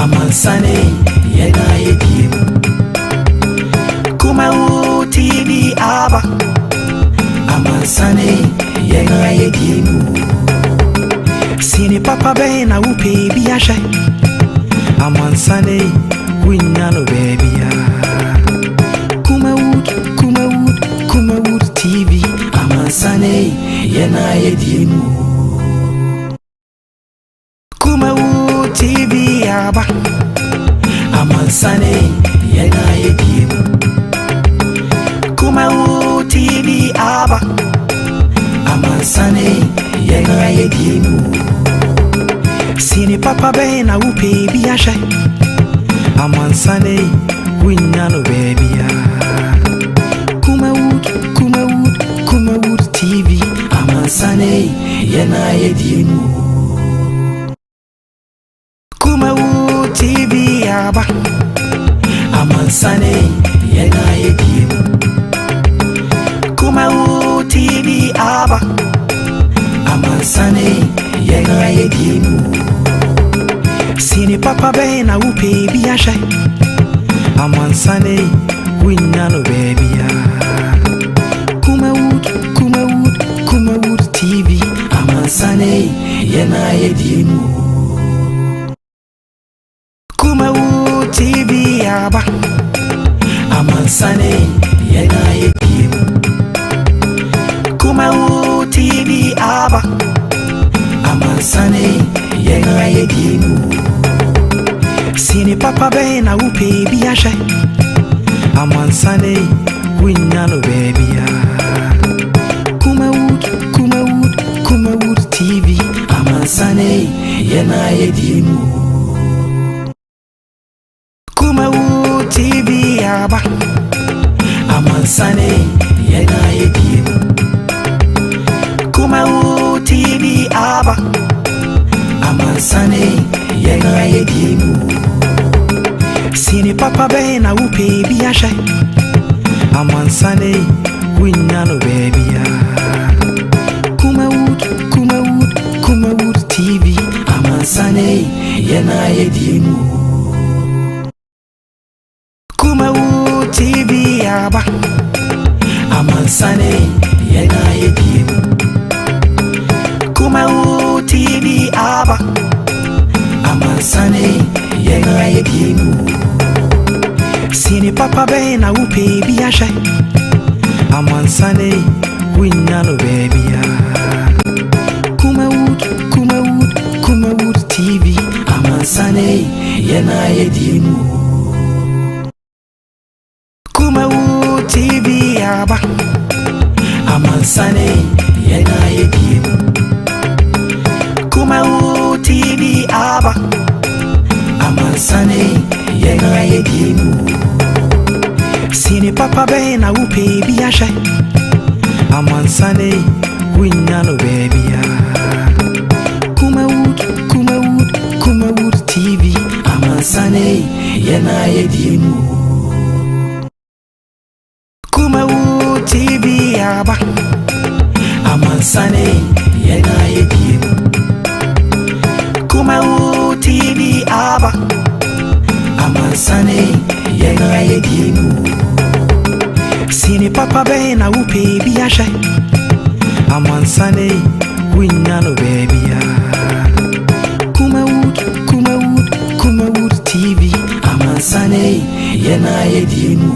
Amansane yena yedimu Kumawood TV aba Amansane yena yedimu Sini papa bena upe biashe Amansane winyano baby Kumawood TV Amansane yena yedimu Kumawood TV aba Amansane yena yedimu Kumawood TV aba Amansane yena yedimu Sini papa bena upe biashe Amansane winyano baby Kumawood TV Amansane yena yedimu Kumawood TV aba Amansane yena yedimu Kumawood TV aba Amansane yena yedimu Sini papa bena upe biashe Amansane winyano baby Kumawood TV Amansane yena yedimu Kumawood TV aba Amansane yena yedimu Kumawood TV aba Amansane yena yedimu Sini papa bena upe biashe Amansane winyano baby Kumawood TV Amansane yena yedimu Kumawood TV aba Amansane yena yedimu Kumawood TV aba Amansane yena yedimu Sini papa bena upe biashe Amansane winyano baby Kumawood TV Amansane yena yedimu Kumawood TV aba Amansane yena yedimu Kumawood TV aba Amansane yena yedimu Sini papa bena upe biashe Amansane winyano baby Kumawood TV Amansane yena yedimu Kumawood TV aba Amansane yena yedimu Kumawood TV aba Amansane yena yedimu Sini papa bena upe biashe Amansane winyano baby Kumawood TV Amansane yena yedimu Kumawood TV aba Amansane yena yedimu Kumawood TV aba Amansane yena yedimu Sini papa bena upe biashe Amansane winyano baby Kumawood TV Amansane yena yedimu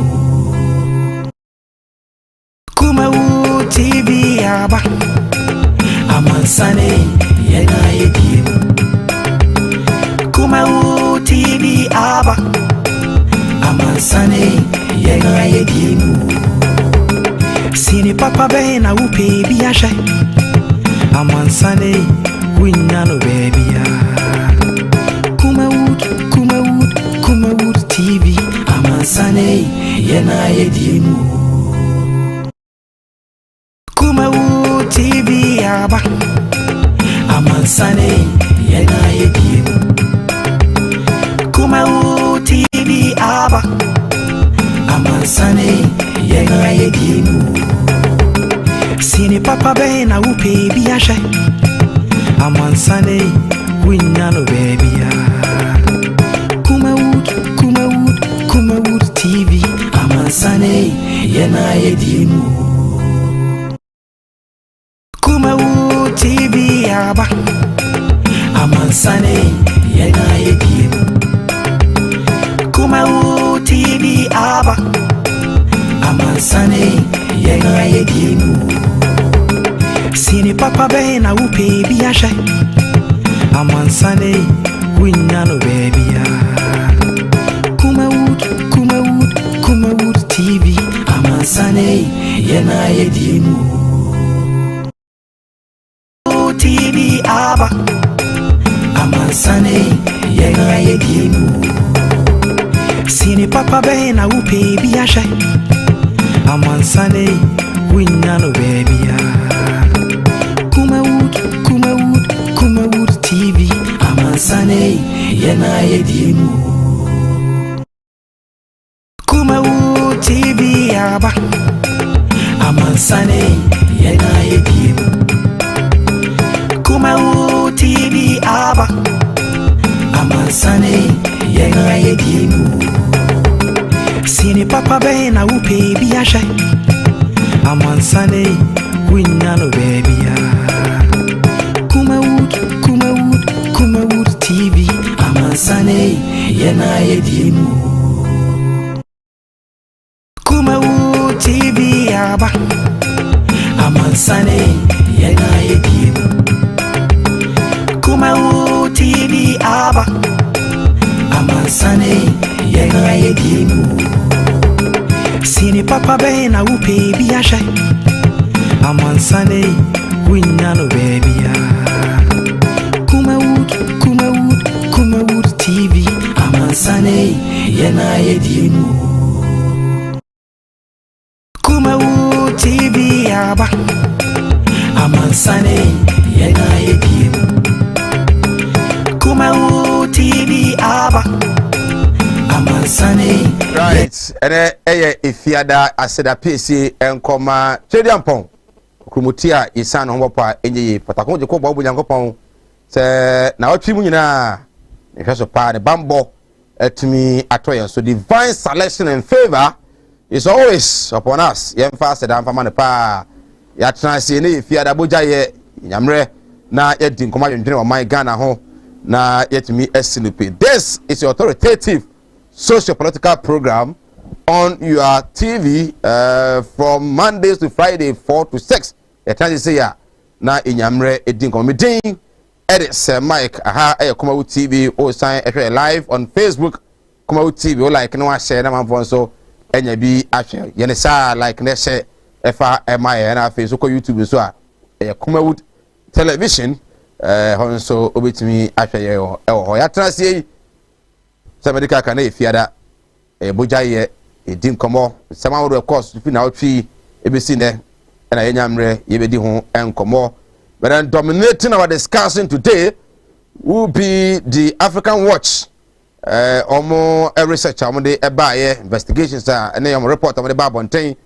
Kumawood TV aba Amansane yena yedimu Kumawood TV aba Amansane yena yedimu Sini papa bena upe biashe Amansane winyano baby Kumawood TV Amansane yena yedimu Kumawood TV aba Amansane yena yedimu Kumawood TV aba Amansane yena yedimu Sini papa bena upe biashe Amansane winyano baby papa bena upe biasha amansane winyano baby Kumawood TV amansane yena yedimu TV aba amansane yena yedimu sine papa bena upe biasha amansane winyano baby Kumawood TV amansane yena yedimu Kumawood TV aba amansane yena yedimu Kumawood TV aba amansane yena yedimu sine papa bena upe biasha amansane winyano baby Kumawood TV amansane yena yedimu Kumawood TV aba amansane yena yedimu Kumawood TV aba amansane yena yedimu sine papa bena upe biasha amansane winyano baby Kumawood TV amansane yena yedimu Kumawood TV aba amansane yena yedimu Kumawood TV aba amansane. Right, and ifiada aseda PC enkoma chediampon kumutia isano homopa enye patakonje ko babu nyankopon se na otwi mu nyina ehweso pa ne bambo etumi atoye so divine selection and favor is always upon us yemfa aseda amfa ne pa ya transi ne ifiada boja ye nyamre na yedi nkoma yendwene o man Ghana ho na yetumi esinupe. This is your authoritative socio-political program on your TV from Mondays to Friday 4 to 6. The time is here. Na inyamre edin komedin edit Sir Mike aha Kumawood TV o sign live on Facebook Kumawood TV o like no share na man so enya bi ahwe ye ne sa like na share efa my na Facebook ko YouTube so a Kumawood television hon so obetimi ahwe ye ho ya transie somebody can ifiada bojaye edin komo sama wo course fi na otwi ebesi ne na yenyamre yebedi ho enkomo. But then dominating our discussion today will be the African Watch omo research amode ebaye investigations and your report amode ba bonten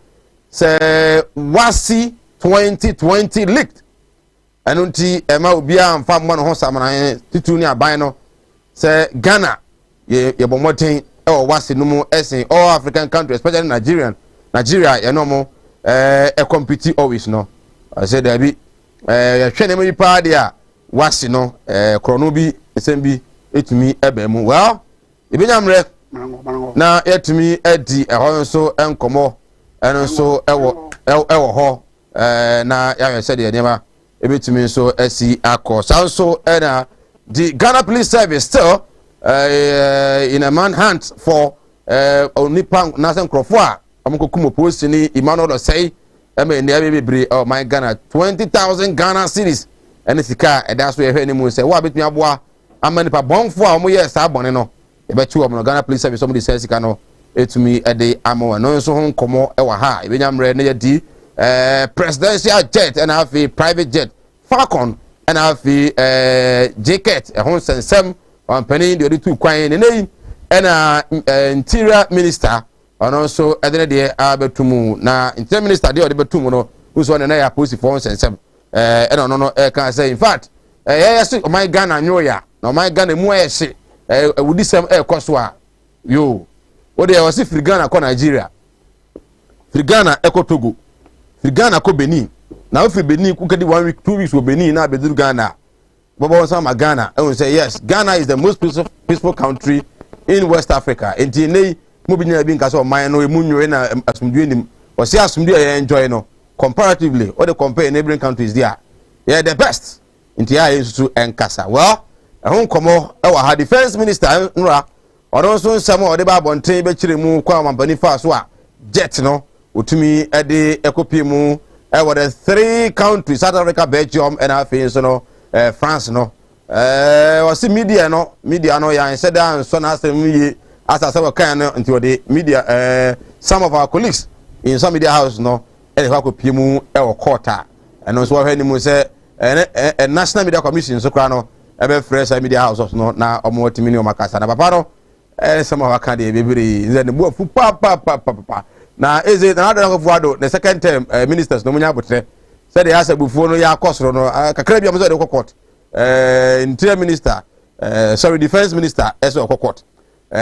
say wasi 2020 leaked anunti ema obi amfa mo no ho samana titu ni aban no say Ghana ye bomoten wasi no mu esen all African countries especially Nigeria ye no mo compete always no I said there be hwene me pa dia wasi no krono bi esembi etumi eba mu well ebenyamre na etumi edi ehon so enkomo eno so ewo ho na ya said there nema ebetumi so asi akọ sanso na the Ghana Police Service still in a manhunt for onipa nasen krofo a amokokumo post ni Emmanuel say oh my Ghana 20,000 Ghana cedis and sika that's where any mo say wa betumi aboa amani pa bonfo a mo yes abone no e betu o mo Ghana Police Service somebody say sika no etumi ede amo no so ho nkomo e wa ha e benyamre na yedi presidential jet and have a private jet Falcon and have a jacket e ho sensem on penny the two kwan ne name and interior minister and also edene de abetumu na interior minister de betumu no uso na ya police for sensem no can say in fact yes my Ghana nyoya na my Ghana mu ehye wudi sem ekoso a yo o de wasi free Ghana ko Nigeria free Ghana eko Togo free Ghana ko Benin na o free Benin ku kedi 1 week 2 weeks wo Benin na bedu Ghana Bobo Sama Ghana and we say yes Ghana is the most peaceful country in West Africa enti nei mo binya bi nka so man no emu nyoe na asumdue nim o se asumdue enjoy no comparatively or the compare neighboring countries there yeah the best nti ya yesu enkasa well ehun komo e wa ha defense minister nra ono so nsam o de ba bonten be kire mu kwa mampani fa so a jet no otumi e de ekopi mu e wa the 3 countries South Africa, Belgium and afin so no France no was media no ya said and so na asem yi asase we kan no nti o de media some of our colleagues in some media house no e de kwakopi mu e wo court a eno so hwe ni mu say National Media Commission so kra no ebe fresh media house no na omo timi ni o makasa na papa no some of our candidate bebere nze ne bu afu pa na eze na ada ko fuado the second term ministers no munya botre said they ask bufuo no ya kosoro no kakra bia mo so de ko court interior minister sorry defense minister eso ko court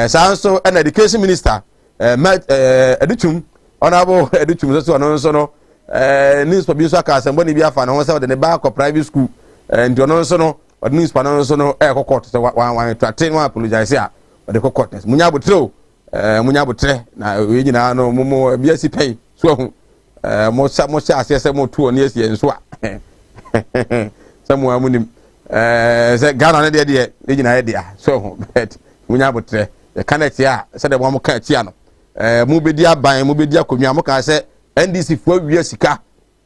so an education minister educhum honorable educhum so no news for biso aka asem boni bia fa no so de ne ba ko private school and no so no news pa no so no ko court so one train one apologize here de ko court munya botre na we nyina no mo bia si pay so mo sha asese mo tu oni esi enso a samu amunim se Ghana na de nyina de a so bet munya botre e connect ya se de mo ka tia no mu bedi aban mu bedi akonwa mo ka se NDC fo wi sika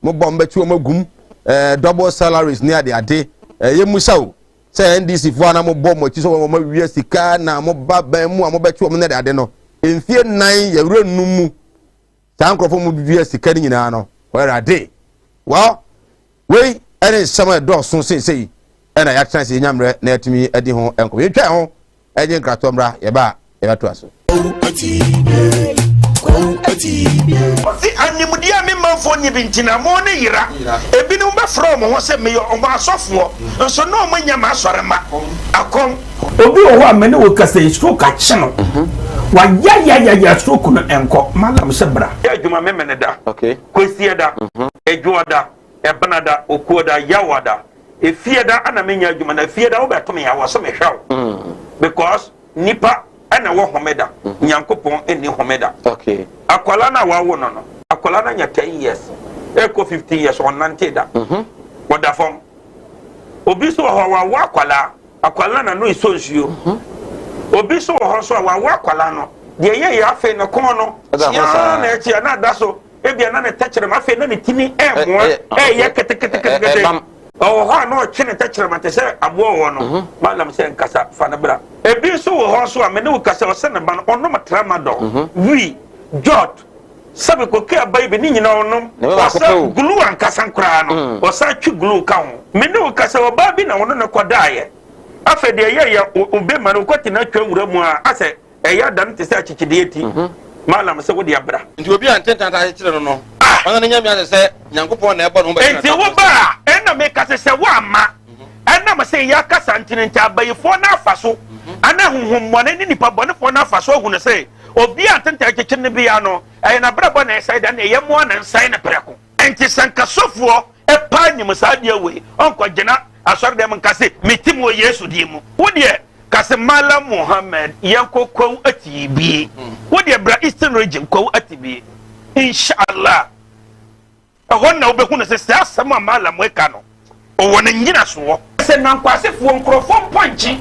mo bom betu mo gum double salaries near the ade ye musa o se NDC fo na mo bom mo ti so mo wi sika na mo ba ban mu mo betu mo near the ade no enfie nan ye wura numu tankrofo mo wi sika ni nyina no where ade well we any some do so sei na ya chance nyamre na atumi adi ho enko ye twa ho eje nkrato mra ye ba to aso Osi animudia me manfo nyi bintina mo ne yira ebinu be from ho se me o ma asofo nso no mo nya ma asore ma akom obi o ho amene wo kasa yisro ka chino wa ya stroke no enko malam sebra ya adwuma me mene da okay kwesi da ejuoda ebenada okuoda yawada efieda ana menya adwuma na efieda wo beto me ya wo so me hwaw because nipa ana wo homeda nyankopon eni homeda okay akwala na wa wo no akwala na nya 10 years eko 15 years on nanteda woda fom obi so wa akwala na no isonsuo obi so ho so wa akwala no de ye afa na kon no ya na echi na da so ebia na ne tachere ma afa na ne timi mo ye kete oh ha no chine tachere ma te se abo wo no malam se nkasa fa na bra ebi so ho so a me ne ukasa o se ne ba no ono matrama do wi jot sabe ko ke abai ni nyina onom o sa glue an kasa nkra no o sa twi glue ka ho me ne ukasa o ba bi na wono ne kodaaye afa de ye obe ma no kwati na twa wura mu a ase eya dan te se achichide eti malam se wo de abra nti obi antenta ta kire no no ona ne nyamia se nyankopon na ebo no ba enti wo ba ena me kase se wo ama ena ma se ya kasa ntinenta abayifo na afaso ana honhommone ni nipa bone fo na afaso hu ne se obi antenta akekye ne bia no na brabo na sai da na ye mo na nsai na preko enti sankasofo epa nyim sa dia we onko gena asor dem nkase metim wo Yesu di mu wo de kase mala Muhammad yankokon atibi wo de bra Eastern region ko atibi inshallah ahon na obehu na se asema mala mo eka no o wona nyina so se nankwase fo nkrofo ponchi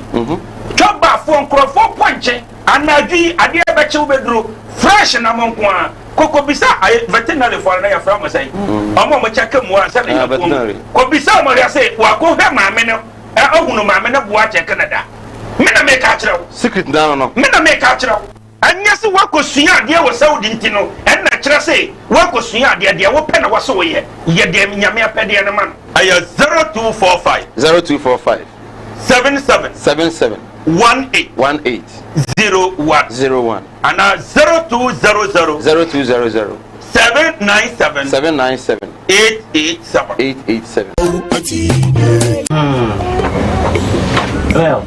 joba fo nkrofo ponchi anadwi ade ebeche ubedru fresh na monko a koko bisa veterinary for na ya fra mo sai omo mo cheke mu an se na ko bisa mo ya se wa ko he maame no ohunu maame no boa che Canada me na me ka kire secret na no me na me ka kire anya se wakosua ade wo Saudi ntino na kire se wakosua ade wo pe na wo so ye de nyame apede na man aya 0245 77 18 01 and 0200 797 887 well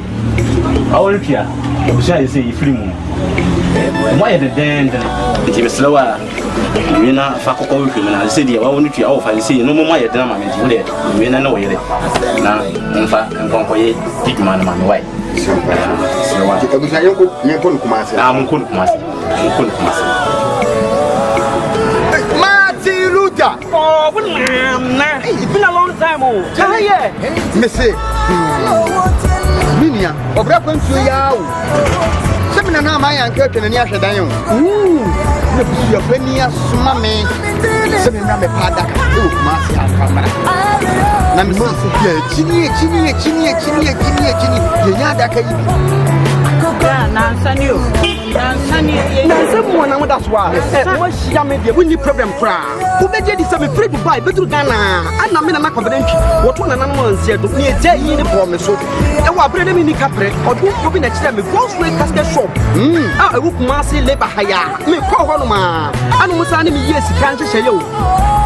our pia obisa say iflimu why the den it is slower we na fa kokko we na say dia wa wonu tua o fa say no mo ayedena ma me de we na na we yere na mfa nkonko ye tikuma na ma me why slower obisa yenko kumasi munko kumasi Martin Luther oh it's been a long Zamo. Taye. Mese. Minia, obra kwantu ya wo. Semina na ma yan ka twene ni ahwedan yo. Ne busu ya fani asuma me. Semina me pada ka. O ma si akamara. Na mi so chini. Ye nya da ka yi. Nansani mo na mo that's why. Mo shia me dey we problem cra. Who be dey say me free Dubai be through Ghana. Ana me na na confident. What one na no nsia do. Me je yi ni for me so. E wa bre de me ni kapre. Odu obi na kire me go straight casket shop. Ah e wo kuma se labor hire. Me call ho no ma. Anu musa ni me yes kan hye yo.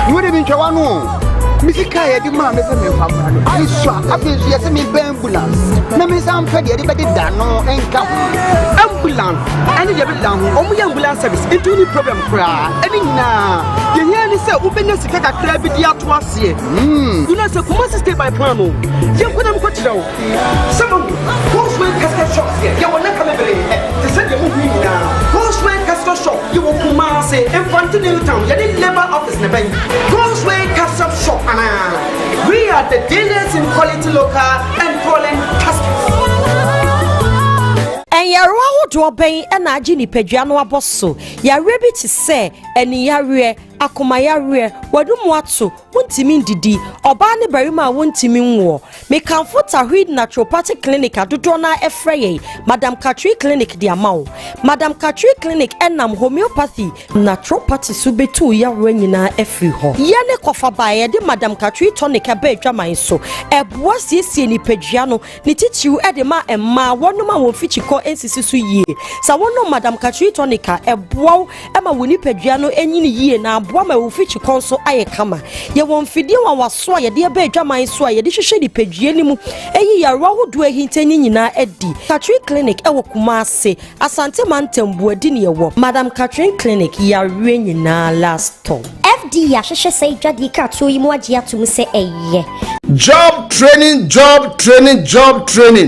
You dey bin twa no. Misika ya di ma me se me famra no. Ai swa, abensu ya se me be ambulance. Na me sam pe de be da no enka. Ambulance. Ani de be da ho. Omo ya ambulance service. Into ni problem kra. Ani nyina. Ye here ni se ubenya sika kakra bi di ato ase. You know say kuma stay by plan o. Ye ko nam ko kire o. Some Postway casket shop here. Ye wona come bere. They said you move me now. Postway casket shop. You will kuma say Infantile town. Ye di labor office na ben. Postway casket shop. We are the dealers in quality local and foreign caskets. And your road obey and a genie pegiano abosso. Ya rabbit say, and ya akomaya re wadum watso wontimin didi obane barima wontimin wo me comfort read naturopathic clinic adodo na efreye Madam Katri clinic di amawo Madam Katri clinic enam homeopathy naturopathy subetu ya nyina efri ho ye ne kofa bae de Madam Katri tonic aba adwaman so eboa siesie ni pagua no ne titiw e de ma emma wonum a wofichiko ensisi so yie sa wono Madam Katri tonic eboa ema woni pagua no enyini yie na aboa ma wofichi konso aye kama ye wonfidie wa waso ye de aba adwaman so ye de hwehwe di pagua ni mu eyi yarwa hodo ahintani nyina edi Katri clinic e wokumase asante mantembu adi ne ye Madam Katri clinic yarwe nyina last stop FD ya hwehwe sei dwade ka to yi mu agye atum se eye Job training.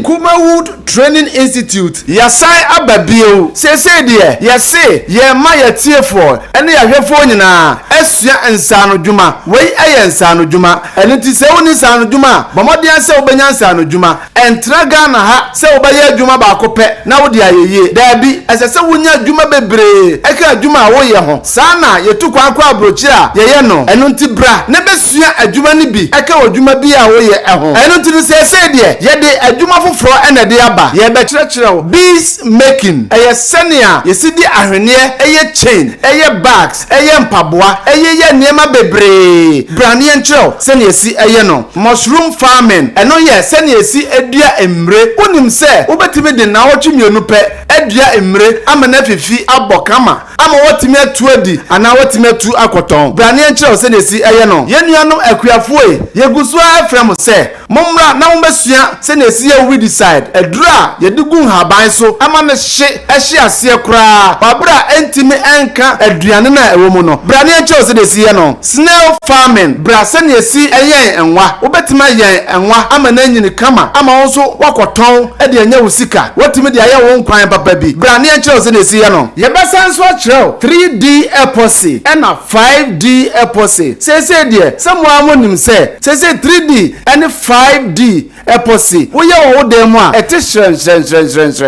Kumawood Training Institute. Yasai ababio. Say dear. Yase. Ye ma ye tiefo. Ene ya hwefo nyina. Esua ensano djuma. Wei eye ensano djuma. Ene ti se woni ensano djuma. Bomodian se obenya ensano djuma. Entra Ghana ha se obaye djuma ba kope. Na wodi ayeye. Dabi asese wonya djuma bebre. Eka djuma wo ye ho. Sana ye tu kwa abrochi a ye no. Eno nti bra. Ne besua adjuma ni bi. Eka wo djuma bi a wo ye eho. Eno nti se de. Ye de adjuma foforo ene de aba. Ye be kire bees making. Eye senia. Ye sidi ahwene. Eye chain. Eye bags. Eye mpaboa. Eye niema bebre. Brani enchiro. Senia si eye no. Mushroom farming. Eno ye senia si edua emre. Unim se. Ubetime de na wotwe mienu pe. Edua emre. Amana fifi abokama. Ama wotime atu adi. Ana wotime atu akoton. Brani enchiro senia si eye no. Ye nuanom akuafoe. Ye gusu afrem se. Momra na wombesua senia si ye we decide. Edura ye digun haban so. Ama ne hye ehye ase kura. Babra entime enka aduane na ewo no. Brani enchiro senia si ye no. Snail farming. Bra senia si eye enwa. Obetima yen enwa ama na nyini kama. Ama wonso wakoton e de anya wusika. Wotime de aye won kwan papa bi. Brani enchiro senia si ye no. Ye besan so achiro 3D epoxy and 5D epoxy. Say de someone wonim say 3D and 5D epoxy. Wo ye wo dem a etishren.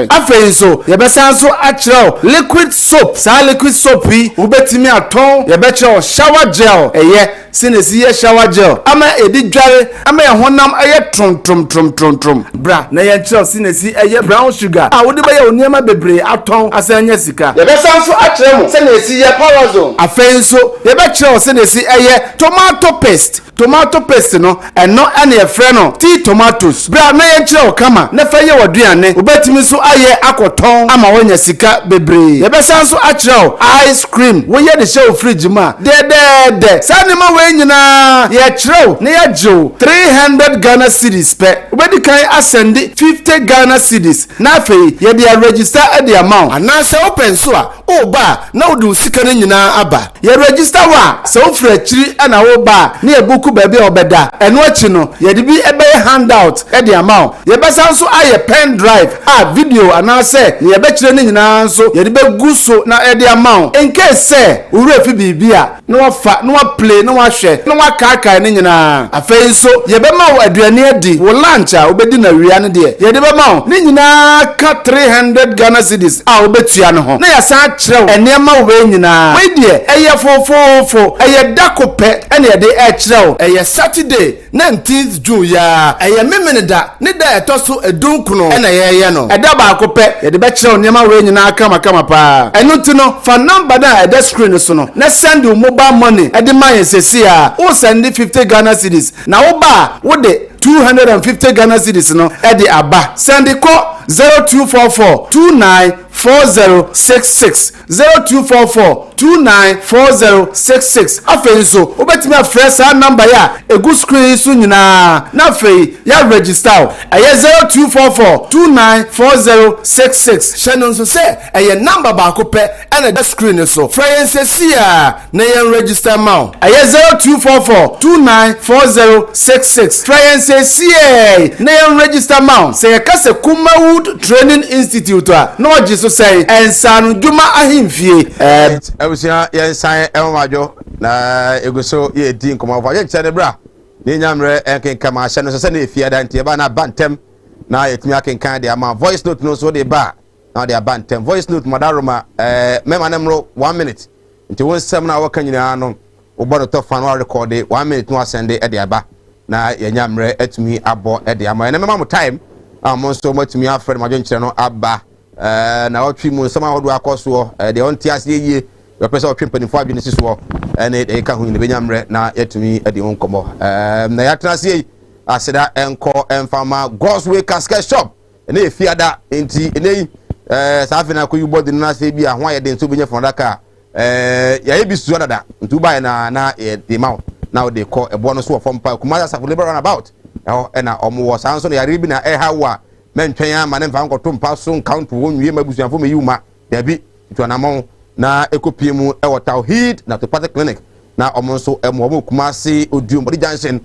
Afei so ye besan so achiro liquid soap. Sa liquid soap yi obetimi aton ye be chiro shower gel eye sinesi ye shower gel ama edi dware ama ye honam eye trom bra na ye chiro sinesi eye brown sugar a wodi be ye oniema bebre aton asanya sika ye besan so achiro mo sinesi ye powerzo afei so ye be chiro sinesi eye tomato paste no eno ane ye fre no tea tomatoes bra na ye chiro kama na fa ye waduane obetimi so aye akoton ama wonya sika bebre ye besan so achiro ice cream wo ye de show fridge ma de sani ma we nyina ye chiro na ye jo 300 Ghana cedis pe obedi kan asend 50 Ghana cedis na afei ye de register at the amount anase open so a o ba na odu sika na nyina aba ye register wa so ofra chiri na wo ba na ye boku ba bi obeda eno achi no ye de bi ebe handout at the amount ye besan so aye pen drive video anase ye be chire na nyina so ye de be guso na at the amount in case say ure fi bibia na wa fa na wa play na wa ahwe no wakaka ne nyina afei nso yebema wo aduane adi wo lunch a obedi na wia ne de ye de bema wo ne nyina ka 300 Ghana cedis a obetua ne ho na ya sa kyerɛ enema wo nyina we de eye fofofo eye dakope ene de kyerɛ wo eye Saturday 19th June ya eye memeneda ne da etoso edunkuno ene ye no eda ba akopɛ ye de be kyerɛ wo enema wo nyina kama pa eno ti no fa number na eda screen so no na send your mobile money ede man sesi a wo send 50 Ghana cedis na wo ba wo de 250 Ghana cedis no ede aba send ko 0244294066 0244294066 afenso obetimi afresh a number ya egu screen so nyina na afei ya register aye 0244294066 channel so say aye number ba ko pe and the screen so frensesi a na yen register ma aye 0244294066 frensesi na yen register ma say ya kase Kumawood Training Institute no jiso say ensanu djuma ahimfie ebusia yen san enwajo na egoso ye di nkomo fa ye kyere bra ne nyamre enkenka ma hye no so se na efia da ntie ba na bantem na yetimi akenkan de ama voice note no so de ba na de bantem voice note madaroma mema nemro 1 minute nti won sem na waka nyina no obodo to fan wa record 1 minute no send e de aba na ye nyamre atumi abo e de ama na mema mo time amonso matumi afred majo nkyere no aba na otwi mu nsama hodo akoso de onti ase yie yo pese otwi mpanifo adwene siso ene de ka hu ne benyamre na yatumi de onkomo na yatena ase aseda enko enfama Godsway Casket Shop ene efiada enti ene safi na koyu body na ase bi a ho aye de nso benye fondaka ya ebisu dada ntu ba na de mawo na de ko ebo no so ofom pa kuma sa labor about ena omo sanso na yare bi na hawa mentwen ama ne mfa nkoto mpa so count won wie mabusuafo me yuma dabi tuanamon na ekopie mu ewo Tawhid na Topate Clinic na omo so emo Kumasi Odium Body Junction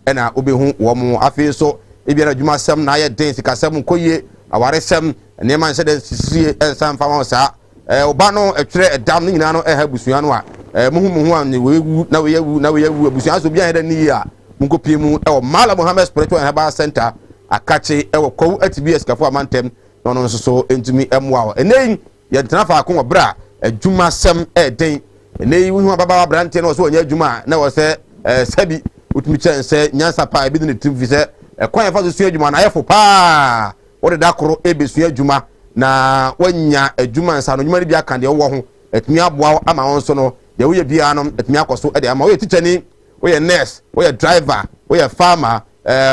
ena obehu wo mo afi so ebiara djuma sem na ye den sikasem koye aware sem ne man se de sisi ensan fa won sa oba no etwere edam nyina no ha busua no a muhu an wewu na wewu busua so bia he da ni a munkopie mu ewo Mala Muhammad Spiritual Herbal Center akache ewo Kowu ATBS kafo amantem no no so entumi emwa enei ye ntena fa akon obra adwuma sem eden enei hu ababa brante no so onya adwuma na wo se sabi utumi chense nyansa pa ebi ne tim se kwan fa so sua adwuma na yefo pa wo de dakoro ebesua adwuma na wanya adwuma nsa no adwuma ne bia kan de wo ho etumi aboa ama won so no ye wo ye bia no etumi akoso e de ama wo ye teacher ni wo ye nurse wo ye driver wo ye farmer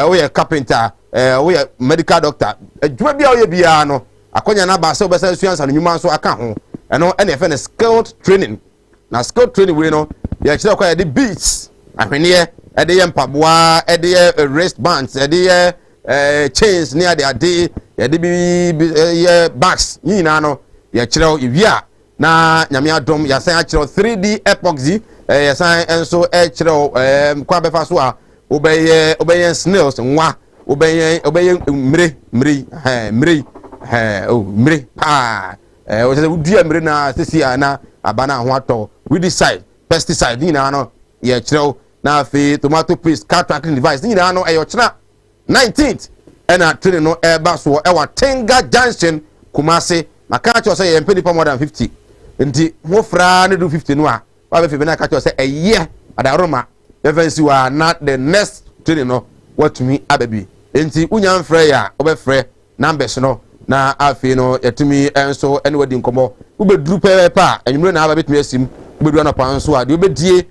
wo ye carpenter wo ye medical doctor adwuma bia wo ye bia no akonya na ba se obesa sua nsa no nyuma so aka ho eno ene efe ne skilled training na skilled training we no ye kire kwa ye de beats ahwene ye de ye mpaboa de ye wrist bands de ye chains ni ade ye de bi ye bags nyina no ye kire ewia na nyame adom ya san kire 3D epoxy ye san enso kire kwa befa so a obeye snails nwa obeye mre o se dua mre na sisi ana abana ho ato weedicide pesticide nyina no ye kire na fe tomato paste car tracking device nyina no kire 19th ena training no eba so ewa Tenga Junction Kumasi maka cho say empeni pa more than 50 nti ho fra ne do 50 no a wa be fe be na ka cho say eye adaroma defense wa na the next training no what me ababi nti unya mfre ya obefre numbers no na afi no yetumi enso ene wadi nkomo ubeduru pepa enwumre na ababetumi asim ubeduru na pa nso a de obedie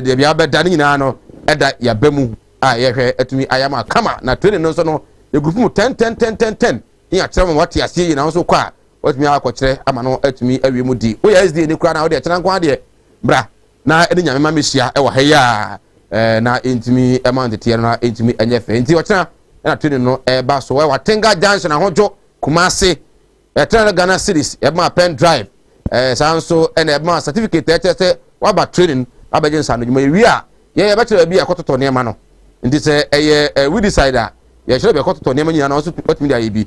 de bia beda ni nyina no eda ya bemu a yehwe etumi ayama kama na training no so no e group mu 10 ya kire mo wati asie na so kwa watumi akokire ama no etumi awie mu di wo ya SD ni kura na wo de kire nko ade bra na ene nyame ma mesia e wo ha ya na intimi amount tier na intimi enyefe nti wachana na training no ba so wa Tenga Junction na hojo Kumasi training Ghana series e ma pen drive sanso ene ma certificate HSE wa ba training abaje nsa no juma wi a ye be kire bi akototo ne ma no nti se we decider ye kire be akototo ne ma nyina na so otimi da ye bi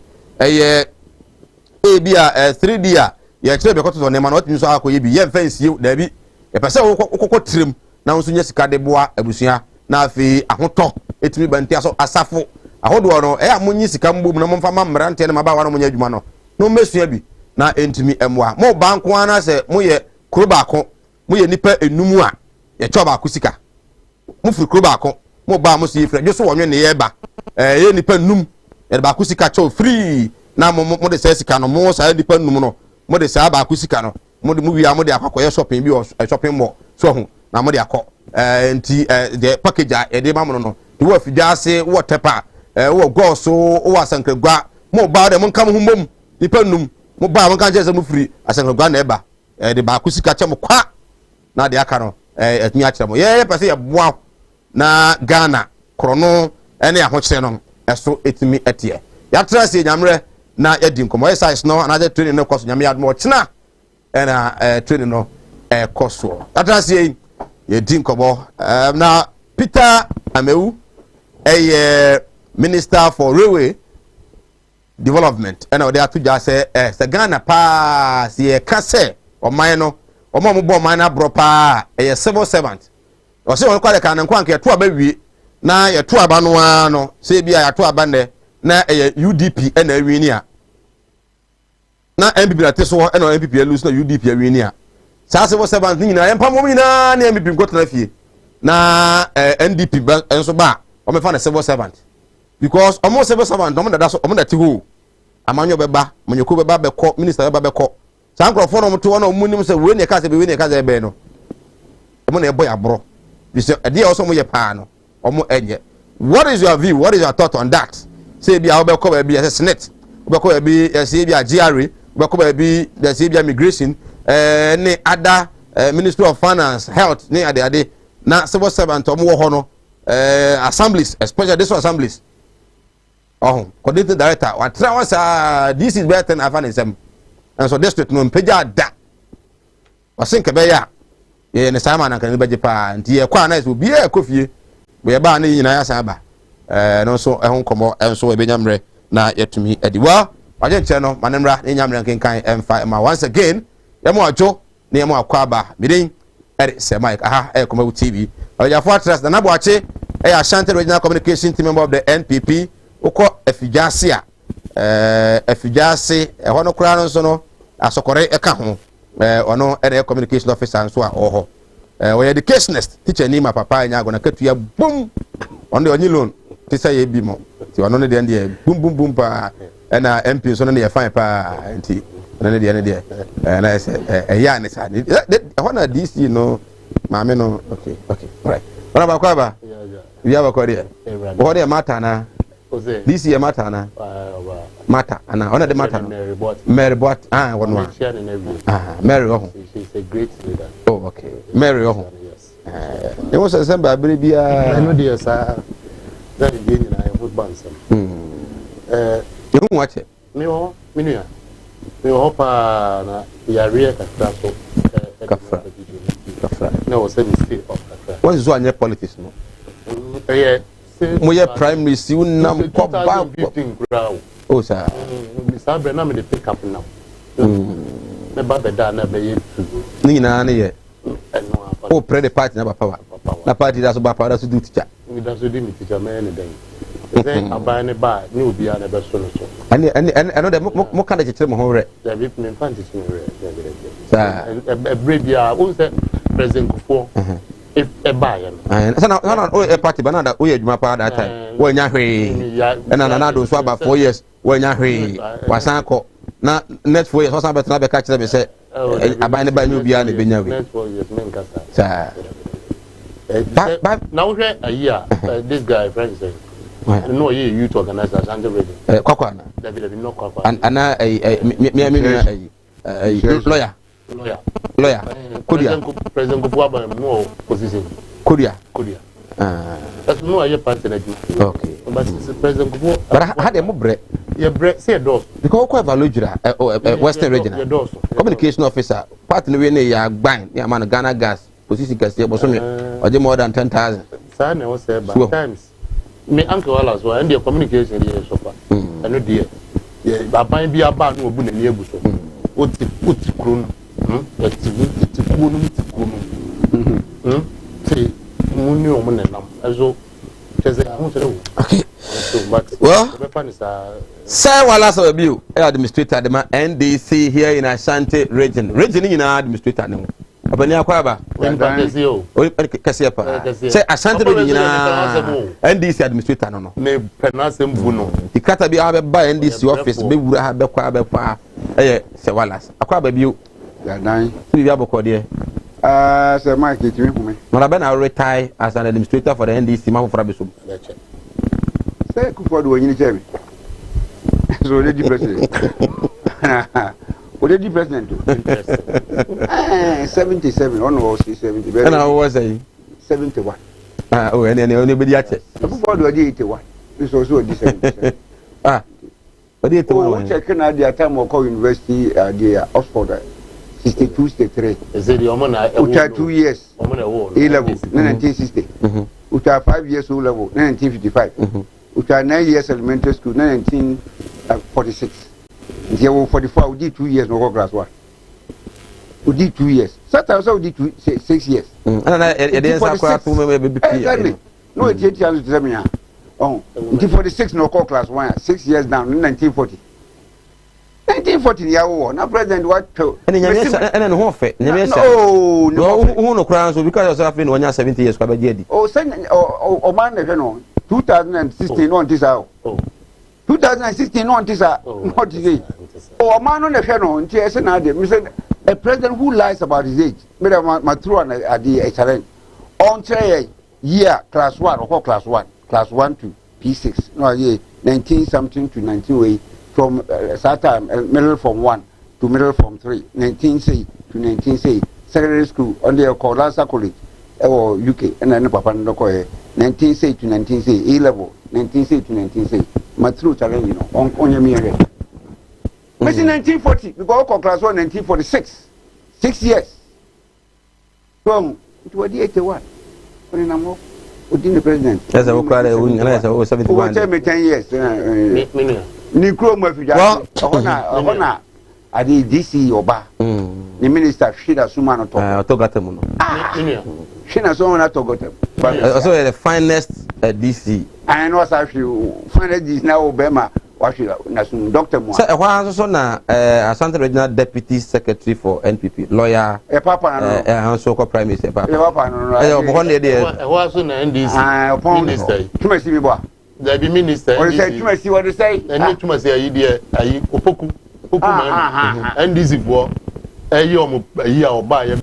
bi a 3D a ye kire be akototo ne ma no otimi so akoye bi ye fancy da bi ye pese wo kokko trim na nso nya sika de boa abusua na afi ahoto etimi bantia so asafo ahodo no amonyi sika mbom na momfa mamrante na maba wano monya adwuma no mesua bi na entimi emwa mo banko ana se moye kuro baako moye nipa enum a ye choba akusika mo firi kuro baako mo ba mo si firi so wonwe ne ye ba ye nipa enum ye ba akusika cho free na mo de se sika no mo sa nipa enum no mo de sa ba akusika no mo de mo wi a mo de akwakoye shopping bi shopping mall so ho na mo de akọ enti the package e de ma mo no wo afidase wo tepa wo goso wo asankragwa mo ba de mo nka mo humbom nipa enum mo ba mo kan je se mo free asankragwa na eba de ba akusika che mo kwa na de aka no atumi a kire mo ye pese ye boa na Ghana krono ene ahokyere no eso etimi etie ya trase nyamre na yedi nkomo size no na training no koso nyame yadmo china ena training no koso ya trase yedi nkomo na Peter Amewu Minister for Railway Development ena ode atuja se Ghana pa se kase oman no omo mo bo man na bro pa civil servant o se won kwale kan nkwa nke to abawie na ye to aba no ano se bia ya to aba ne na UDP ena awini a na MPP na teso ena MPP lose na UDP awini a sa civil servant ni na yempa mo nyina na MPP nkotena fie na NDP enso ba o me fa na civil servant because almost civil servant o mo dada so o mo dati ho amanyo beba monyeko beba beko minister beba beko sa nkrofo no mto no munim se we ne ka se be we ne ka se be no o mo na eboy abro because ade also mo ye pa no o mo enye. What is your view, what is your thought on that? Say bia obeko ba bia senate obeko ba bia say bia GRA obeko ba bia say bia immigration ne other Ministry of Finance, Health ne ade na civil servant o mo wo ho no assemblies, especially this assemblies. Oh, coordinating director what try was this is better than Afanisem. And so district no peja da o think be ya ye ne sama na kan be pa nti ye kwa nice obi e kofie we ba na nyina ya sa ba no so ehon komo enso e benyamre na yetumi ediwa waje nche no manemra ne nyamre nkenkan emfa ma once again yemo ajo ne yemo akwa ba midin se Mike Kumawood TV ya fortress na nabo ache Ashanti Regional Communication Team member of the NPP uko efijase efijase hono kura no so no asokore eka ho ono ene communication officer nso a oho we educationist teacher ni ma papa nya go na katua bum on de onyi loan ti say ye bi mo ti ono ne de bum bum pa na MP so no ne ye fine pa nti ne de na ese ya ne sa ni hono DC no ma me no okay right ona ba kwa ba ya ba kwa dia ho de mata na this year matter na matter ana ona de matter Mary Bot one one Mary oh she's a great leader. Oh okay Mary oh yes e was December bere bia I know there sir that is in na football sam you watch it me ho minua me ho pa na ya ria kakra so kafra no was a mistake of kakra what is one politics no yeah moye primary si unam ko ba 2015 ground oh sir Mr. Brenna me dey pick up now me ba be da na be ye tu ni na na ye oh pray the party na papa na party da so ba pa da so do teacher we da so di mi teacher me ne den then aban ne ba ni obi a na be so no so ani de mo ka da chechire mo ho re da bi me fan teacher me re sir e break ya o se president Kufo if e ba ya no sana o party banana o ye adwuma pa that time wo nya hwe na do so about 4 years wo nya hwe wasan ko na next 4 years wasan better na be ka kire me say aban ne ba nyu bia na be nya hwe next 4 years men kasa sa now we a this guy friend say no ye youth organizer Ashanti Region kwakwa na da bi no kwakwa ana lawyer Kodia president Kufo aba no position Kodia that's no aye party na ju okay but president Kufo but how dey mo bre ye bre say dos because ko evaluate jura Western Regional communication officer party we na ya gban ya man Ghana Gas position kase bo so me oje more than 10,000 sa na o say by times me uncle wala so and the communication dey so far and dey ye baban bi aba no obu na ni ebu so oti kuro no ti kuno Also, okay. Well, sir, while I saw you, administrator, the NDC here in Ashanti region. Region in administrator. Abanya Kwaba. Say Ashanti region NDC administrator. No, no. The Kata be by NDC office, be Kwaba. Say Wallace. Akwaba you. You have a code. Sir Mike, it's me. Marabena retire as an administrator for the NDC. Mafrabisu. Say, Kumawood, when you tell me. So, already president. Already president. 77. On was 70. And I was a 71. Oh, and then only be at it. Kumawood was 81. This was also 77. Ah, but it was checking at the time of University, the Oxford. 62, 63. Is it the Omana? Which are 2 years. A level, 1960. Which are 5 years O level, 1955. Which are 9 years elementary school, 1946. There were 44. We did 2 years no class 1. We did 2 years. Sometimes we did 6 years. Exactly. No, it's 8 years to 7 years. Oh, 46 no class 1. 6 years down, 1940. 1940 year old. Now president what? And then who fit? No, who no crowns because yourself in when you're 70 years. Oh, send oh man, no. 2016 on this out. 2016 on this out. What is it? Oh, a man on the channel. A president who lies about his age. My true and the challenge. On year class 1 or class 1 to P6. No, 19 something to 19 from time middle form 1 to middle form 3, 19C to 19C, secondary school under the Lancaster College or UK, and then Papa Ndokoe, 19C to 19C, A level, 19C to 19C. My true challenge, you know, on your mirror. But in 1940, we go class 1, 1946, 6 years. From it was the 81. When I'm off, within the president. That's a crowd, 71. Tell me 10 years. Nikro Mafia, Hona, I did DC Oba, the minister Shida Sumano Togatemuno. Shina Sumana Togotem. Also, the finest DC. I know if you find this now, Obama, what should Nasun Doctor Mo. Why also now, Asante Regional Deputy Secretary for NPP, lawyer, a papa, and so called Prime Minister. Papa, one day, I was on NDC. Upon this day, to my city. There be minister. What say? What to say? And to say, idea, I Opoku, and this is war. A year or buy a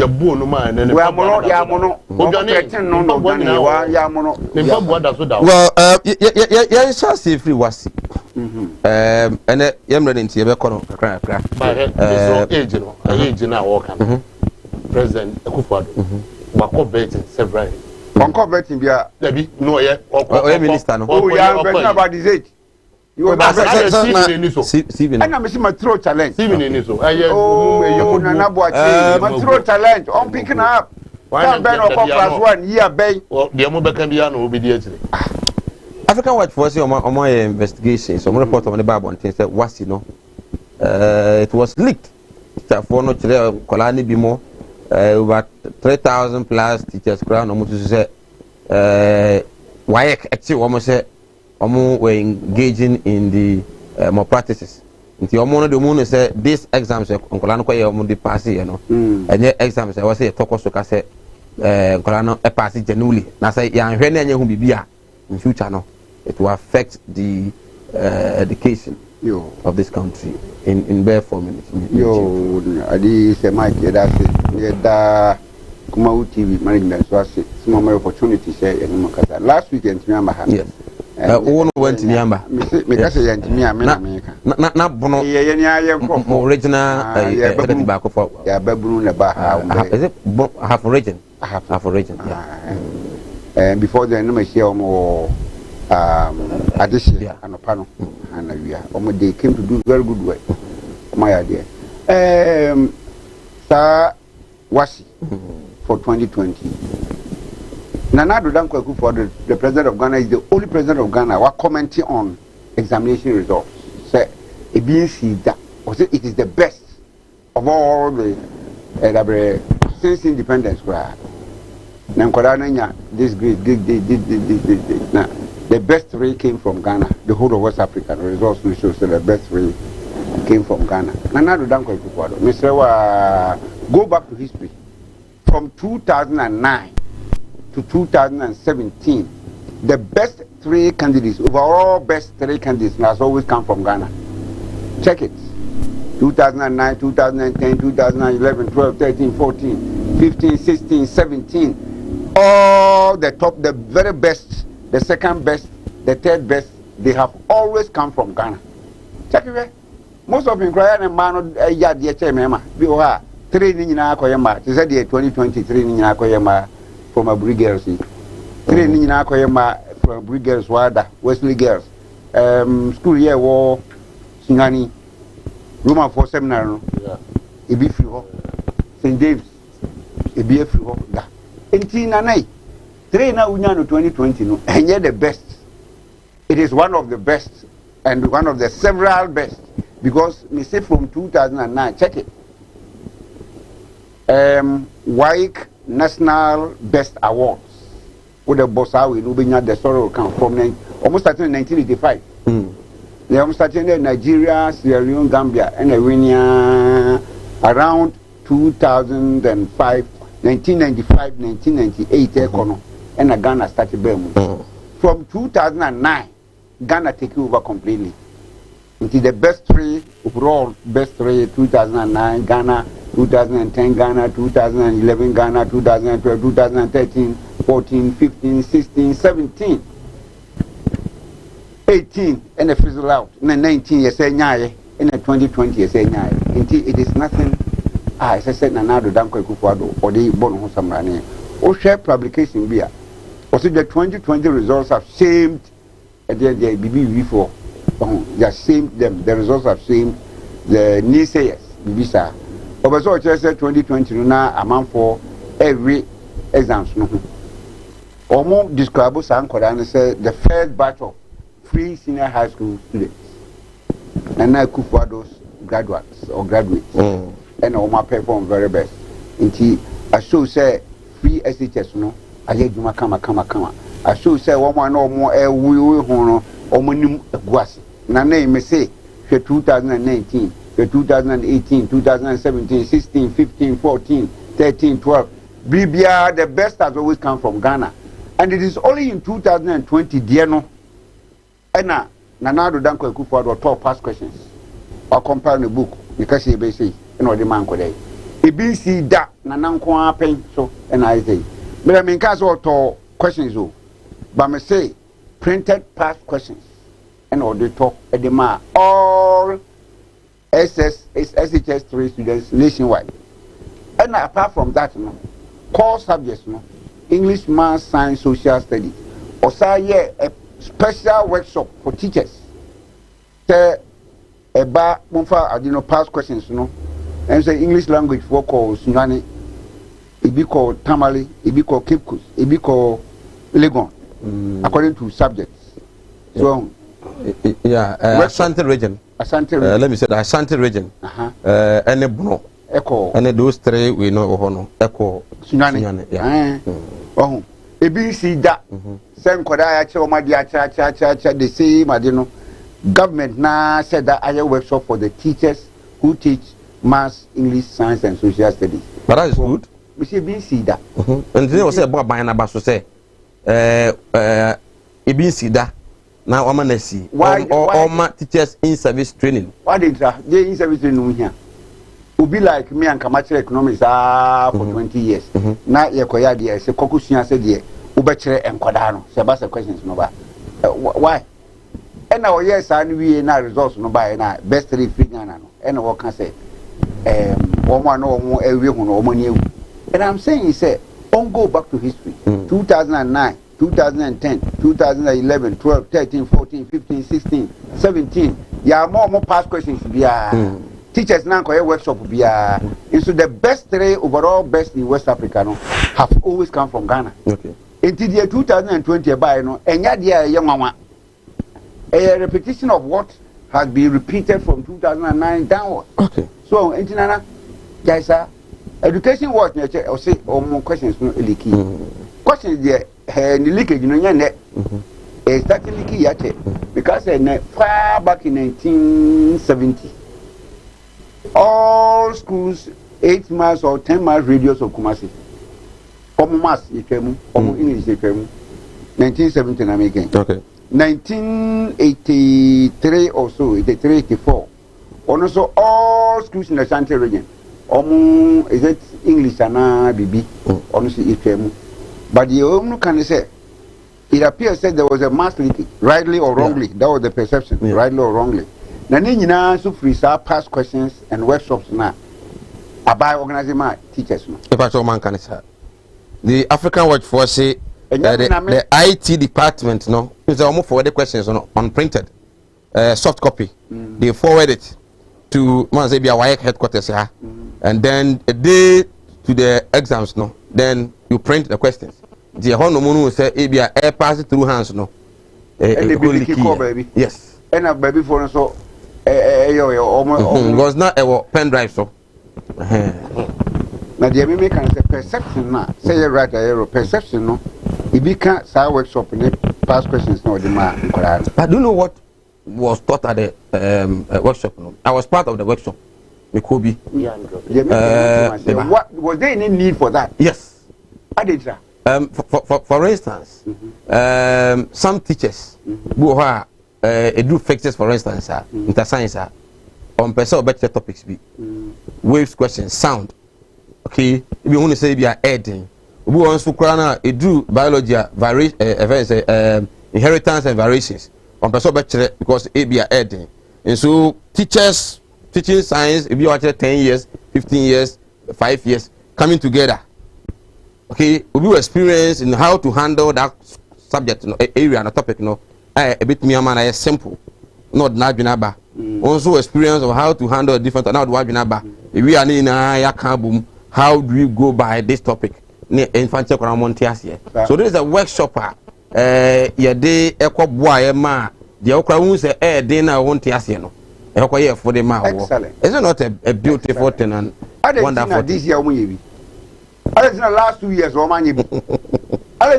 boon man, and we are mono, Yamono, well, yeah, shall see free was. And I'm ready to have a crack. Age now, Walker, President Kumawood, Wako betting several. Uncle Betty, Debbie, no, yet, or minister. Oh, yeah, about his age. You are not and I'm missing my throat challenge. Oh, my throat challenge. I'm picking up. One Ben or class 1 year, bay. Well, the Amoba can be obedient. African White Force on my investigation, some report on the Bible and things that was, you know, it was leaked. For no Kolani Bimo. About 3,000 plus teachers crown almost to say why actually almost say were engaging in the more practices. Until almost the moon say these exams on Colano Koya pass, you know, and your exams I was say talk also say Colano a pass genuinely. Now say young Rene who be in future no, it will affect the education of this country in bare form. Yo, Adi say Mike, that's it. Yeah, Kumawood TV management. So I see some more opportunities here in Makata. Last weekend, remember? Yes. One went to Yamba. Because I am America. Not Bono. Yeah, original back of Baboon about is it half origin? Half origin. And before the number here more addition and a panel. And they came to do very good work. My idea. Sir Wasi for 2020. Nana Danko for the president of Ghana is the only president of Ghana who commenting on examination results. Say it means that it is the best of all the since independence. This great, now the best 3 came from Ghana. The whole of West Africa, the results will show the best 3 came from Ghana. Mr. Go back to history. From 2009 to 2017, the best 3 candidates, overall best 3 candidates, has always come from Ghana. Check it. 2009, 2010, 2011, 12, 13, 14, 15, 16, 17. All the top, the very best, the second best, the third best, they have always come from Ghana. Check it. Most of them cry and man yard the HMM. We are 3 in Akoyama. They said the 2023 in Akoyama from a Brigade. 3 in Akoyama from Brigade Wada, Wesley Girls. School year war, Singani. Roman for seminar, a beef St. James, a beef da. In Tina Nay, 3 now 2020, no, and yet the best. It is one of the best and one of the several best because we say from 2009, check it. WAIC National Best Awards with the Bossawi, Nubinia, the Sorrow count from almost starting in 1985. They are starting in Nigeria, Sierra Leone, Gambia, and around 2005, 1995, 1998, and Ghana started Burma. From 2009, Ghana take over completely. Into the best 3 overall, best 3, 2009 Ghana, 2010 Ghana, 2011 Ghana, 2012, 2013, 14, 15, 16, 17. 18 and a fizzle out, and 19 years and 2020 years. It is nothing. As I said, Nanado Danko Kufuado or the Bono Samrani or share publication beer. Also, the 2020 results have shamed the BB before. They have shamed them. The results have shamed the naysayers. Visa. Also, just said 2020 now amount for every exams. Or more describe Sankoran said the first batch of free senior high school students and now Kufuado's graduates or graduates and all my perform very best. Inti I show say free SHS no I hear you kama. I show say one no more we hono or monim guasi. Na name me say 2019, 2018, 2017, 16, 15, 14, 13, 12. BBR the best has always come from Ghana. And it is only in 2020 dear no Ena Nanado Danko Kufuado top past questions or compare the book because he basically the man could day. It be see that Nananko pen so and I say. But I mean case or questions but me say printed past questions and all the talk at the ma all SHS 3 students nationwide. And apart from that no core subjects no English, Math, Science, Social Studies or say a special workshop for teachers. Say eba monfa adino past questions no. And say English language for call Sunani, it be called Tamale, it be called Cape Coast, it be called Legon, according to subjects. So Ashanti region. Let me say the Ashanti region. And Bruno. Echo. And those 3 we know Hono. Echo Sunani. Oh. ABC that same Korea they say Madino government now said that I workshop for the teachers who teach maths, English, science and social studies. But that is good. We say ABC that. And they was say about buying a bus to say ABC that now I'm gonna see all my teachers in service training. Why they in service training here? Will be like me and Kamachi economics for 20 years. Now you koya there say kokusia said there ubechere enkodano. Sebasa questions no ba. Why? And now yes and we na results no ba na best 3 free Ghana no. And what can say one no more every no money. And I'm saying say don't go back to history. 2009, 2010, 2011, 12, 13, 14, 15, 16, 17. Yeah, more past questions be teachers now call workshop be and so the best 3 overall best in West Africa no have always come from Ghana. Okay. Until the year 2020 by no and yet there young mama a repetition of what has been repeated from 2009 downward. Okay. So Nana guys education was or say or more questions no key. question there the leakage no nya it started leaking yet because far back in 1970 all schools 8 miles or 10 miles radius of Kumasi mass English 1970 na making. Okay. 1983 or so, 83, 84. Also all schools in the Ashanti region. Is it English and BB? Honestly, but the only can say it appears that there was a mass leakage, rightly or wrongly. That was the perception, rightly or wrongly. Now, so free past questions and workshops now. About organizing my teachers. If I saw man can say. The African Workforce, the IT department, no, is almost forward the questions on printed, soft copy. They forward it to Manzebia WAEC headquarters, and then a day to the exams, no. Then you print the questions. The whole no say, "Abia air pass it through hands, no." Baby. Yes. And a baby for so, was not a pen drive, so. Now the make can say perception now. Say you right error perception no. If you can't say workshop in past questions no the man. I don't know what was taught at the workshop. No, I was part of the workshop. Mikobi. What was there any need for that? Yes. I did that. For instance, some teachers who are do fixes for instance, inter science on person better topics be waves questions sound. Okay, if you want to say be adding, we want to crown a do biology inheritance and variations on person better because it be adding. And so teachers teaching science if you are 10 years, 15 years, 5 years coming together. Okay, we experience in how to handle that subject, area and topic, a bit me man simple, not Najinaba. Also experience of how to handle different not Wajinaba. If we are in a boom, how do we go by this topic? Infantile Montias here. So there is a workshop. Yeah, they echo boy ma. The okra who say dinner won't yasiano. Echo for the ma. Excellent. Is it not a beautiful thing and wonderful? This year, I in the last 2 years, or man, I in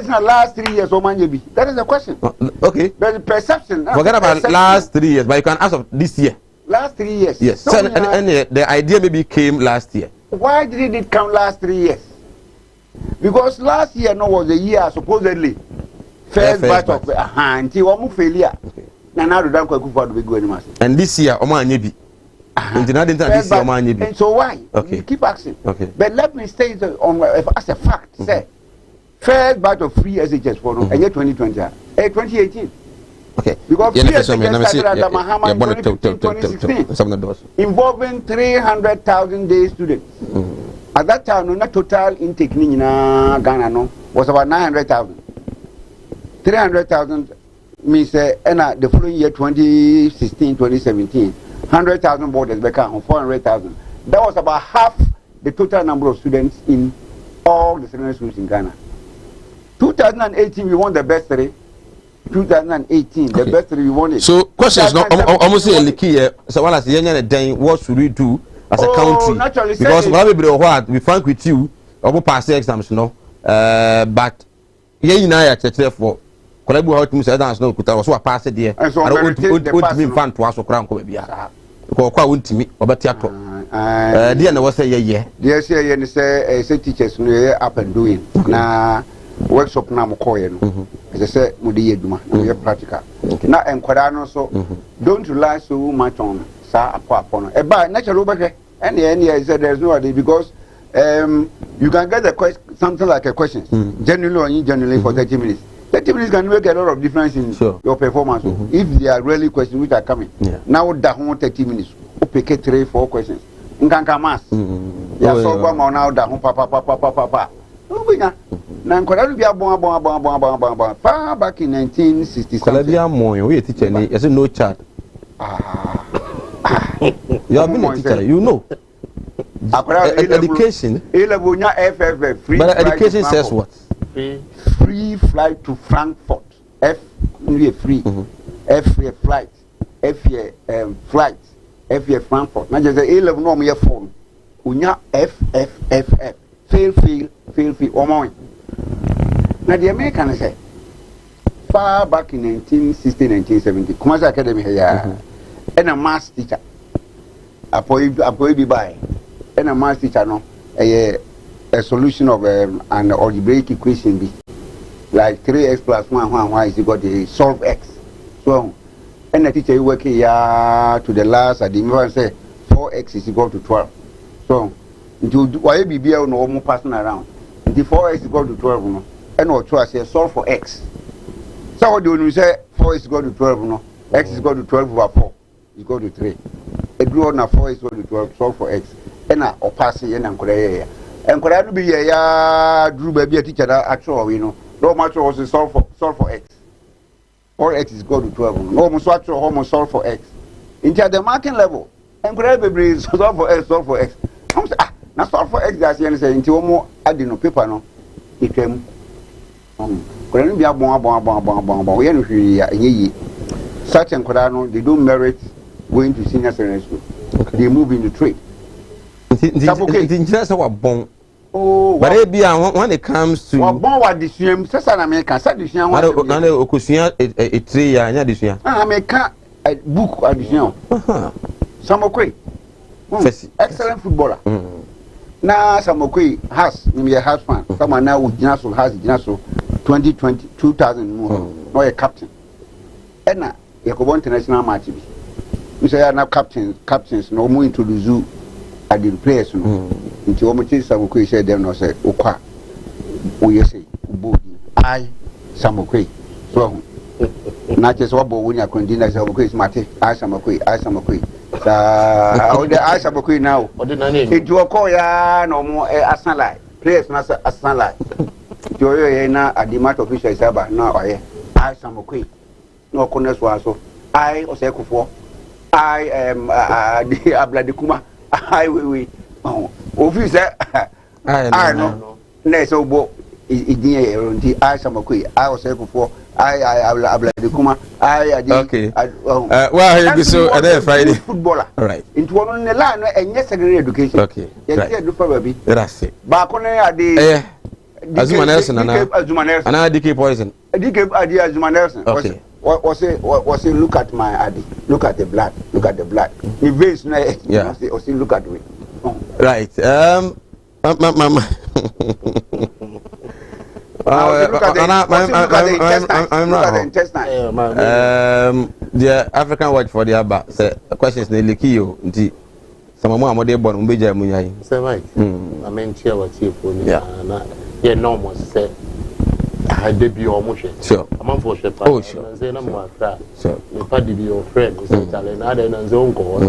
the last 3 years, or man, that is the question. Okay. There's a perception. Forget about last 3 years, but you can ask of this year. Last 3 years. Yes. So, and the idea maybe came last year. Why did it come last 3 years? Because last year was the year supposedly first batch of until one failure. Now the dam could be going. And this year, Oman Yebi. And so why? Okay. You keep asking. Okay. But let me state on as a fact. Say first batch of free SHS for and year 2020, 2018. Okay. Because free SHS started at Mahama in 2016, involving 300,000 day students. At that time, no total intake in Ghana was about 900,000. 300,000 means the following year 2016, 2017. 100,000 boarders became 400,000. That was about half the total number of students in all the secondary schools in Ghana. 2018 we won the best three. 2018 the best three we won it. So questions not almost a key. So while as the what should we do as a country? Because what we frank with you, we pass the exams, but yeah, for. Kolabu how to say dance no kuta was what pass there. I don't mean fan to us or crown ko bia. Ko kwa wuntimi obeti ato. Dia na was say yeah. Dia say teachers no up and doing. Na workshop na mo koye no. As say mo dey aduma na we practical. Na enkwada no so don't rely so much on sa akwa no. E ba natural obehwe. And said there's no idea because you can get the something like a question genuinely or ingenuinely for 30 minutes. 30 minutes can make a lot of difference in your performance. If there are really questions which are coming. Now that 30 minutes, you pick 3-4 questions. You can come ask. Yeah, so now that papa. Now far back in 1967. We teacher no chat. You have been a teacher, you know. Education. But education says what? Free flight to Frankfurt. Free. F flight. Flight. Frankfurt. Now just a level no me phone. Unya F. Fail. Now the American say far back in 1960, 1970, Kumasi Academy here, and a maths teacher. Apoy by and a maths teacher no a solution of an algebraic equation be like 3x plus 1 is equal to solve x. So and the teacher working here to the last at the moment say 4x is equal to 12. So into why be no more passing around. Until 4x is equal to 12 no and or to say solve for x. So what do you say 4 is equal to 12 no? X is equal to 12 over 4 is equal to 3. A draw na 4 is equal to 12 solve for x. And or pass it and could and could I be a drew baby a teacher actually, you know. No much also solve for x. Or x is equal to 12. No much actual homo solve for x. Into the marking level. And could I be solve for x, solve for x. Now solve for x that's the say into more adding no paper no. It came could be a bon such and Kodano, they don't merit going to senior secondary school. Okay. They move into trade. That's what bon. Oh, but it be when it comes to bon what this year, Sassan American, Sadishan, a 3 year, and this year. American a book addition. Samokwe, excellent footballer. Now Samokwe has maybe a husband. Someone now with Jinaso has Jinaso 2020 2000 no a captain. And Yakobo international match. We say now captains no more into the zoo at the players no. Into almost Samokwe said them no say Okwa. We say Ubodi. I Samokwe. So not just what when you continue Samokwe is Mate. I Samokwe. I Samokwe now. It you call ya no more Asanlai. Players not Asanlai. Joyo na at the match official is about now I Samokwe. No corners was so I Osekufo. I am the Abladikuma. I we officer. I know. Next obo the I Samokwe. I Osekufo. I Abladikuma. Okay. Well, here be so Friday footballer. All right. Into one on the line and yes secondary education. Okay. Yes, do for baby. That's it. Back on the Azuma Nelson and I DK poison. DK idea Azuma Nelson. Okay. Was it look at my ID, look at the blood, the veins na yeah. Or say look at me. Right. Mama. Look at the intestine. The African watch for the Abba say questions nearly kill. Some more modern born Umbeja Munyai. Say right. I mean chair what you for me. Yeah, normal say I debut almost. Sure. I'm on for sure. Oh, sure. Say no more cry. Sure. You party be your friend. Say talent. I don't know uncle.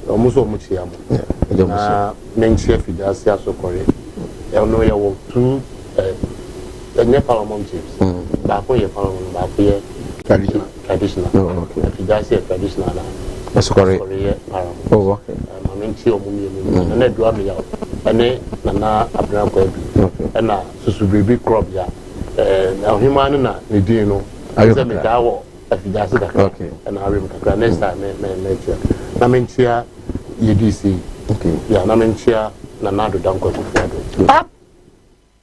Almost so much here. Yeah. Men chef is just so correct. I know you walk through the Parliament chiefs. Back when you Parliament, back here traditional. Oh, okay. If you just say traditional. That's correct. Oh, okay. I mean, she and then do me out. And then Nana Abraham Kobe. And now, so baby crop, yeah. Now, him and I, you know, I was a metal if you just okay. And I remember next time, Namentia, UDC. Okay. Yeah, Namentia, Nanado Danko.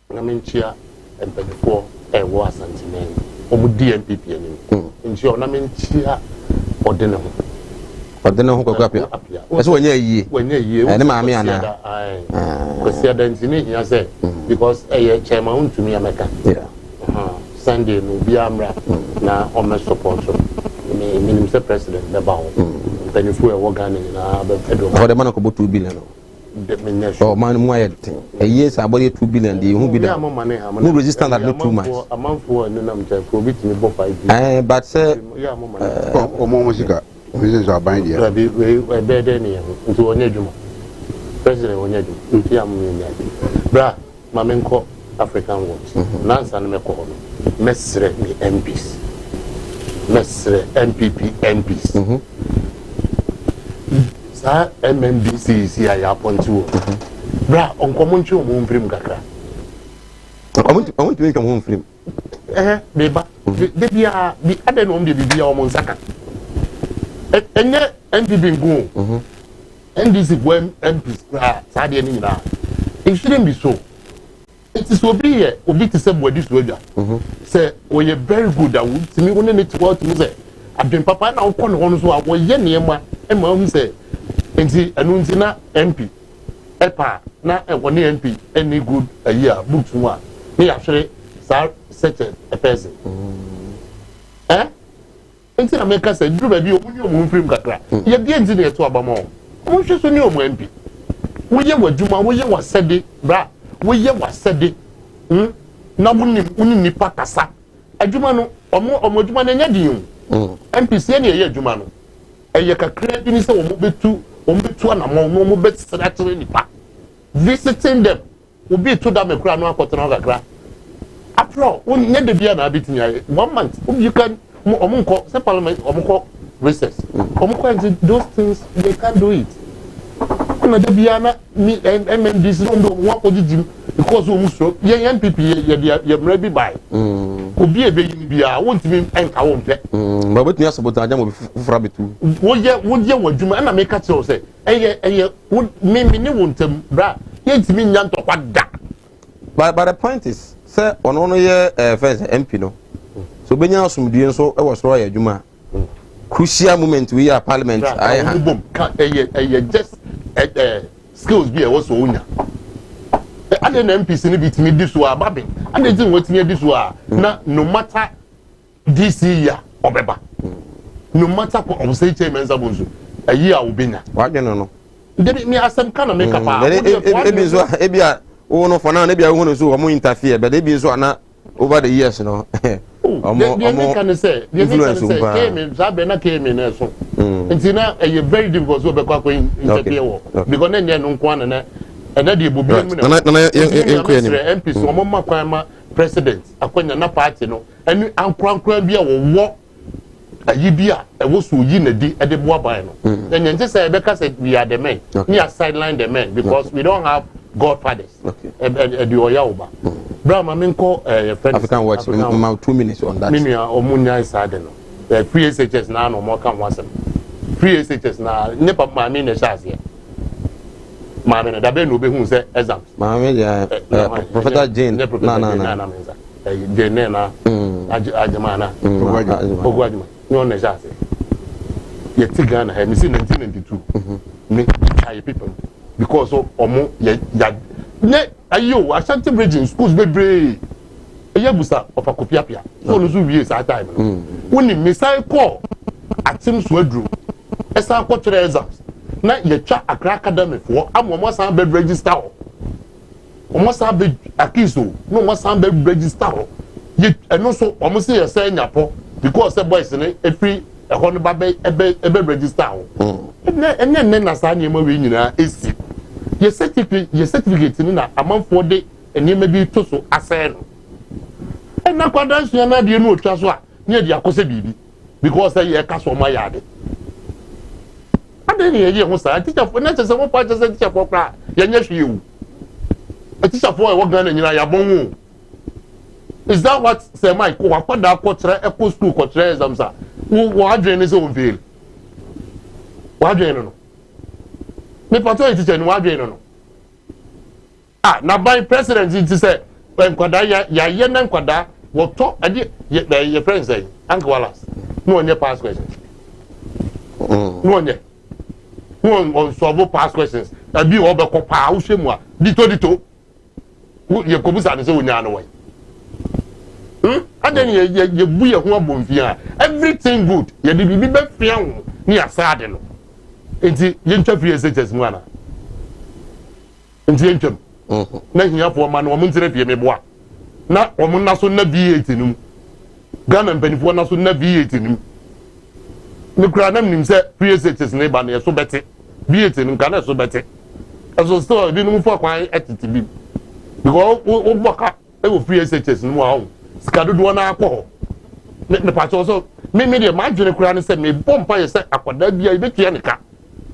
Namentia, and before a war sentiment. DNPP. And your Namentia or dinner. But then who go up here? That's when you're and mammy and I. Because you're dancing here, said, because a chairman to me, America. Yeah. Sunday, no be amra, now on my support. Minister President, the bow. Then if we are working in the man about 2 billion. Oh, man, why a year's about 2 billion, the who be there money, who resistant at not too much. A month for and then I'm prohibiting both 5. But, sir, music. Business are binding. We better into Onejuma. President Onejuma. Bra, Mamenko, African words. Nance and Meko. Mestre me MPs. Mestre MPP MPs. Sir, MMBC is here upon 2. Bra, on common to moon prim Gakra. I want to make a home film. Neighbor, they are the other one, the Bibia or Monsaka. And yet, NPB go. NDC when MPs are Sadian. It shouldn't be so. it is obi to say body so adwa say we are very good at wood to me when it what to say adwen papa na wo kon ho so a wo ye niema e ma hu say enti anu nti na MP epa na e woni MP any good a year books one me ahwere such a person enti na make say duru ba bi omuni omu mfrim kakra ye bi enti na eto abama o mo hwe so ni omu MP wo ye wadwuma wo ye wasede bra wo ye wasede na woni nipa kasa adwuma no omo adwuma na nya din MPC na ye adwuma no eye kakra bi ni se omo betu anamo no omo betratre nipa visiting them obi to da mekura no akotena kakra apro won nya de bia na abetini aye 1 month you can omo nko se parliament omo ko recess omo ko those things they can't do it na de bia na mi MNDC no won ko gigim because omo so ye NPP ye mra bi bai obi ebe yin bia won timi enka won pe ba betuni asabota ajamo bi fufura betu wo ye wadwuma na make tell say eye me ni wontam bra ye timi nya ntokwa da but the point is say ono ye first MP no so benya asumdue nso e wo soro ya adwuma crucial moment we are parliament I boom eye just skills be e wo so onya ade na MPC ni bitimi diso ababe ade tin wotimi diso a na no matter this year obeba no matter ko obsay chairman zabonzo ayi a obenya wadwe no debi mi asem kana make up ebi zo ebi a wo no for now ebi a wo no so wo interfere but ebi zo na over the years no omo can say came zabe na came na so ntina a very difficult so be kwa interfere wo because na no kwa na and the Bubian MP so Mama Kwama president, Akwanya na party no, and Uncle Crabia will walk a Yibia, a Wosu Yinadi at the Boabino. Then you just say, Becca said, we are the men, we are sideline the men because we don't have godfathers. At the Oyaoba. Brahma Minko, a friend, African watch about 2 minutes on that. Minia or Munya is Sadeno. The free SHS now no more come once. Free SHS now, never my mean a shazia. Mama na dabe no be hu say exams mama ya Professor Jane na Jane na ajama na ogwajuma no na jase ye tigana he mi si 1992 me high people because omo ya ne ayo Ashanti region schools bebre eye busa ofa kopiapia so no so wie sa time no woni misai call atim so adru esa ko tire exams na ye twa Accra Academy for amomo san be register ho omo san be akiso no mo san be register ho ye eno so omo se ye say nyapo because the boys ne every e ho no ba be ebe register ho enne na sa nyema we nyina esi ye certificate ni na amanfo de enema bi to so asay no na kwadansu na de no otwa so a ne de akose bibi because ye ka so ma yade ade ni ye ho sa teacher for na chese mo pa chese teacher for kra ye nya hwe wu a teacher for we gan na nyina ya bon wu is that what say my ko akwada akotre eco school ko tre exams a wo adwen ni se o fail wa adwen no me pato teacher ni wa adwen no na by president it say nkwada ya ye na nkwada wo to ade ye friends say Uncle Wallace no onye pass questions no onye on solve past questions abi o be ko pa wo hwemu a dito ye ko busa ne se wonya no we adan ye bu ye ho abomfia everything good ye de bibi be fia ho ni asade no enti ye ntwa free SHS mu ana enti ye ntwam na hia fo ma no mo ntire fie me boa na o mo na so na V8 num Ghana mpanifo na so na V8 num ne kura na mnim se free SHS ne ba na so bete V8 num kana so bete aso still bi num fo kwan etiti bi because o boka e wo free SHS num a sika dodo na akọ ne pa so me de ma dwene kura ne se me bompa ye se akwada bia ibetua ne ka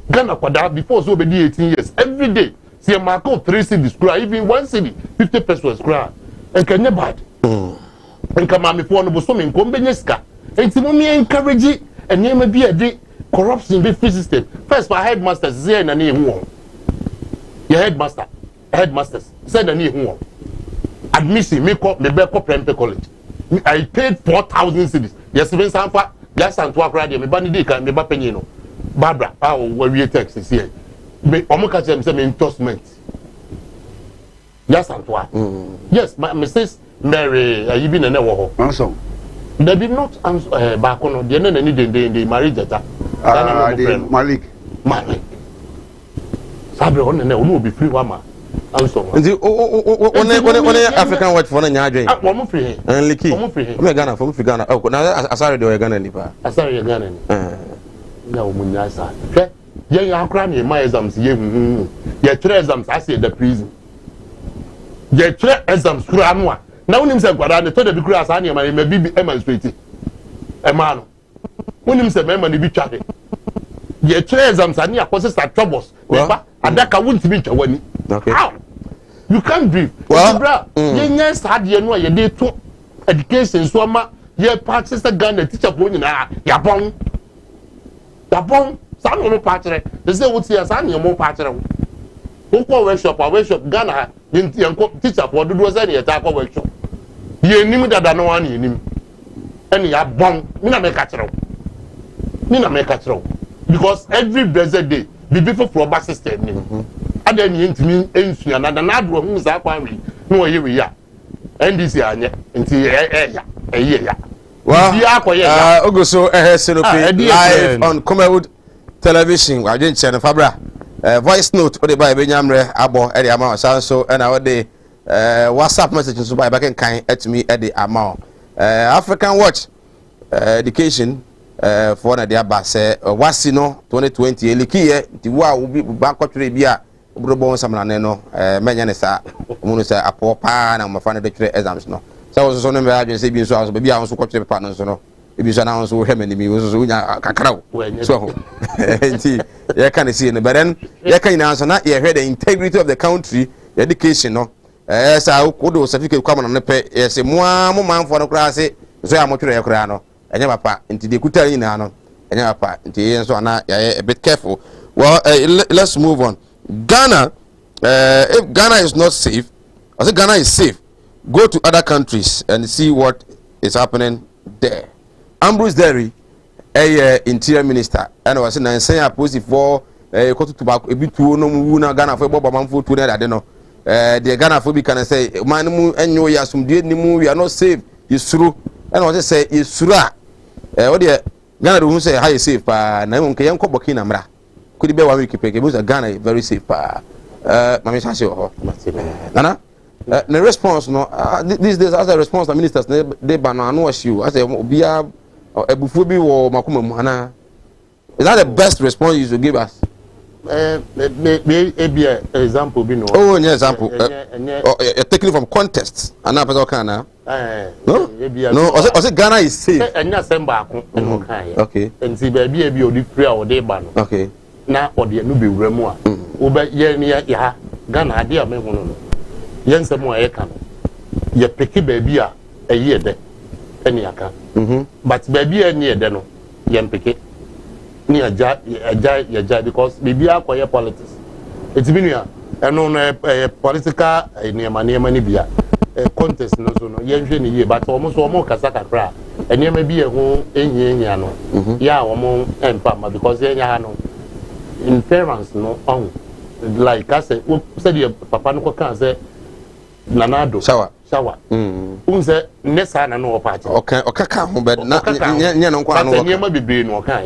Ghana akwada before so be 18 years every day see ma ko 3 cities kura even 1 city 50 pesos kura and can bad and come am for no bo so me nko benye sika enti mo me encourage enema bi ade corruption be free system first for headmasters say na na ehu your headmasters said na ehu admission me be Prempeh College. I paid 4,000 cedis. Yes, even Sanfa, yes, and to acquire me bandit me bapenino. Barbara, where we text is here. Me omuka say me endorsement. Yes, and yes, my Mrs. Mary, you been an hour. Also, they did not answer back on the end of the marriage data. Malik. Sabre on and will be free wama. Also, when African watch for an yard, one free and Licky, Ghana from Ghana. Oh, now I sorry, do I gonna live? I sorry, you're gonna. No, Munasa. Young Akran, my exams, your 3 exams, I say the prison. Your 3 exams, Kuramwa. Now, when himself got on the 3rd degree as I may be demonstrating. A man. When himself, memory be chatting. Your 3 exams are near causes at troubles. And that won't be to win. Okay. How? You can't breathe. Well, yes, had you know your day to education, so much. Your practice the gun, the teacher, Yapon. Yapon, some of the partner. They say, what's your son, your more partner? Who call workshop or workshop Ghana, teacher for the was any attack of workshop. You knew that I know one in him. And you are bomb, Mina make a throw. Mina make a throw. Because every blessed day, be before for a system. And then you me, and another who's that one. No, here we are. And this year, until a year. Well, Oguso live on Kumawood television. I didn't channel Fabra. Voice note for the by Benyamre Abo Eddie Amount so and our day WhatsApp messages by back and kind at me Eddie Amount. African Watch education for the Abase Wasino 2020 Elikie the war will be back to Bia Brobon Samaneno Menyanesa Munusa Apopa and my friend the exams no. So was on the agency being so baby I also got partners no. If you announce who him and me was Kakao. So, you can see in the but then you can answer not you heard the integrity of the country, education, no. As I could certificate come on the pay, yes, a man for the class, so I'm much a crano, and never part into the Kutarino, and never part into the end, so I'm a bit careful. Well, let's move on. Ghana, if Ghana is not safe, I say Ghana is safe, go to other countries and see what is happening there. Ambrose Derry, interior minister, and I was saying I posted for to tobacco a bit to no Ghana for Bob Manfo to that I don't know. The Ghana for can say, man, and you are some dead we are not safe, it's true. And I was say, it's true. What the Ghana who say, how you safe, Namun Kayan Kobokinamra. Could it be one week? It was a Ghana very safe. Mammy Sasio, Nana. The response, no, these days as a response, the ministers, they ban no issue. As a Bia or Ebufubi or Makuma Muhana. Is that the best response you should give us? Maybe an example, oh, an example. You're taking from contests. And now, no, no, Ghana is safe. And not send back. Okay. And see, baby, you the prayer or day ban. Okay. Now, or the Nubi Remoa. Uber near Ghana, idea, me one. Yen some more can. You pick baby a year there. Any account. But baby a near then. Yen pick it. Near Jai because baby are quiet politics. It's been here. And on a political near money be a contest no so no yen year, but almost more Kasaka cry. And there may be a home in Yano. Ya or empama because no in fairness no on. Like I said your papa no can say Nanado shower. Unse nessa na no party. Okay, okaka ho bed na nya no kwa no. Nya ma bebre no kan.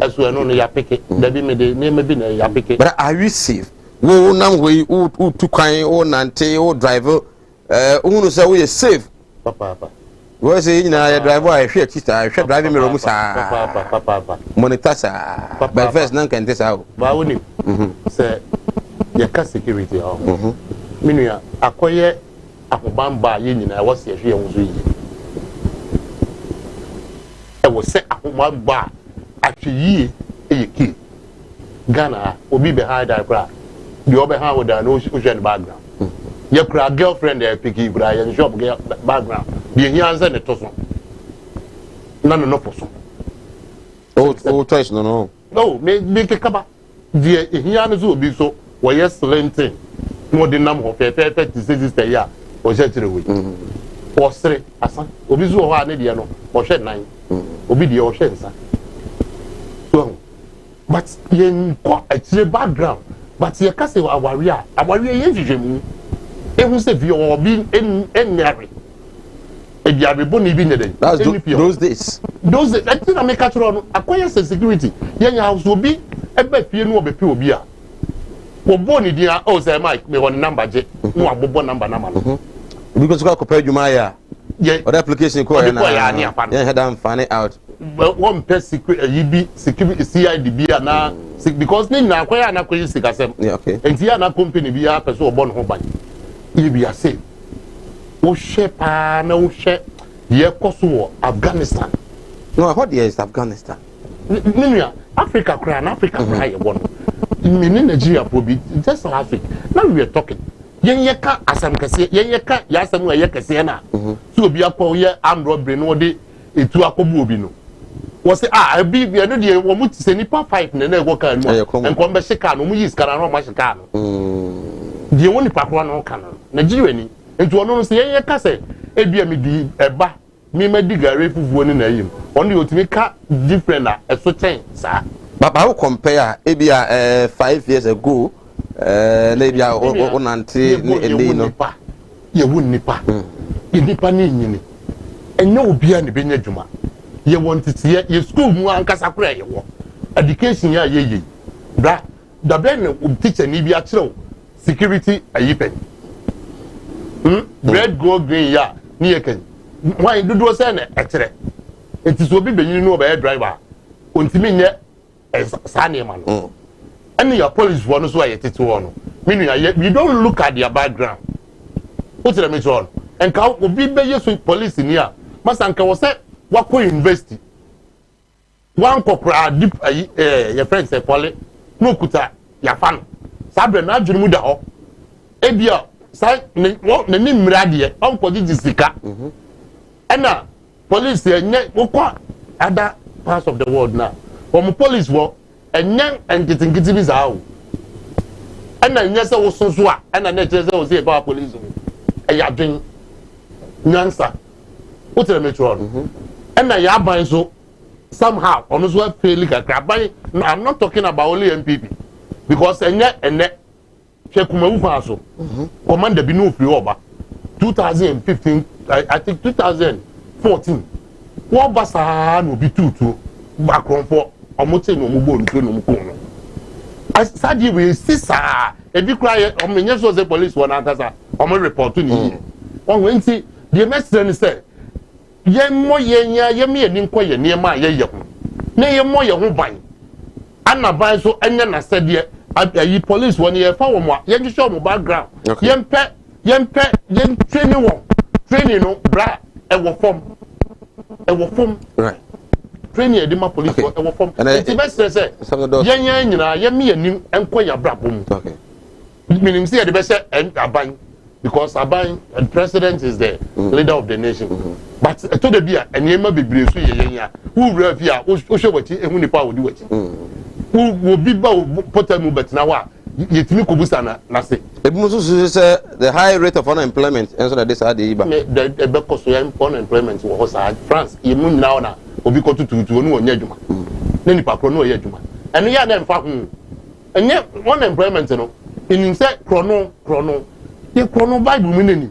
Eso no ya pick da bi me de me bi na ya pick. But are you safe? Wo nam we u tu kwan o nante o driver unu say we safe. Papa. Wo say na ya driver I hwe chita I hwe driving me romu sa. Papa. Monitor sa. But first nan kan tesa o. Ba woni. Say ya ka security o. Minuya akoye akobamba ye nyina wo se hwe enwo so yi e wo se akobamba atwi eyeki Ghana obi be hide akra the obe ha wo da no hwe the background ye kra girlfriend e piki bra ye shop background the here answer ne to so na no poso oh choice no me ke kaba the here no so obi so wo ye slenting no de nam ho fe ti sister ya o je tire we o sere asa obi zu ho a ne de no o hwe nan obi de o hwe nsa so but yen ko a background but ye ka se awari ye hwehwemu ehu se vi obi enare ebiabe boni bi neden those days I think I make no acquire security yenya house obi ebe fie no obepe obi a wo boni dia o say Mike me won number je no abobo number na ma no because ko pay juma ya or application ko ya na ya head and find it out one per security CID bi na because ni na acquire na ko sikasem okay enti ya na company bi ya person obo no ho ban ibi ya say wo shepa na wo she ye koso Afghanistan. No, what is Afghanistan? Ninia Africa cry na Africa cry ye won. In Nigeria probi just South Africa. Now we are talking. Yen ka asam kese, yen ka ya asam ye kese na. So obi akọ ye armed robbery no de etu akobu obi no. Wo say abi bi no de wo mu ti se nipa 5 na na go kan mo. Enko mbe shika no mu yi skara no ma shika no. Die woni pakro no kan no. Nigeria ni nti ono no se yen ka se ebia me di eba me madigare fufuo ni na yim ono yotimi ka different na eso chen sa baba how compare ebia 5 years ago na ebia onante ni no ye won nipa nipa ni nyini enye obia ne benya dwuma ye wontete ye school mu ankasa kura ye wo education ya ye bra da ben teacher ni bia kire security ayipen red go green ya ni ye kan why do say na etere enti so bi benyin no be driver ontimi nye sane man and your police one so ayetete one meaning you don't look at their background what tell me so and ka obi be yesu police ni a masanka wo say wako university one corporal deep your friend say poli no kuta ya fan sabre na adwene mu da ho ebia sai ne ni mrade on kodiji sika ena police enye wokwa other parts of the world now from police wo enye enkitingiti bi za o ena enye se wo sonso a ena na eche se wo se ba police eya dwen nyansa o tere metro ena ya ban so somehow ono so fail kakra ban I'm not talking about only MPP because enye ene hwe Kumawood kwa so commander bi no free oba 2015 I think 2014 what basa no be tutu background for omote no mo bo ntu no mo ko no asadi we sisa e bi cry omenye so say police one antasa omo report ni on wenti the message ni say ye mo ye nya ye me ni nko ye ne ma ye ye ho na ye mo ye ho ban ana ban so anya na sede ayi police one ye fa wo mo ye hwehwe mo background yen training no bra e wo form right training e di ma police e wo form it best say yen nyina ye me anim enko ya bra bom okay meaning say the best aban because aban the president is the leader of the nation but to the bia enema bebre so ye yen ya who ref ya o hwe wachi ehu nipa wo di wachi wo bi ba potamu betina wa yetimi kobusa na se ebimusu say the high rate of unemployment and so that this are the iba the because unemployment wo hosa France yemu nyina na obi ko tututu onu onya adwuma na nipa kro no oya adwuma eno ya na mfa hu enye unemployment no in say krono ye krono bible mu nani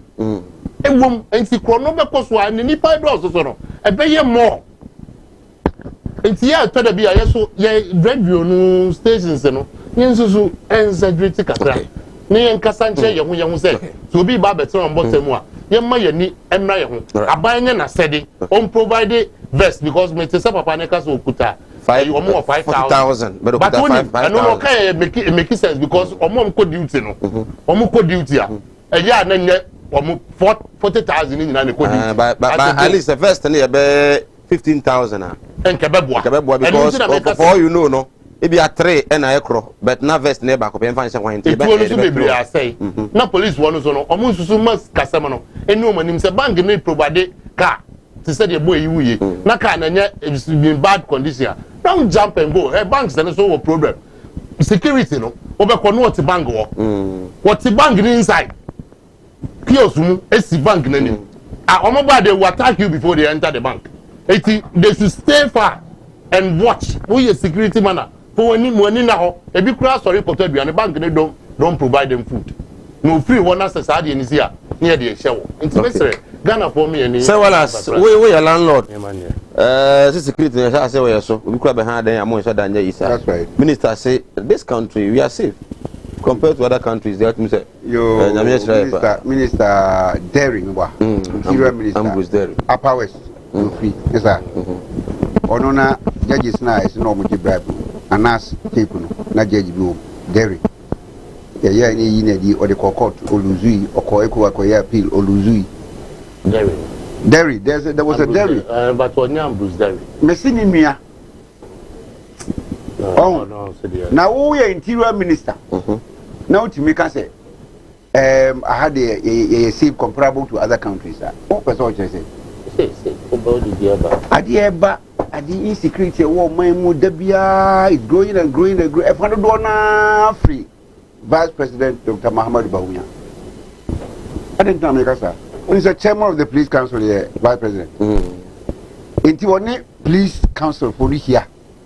ewom enti krono be ko so ani nipa do so no ebe ye more enti ya to da bia yeso ye radio no stations no nyensusu exaggerate kakra ne yen kasa nche ye ho se so obi ba betre on bottom a ye ma ye ni emra ye ho aban nye na sede on provide vest because me te say papa ne kasa okuta 5,000 but okuta 5,000 no okay make sense because omom ko duty no omom ko duty a eya na nye omom 40,000 ni na ne ko duty but at least the vest ne be 15,000 enkebeboa because for you know no ebi a 3 and a ekro but na vest ne ba ko pen fan hwan te be so bebre asai na police wonu so no omo susu mas kasem no eni o manim se bank ne provide car to say the boy you na car na nya in bad condition don't jump and go hey banks then so problem security no obekọ no ti bank wo what the bank inside kiosk mu esi bank nani omoba they will attack you before they enter the bank they should stay far and watch who your security manner for when na ho ebi kura sorry koto aduane bank ne don't provide them food no free one access ade ni sia near the show into mesre Ghana for me any say wallace we your landlord security I say we so we kura behind them amon so danja isa that's right minister say this country we are safe compared to other countries they have to say minister Derry wa interior minister Ambrose Derry Upper West free yes sir ono na judges na is no mo bribe anas tape no na judge bi o Derry ya ni yi na di o de court oluzui oko akoya appeal oluzui Derry there was a Derry but on Ambrose Derry mesini nua no now we are interior minister now to make us say I had a safe comparable to other countries what person what you say about the insecurity war my mudabia is growing and growing and growing free Vice President Dr. Muhammad Bawumia I didn't know make sir he's a chairman of the police council here Vice President into one police council for here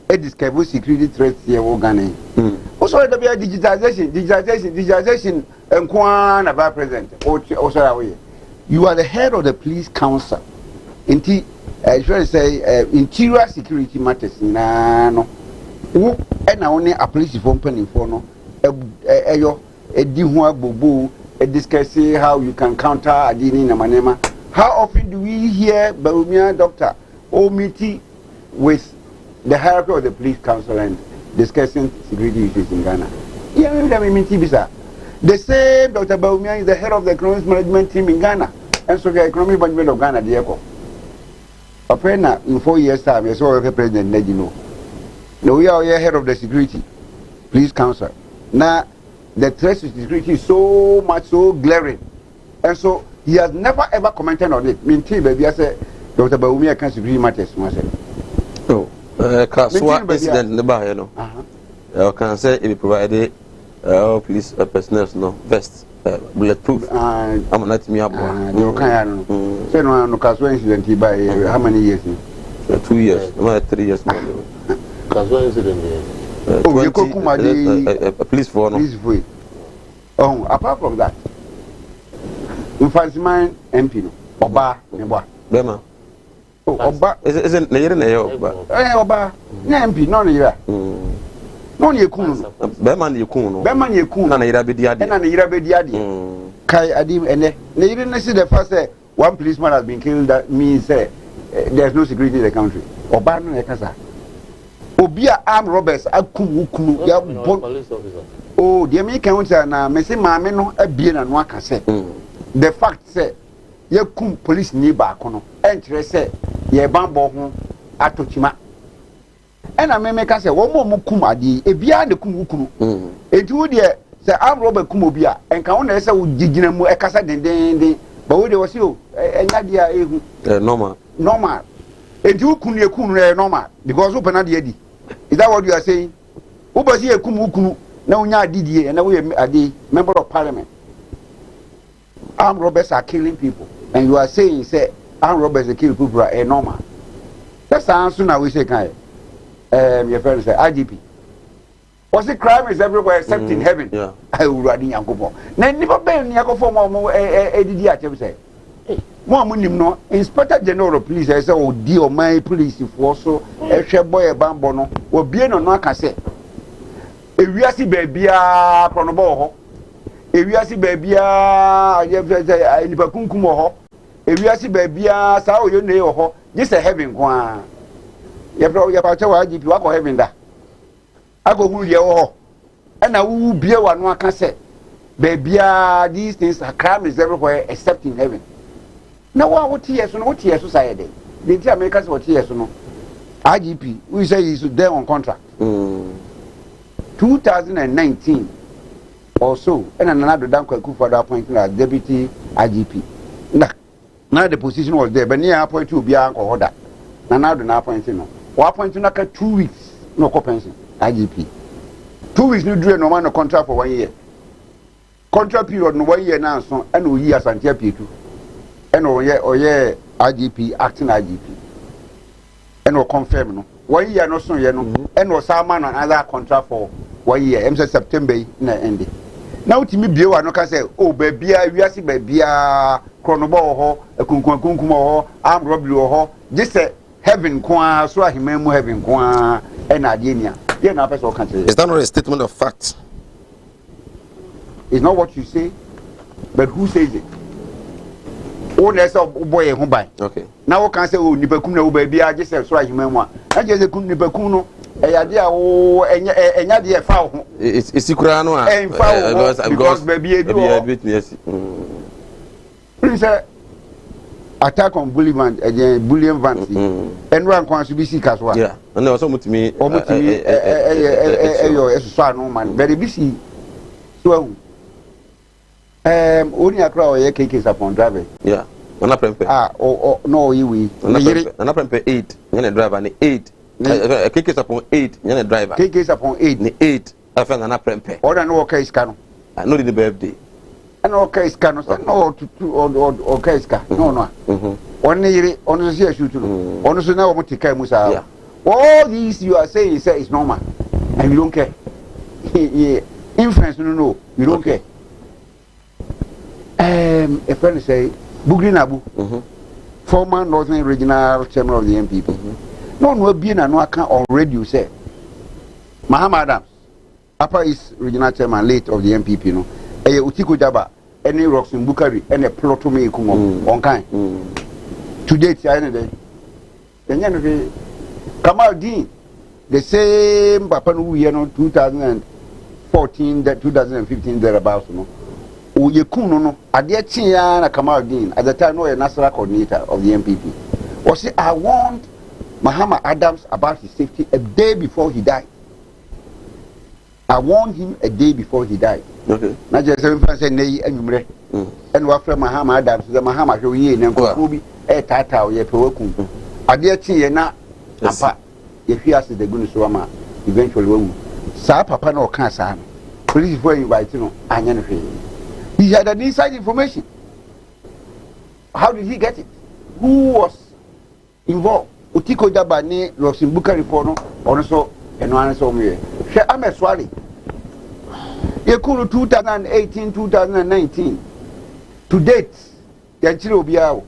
a discover security threats here organic also there be a digitization and kwan about president also you are the head of the police council into should say interior security matters no who and only a police company for no di ho agbobo discuss how you can counter adini na manema how often do we hear Bawumia doctor or meeting with the hierarchy of the police council and discussing security issues in Ghana? Yeah, the same Dr. Bawumia is the head of the economic management team in Ghana, and so the economic management of Ghana, the ECO. Apparently, in 4 years' time, you saw the president, let you know. Now we are head of the security police council. Now, the threat to security is so much, so glaring, and so he has never ever commented on it. Baby, I said, Dr. Bawumia can security matters. Oh. Kaswa incident in the bar, you know. I can say if you provided police personnel, no vest, bulletproof. I'm not me up. You can't. Say no Kaswa incident by how many years? 2 years, 3 years. Kaswa incident. Oh, you could come police for no. Oh, apart from that, in fancy mine, MP, Oba, Bema. Oh, Oba isn't near the Oba. Oba, MP, none of you. None you coon. Beman you coon. Beman you coon, and a Irabidiadi, and a Irabidiadi. Kai Adim, and they didn't see the first one policeman has been killed. That means there's no security in the country. Oba, no, Obia armed robbers, Akumu, police officer. Oh, the American ones are now, Messi Mameno, a being and one can say. The fact said, you kum police nearby, and say, ye bambo atochima. And I may make us say, one more Mukumadi, a beer the Kumuku. It would ye say, I'm Robert Kumobia, and count as a Diginamu, a casa de but there was you, and Nadia normal. And you couldn't normal, because open at the eddy. Is that what you are saying? Who was here Kumuku? No, now Didier, and now we are the member of parliament. Armed robbers are killing people, and you are saying, say, armed robbers are killing people are normal. That's the answer now we say, your friend said, IGP. Was the crime is everywhere except in heaven? Yeah. I will run in Yankopo. Now, never been Yankopo, ADD, say. One minimum, no, Inspector General of Police, I say, oh, dear, my police, if also a share boy a bambono, or being on one can say. If we are see baby, Pronobo, if we are see baby, Lipakunkumo, if we are see baby, Sao, you know, just a heaven one. You have your power, if you are having that. I go who you and I will be one can say, baby, these things are crime is everywhere except in heaven. Now, what years no what years society? The Americans what years no IGP, we say he's there on contract. 2019 or so, and another Danko for the appointment as deputy IGP. Now the position was there, but near appoint to be uncle order. Now the appointment no. What appoint to 2 weeks, no compensation, IGP. 2 weeks no do no man no contract for 1 year. Contract period no 1 year now so and we year Santia P2. And oye IGP acting IGP. And we confirm no 1 year no so no and we man another contract for 1 year. Em say September na end. Now timi bie wa no ka say oh baby a wiase baby a kronobo ho ekunkunkunkum ho am robbery ho just heaven kwa so ahimemu heaven kwa and adenia. Yeah, now person can say. Is that not a statement of fact? It's not what you say, but who says it? Oh, let's boy who buy. Okay. Now we can say oh nipakum na baby I just say so ahimemu. I just say nipakum no eyade o enya de fa ho. Isikura no a. Because baby e do. Please attack on bullying again bullying vanity and one kwan so bi sika so yeah and also mutimi so no man very busy so only akra o ye kk upon driver yeah na prempe no we na prempe 8 nyane driver ni 8 kk upon 8 nyane driver kk upon 8 ni 8 afa na prempe order no okay iska no no the birthday and okay iska no no okay iska no on yiri on so shoot no on so na wo mutika musa all these you are saying say it's normal and you don't care influence no you don't care a friend say Bugri Nabu former Northern Regional Chairman of the MPP no be na no account on radio say Muhammad Adams Upper East Regional Chairman late of the MPP no Utiko Jaba any rocks in Bukari and a plot to me on kind to date I know the Kamal Dean the same Papa who you know 2014 that 2015 thereabouts no Uye Kuno no Adia Chia Kamal Dean at the time no a national coordinator of the MPP was say I warned Muhammad Adams about his safety a day before he died. I warned him a day before he died. Okay. Na je se mfa se nei anwumre. En wa fra Muhammad Adams the Muhammad hwe ye ne nko bi e tata o ye pe wakum. Ade chi ye na apa ye hwi ase de gunu so ama eventually wawu. Sa papa na o kan sa no. Police for invite no anya no hwe. He had an inside information. How did he get it? Who was involved? Utiko Jaba ni Rosimbuka report no also eno an so me. She ameswali. Yekuru 2018 2019 to date yanchiro obiawo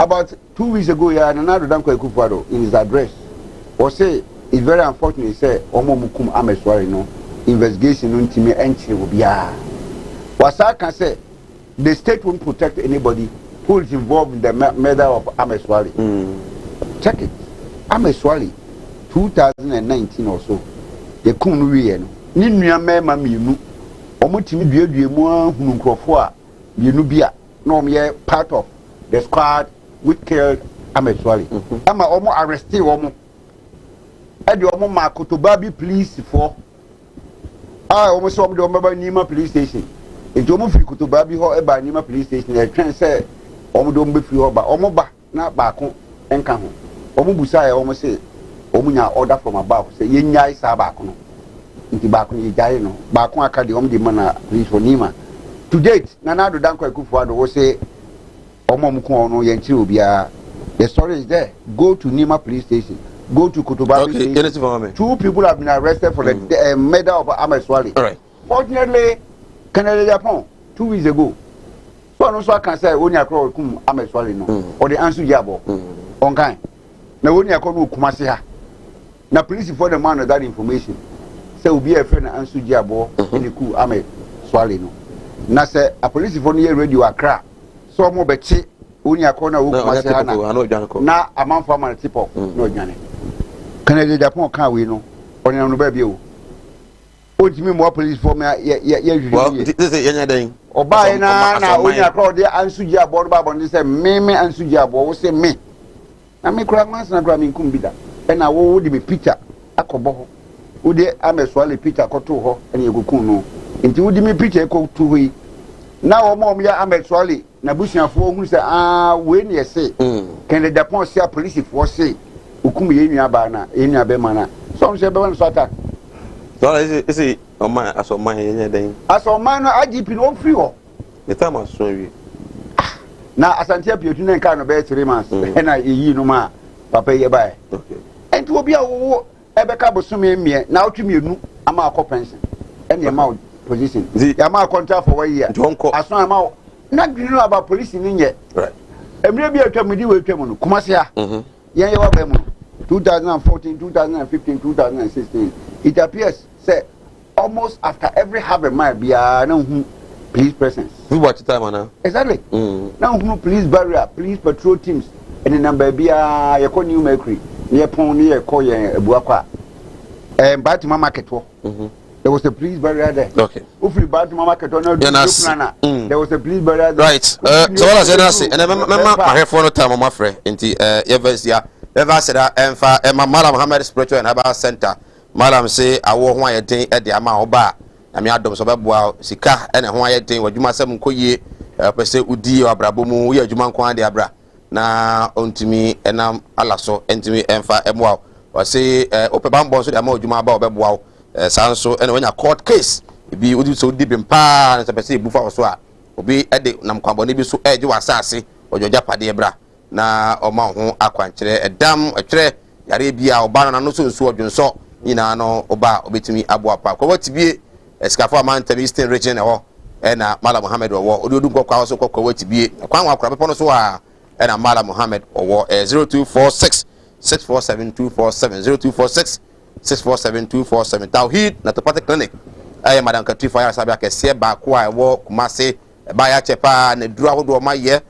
about 2 weeks ago ya Nana Danko Ekufuado in his address or say it's very unfortunate say omo mukum ameswali no investigation no ntimi enchiro obia wasa can say the state won't protect anybody who is involved in the murder of Ameswali. Check it. Ameswali 2019 or so the kum we no ni nua mema mienu omutimi duadue mu ahunu nkrofo a mienu bia na omye part of the squad which killed Ameswali ama omo arrest omo e de omo makotobabi police for omo so omo de omo ba Nima police station enti omo free kotobabi ho e ba Nima police station e twen say omo de omo be free ho ba omo ba na ba ko enka ho omo busa e omo say omo nya order from above say yenya isa ba ko no nti ba ko ni jare no ba ko aka de omo de mana police for Nima to date Nana Danko Ekufuado wo say omo mu ko no yenchi obia the story is there go to Nima police station go to Kotobabi station 2 people have been arrested for the murder of Ameswali. All right. Fortunately Canada Japan 2 weeks ago so no so can say only across kum Ameswali no or the answer jabo on kind na only across kumase ha na police for the man that information say will be a friend answer jabo in the ku Ameswali no na say a police for near radio Accra so mo bechi only across na kumase ha na amanfo man tipo no dwane Canada Japan can we no on no baby o Otimi mo police for me well this is yenya den oba na only across there ansuji abo ba bon say me ansuji abo wo say me na me kura man na kura me nkum bida e na wo de me picture akobo ho wo de Ameswali picture akoto ho e na egukun no nti wo de me picture akoto ho yi na wo mo ya Ameswali na busuafo hu say we na say Canada Japan say police for say okum ye nua ba na ye nua be mana so say be wan so attack So is it on my as on my then? As on mine, IGP no free or the time I saw you. now as I'm telling you, you can't obey 3 months, and I no ma papa ye buy. Okay. And to be a Ebeka Bosumi, now to me, I'm a pension and the amount position. The amount contract for 1 year. Don't call as long amount. Not you know about police in yet. Right. And maybe a committee will come on Kumasia. Yeah, you are 2014, 2015, 2016. It appears, say, almost after every half a mile, be no police presence. We watch time now. Exactly. Now, police barrier, police patrol teams, and the number be a new mercury, near Pony, a Koya, a Buaka, and Batima market. There was a police barrier there. Okay. If we Batima market, there was a police barrier there. Right. So what I said, and I remember my hair for no time on my friend, into Ever said that Emma Madam Muhammad Spiritual and Herbal Center. Madam say, I won't want a thing at the amount bar. I mean, I don't so bad. Sika and a Hawaii thing what you must have Koye, per se, Udi or Brabumu, we are Juman Kwan de Abra. Now, on to me, and I'm Alaso, and to me, and for Emwao. Or say, Open Bambos with a more Juma Bow, Sanso, and when a court case, it be Udi so deep in pa, and per se, Buffa Swa, or be at the Namquambonibi so edge you assassin, or your Japa de Abra. Na oma ho akwankyere edam atwere yare bia oba na no so nso odwonso nyina no oba obetimi aboapa ko watibie esikafo amanta Eastern region ho na Mala Muhammad wo ododu nkokwa so kokwa watibie kwan wa kora pepo no so a na Mala Muhammad wo 0246 647247 0246 647247 Tawhid na Topate Clinic Madam Katri Fire Sabia kese ba ko a wo Kumase ba ya chepa na duru ahodo ma ye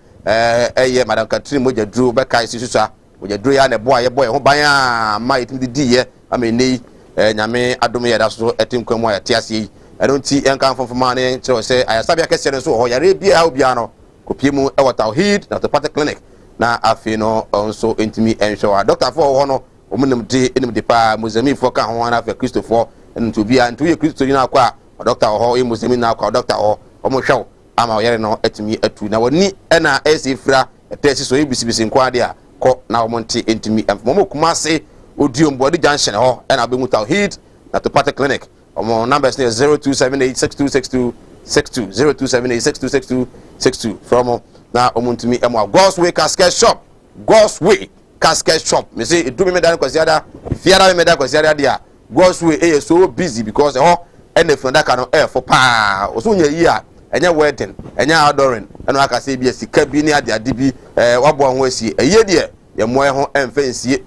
Madam Katrin moja drew back I see moja drew ya ne boy ho ban ma itim di ye ameni nyame adome ya da so etim kwemu ya tiase I don't see enkan from man so say I sabia kese so ho yare bia obia no kopie mu e water heed na the party clinic na afi no so intimi ensure doctor for ho no omunum de pa muzami for ka ho na fa Christopher ntu bia ntu ye Christo ni na kwa doctor ho e muzami na kwa doctor ho omo hwew ama yare no etimi atu na woni na esifra etesi so ebisibisi nkwade a ko na omonti entimi emfomo Kumase Odiombo junction ho na abengu Tawhid na to party clinic omo numbers 0278626262 0278626262 from na omontimi emo God's Way Casket Shop God's Way Casket Shop me say edumi me dan kwasiada fiara me dan kwasiada dia God's Way is so busy because ho and the front ka no for pa oso nya yi a enya wedding enya adoring eno aka say bi sika bi ni ade bi wabo ho asi eye de ye moe ho emfensie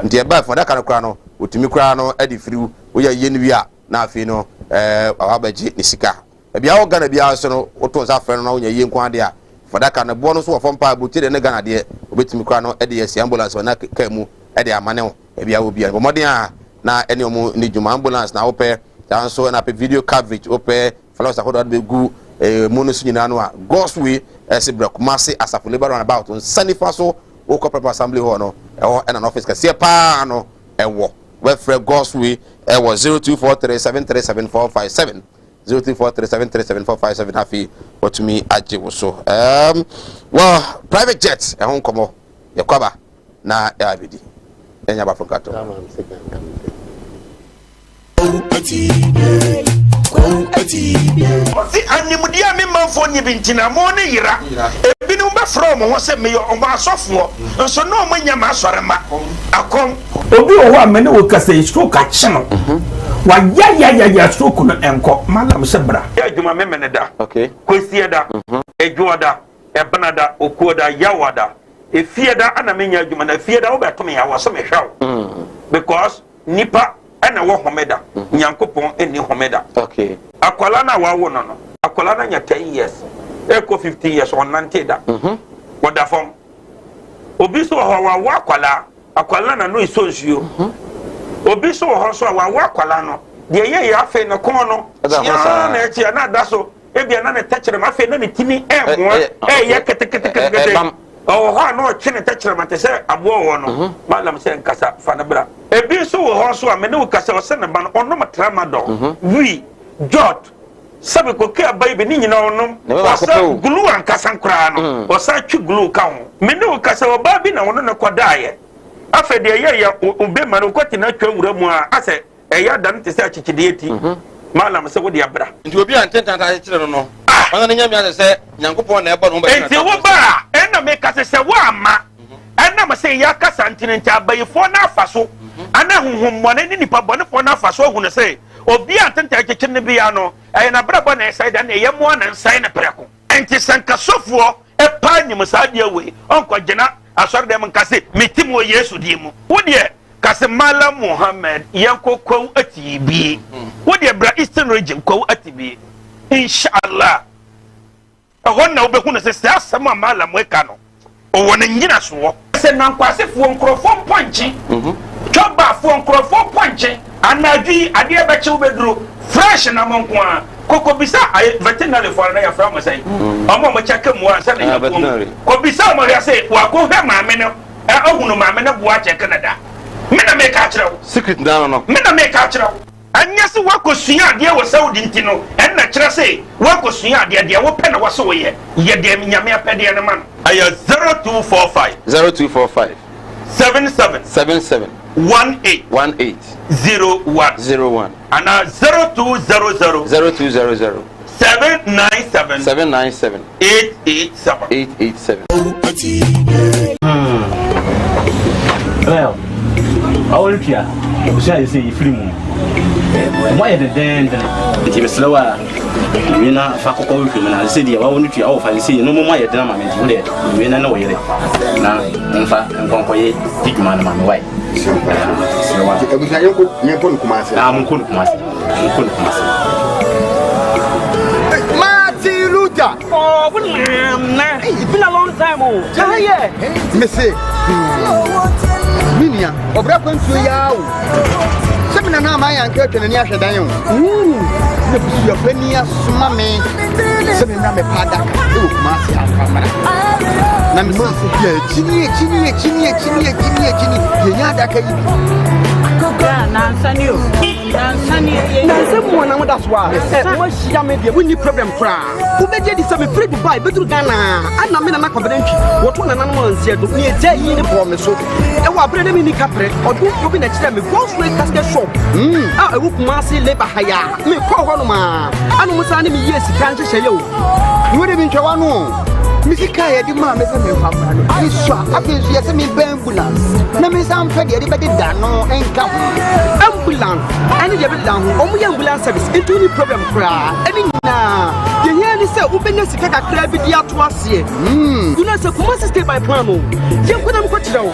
nti e ba fada kana kra no otimi kra no ade firiu wo ye ye ni wi a na afi no abaji ni sika e bia wo gana bia so no oto sa fe no na wo ye nkwa de a fada kana bo no so wo fompa bo tire ne gana de obetimi kra no ade ye si ambulance na ka mu ade amane ho e bia wo bia bo modern a na ene omu ni juma ambulance na wo pe dan so na pe video coverage wo pe fellows akodo be gu monosu nyina no a God's Way esebra Kumase asafo labor about on Sanifa so wo corporate assembly ho no an office ka se pa no we free God's Way 0243737457 0243737457 hafi what me aje wo so well private jet e hon komo ye kwaba na abidi enya ba from kato Osi animudia me manfo nyi bintina mo ne yira ebinu be from ho se me yo omo asofo nso no mo nya ma asore ma akom obi o ho amene wo kasa stroke a chino wa ya stroke no enko malam se bra ya djuma me mene da okay kwesie da ejuoda ebenada okuoda yawada efieda ana menya djuma na fieda wo beto me ya wo so me hwaw because nipa ana wo homeda nyankopon eni homeda okay akwala na wa wo no akwala na nya 10 years eko 15 years on 90 da wada fom obi so ho wa akwala na no isonsuo obi so ho so wa akwala no de ye ya afi no kon no ya na echi na da so ebia na ne techere ma afi na ne timi mo ye ketekete oh ha no chine techere ma te se abo wo no malam se nkasa fa na bra ebi so ho so amene wo kasa o se ne ba no ono matrama do wi jot sabe ko ke abai ni nyina onom wasa glue an kasa nkra no wasa twi glue ka ho mene wo kasa o ba bi na wono na kodaye afa de ye ya obe ma no kwati na twa wura mu a ase eya dan te se achichide eti malam se wo de abra nti obi antenta ta chire no no wana ne nyame se nyankopon na ebo no ba enti wo ba ena me ka se wo ama ena me se ya kasa ntine nti abayifo na afaso ana honhom mone ni nipa bone fo na afaso hu ne se obi antenta achichire ne bia no e na brabo na sai da na ye mo na nsai na preko enti sankasofo e pa nyim sa dia we onko gina asor dem nkase metimo Yesu di mu wo de kase Malam Muhammad yanko kwa atibi wo de bra Eastern region kwa atibi inshallah ahonna obehu na se asama Malam we ka no o wona nyina so se nan kwase fo nkrofo ponche choba fo nkrofo ponche anadwi ade e beche obeduro fresh na monko a koko bisa veterinary for na ya from say omo mo cheke mu ansa na ya ko bisa mo ya say wa ko hwe maame no ahunu maame no bo a cheke na da me na me ka kire secret na no me na me ka kire anya se wa ko sua ade wo Saudi ntino en na kire say wa ko sua ade wo pe na wo so ye de nyame apede ne man aya 0245 77 18 01 and 0200 797 887 Well, I will try. You say free moon. Why the then it is slower? We na fakoko with him and I said, I want to offer. I say, no more my drama. We know where now, in fact, I'm going to take man on my way. Martin Luther. Oh, it's been a long time. Oh, yeah. Missy. Minia, obra kwantu yawo. Semina na ma yan ka twene ni ahwedan yo. Ne busu ya pani asoma me. Semina me pada ka. E kuma asi afamara. Na me so ya chini. Ye nya da ka yi. Nansani mo na mo that's why. Mo shia me we need problem kra. Wo beje di se me free Dubai bedru Ghana. Ana me na na confidential. Wo to na mo ansia do. Me eje yi ni bo me so. E wa bre na me ni kapre. Odu obi na kire me go straight casket shop. Ah e wo kuma si labor hire. Me ko ho no ma. Anu mo sa ni me yes kan hye yo. Wo de bi ntwa no. Misika ya di ma me se me papa no. Iswa afensu ya se me ambulance. Na me sam fe de be da no enka ambulance ani de be da ho omo ya ambulance service into ni problem kra ani na ye here ni se ubenya sika kakra bi di ato ase you know say Kumasi stay by plan o ye ko nam ko kire o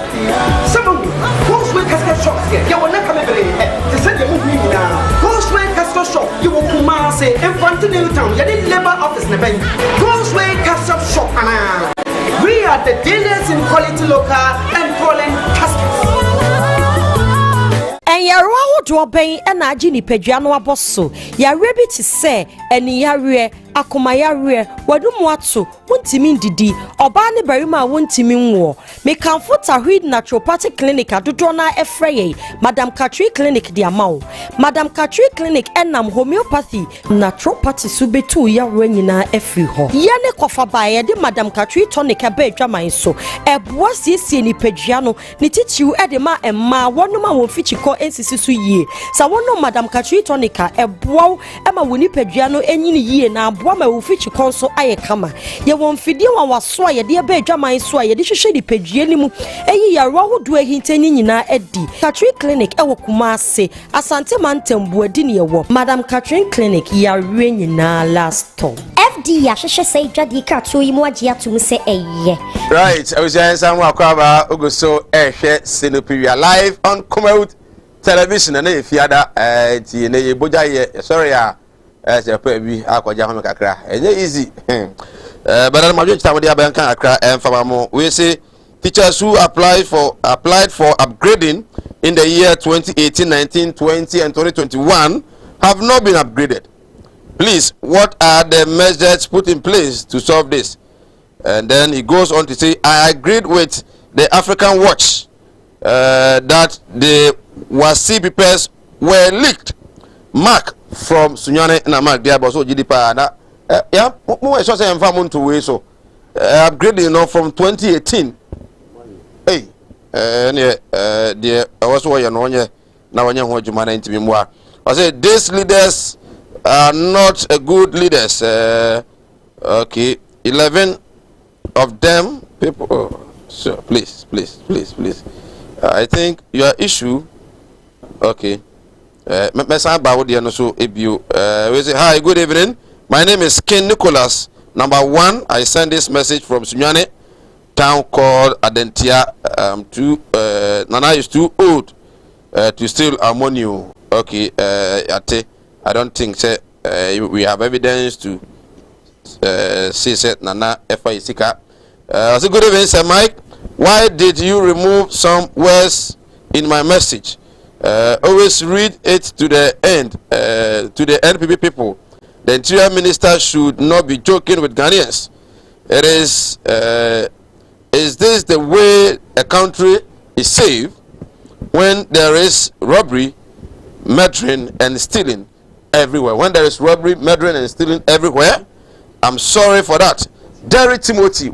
some Kumawood casket shop here ye wona ka me bere te se de mu ni na Kumawood casket shop ye wo Kumasi in front of the town ye the labor office na ben Kumawood casket shop ana we are the dealers in quality local and foreign caskets. And your road ben and a genie pegiano abosso, ya rabbit is say, and ya akomaya re wadumwatso wontimin didi obane barima wontimin wo me comforta read naturopathic clinic adodo na efreye Madam Katri clinic di amawo Madam Katri clinic enam homeopathy naturopathy subetu ya nyina efri ho ye ne kofa bae de Madam Katri tonic aba adwaman so eboa siesie ni pedua no ne titiw ede ma emma wonoma won fichiko ensisi so yie sa wono Madam Katri tonic eboa ema woni pedua no enyini yie na aboa ma wo fichiko so aye kama ye won fidie wa waso a ye de aba adwaman so a ye de hwehwe di pedua ni mu eyi ya ro hodo ahintani nyina edi Katri clinic ewo Kumasi asante mantembu adi ne yewo Madam Katri clinic ya re nyina last stop FD ya hwehwe say dwadi ka to yi mu agye atum se eye right I was saying some akwaba ogoso ehwe Sinopia live on Kumawood television na efiada ti ne boja ye sorry ya sepa bi akwaja ho kakra enye easy but I'm just telling you about Akra we say teachers who applied for upgrading in the year 2018, 19, 20 and 2021 have not been upgraded. Please, what are the measures put in place to solve this? And then he goes on to say, I agreed with the African Watch that the WASI papers were leaked. Mark from Sunyane and Mark Diaboso GDP. Yeah, more so say environment to way so upgrading from 2018. Hey, the also you know na wanya ho adwuma na ntimi mwa. I say these leaders are not good leaders. Okay, 11 of them people. Oh, so please. I think your issue. Okay. Mesa about the so ebu. We say hi, good evening. My name is Ken Nicholas. Number 1, I send this message from Sunyane town called Adentia. Nana is too old to steal ammonia. Okay, I don't think we have evidence to say that Nana Efa Isika. So good evening, Sir Mike. Why did you remove some words in my message? Always read it to the end, to the NPP people. The Interior Minister should not be joking with Ghanaians. Is this the way a country is saved when there is robbery, murdering, and stealing everywhere? When there is robbery, murdering, and stealing everywhere, I'm sorry for that. Derry Timothy,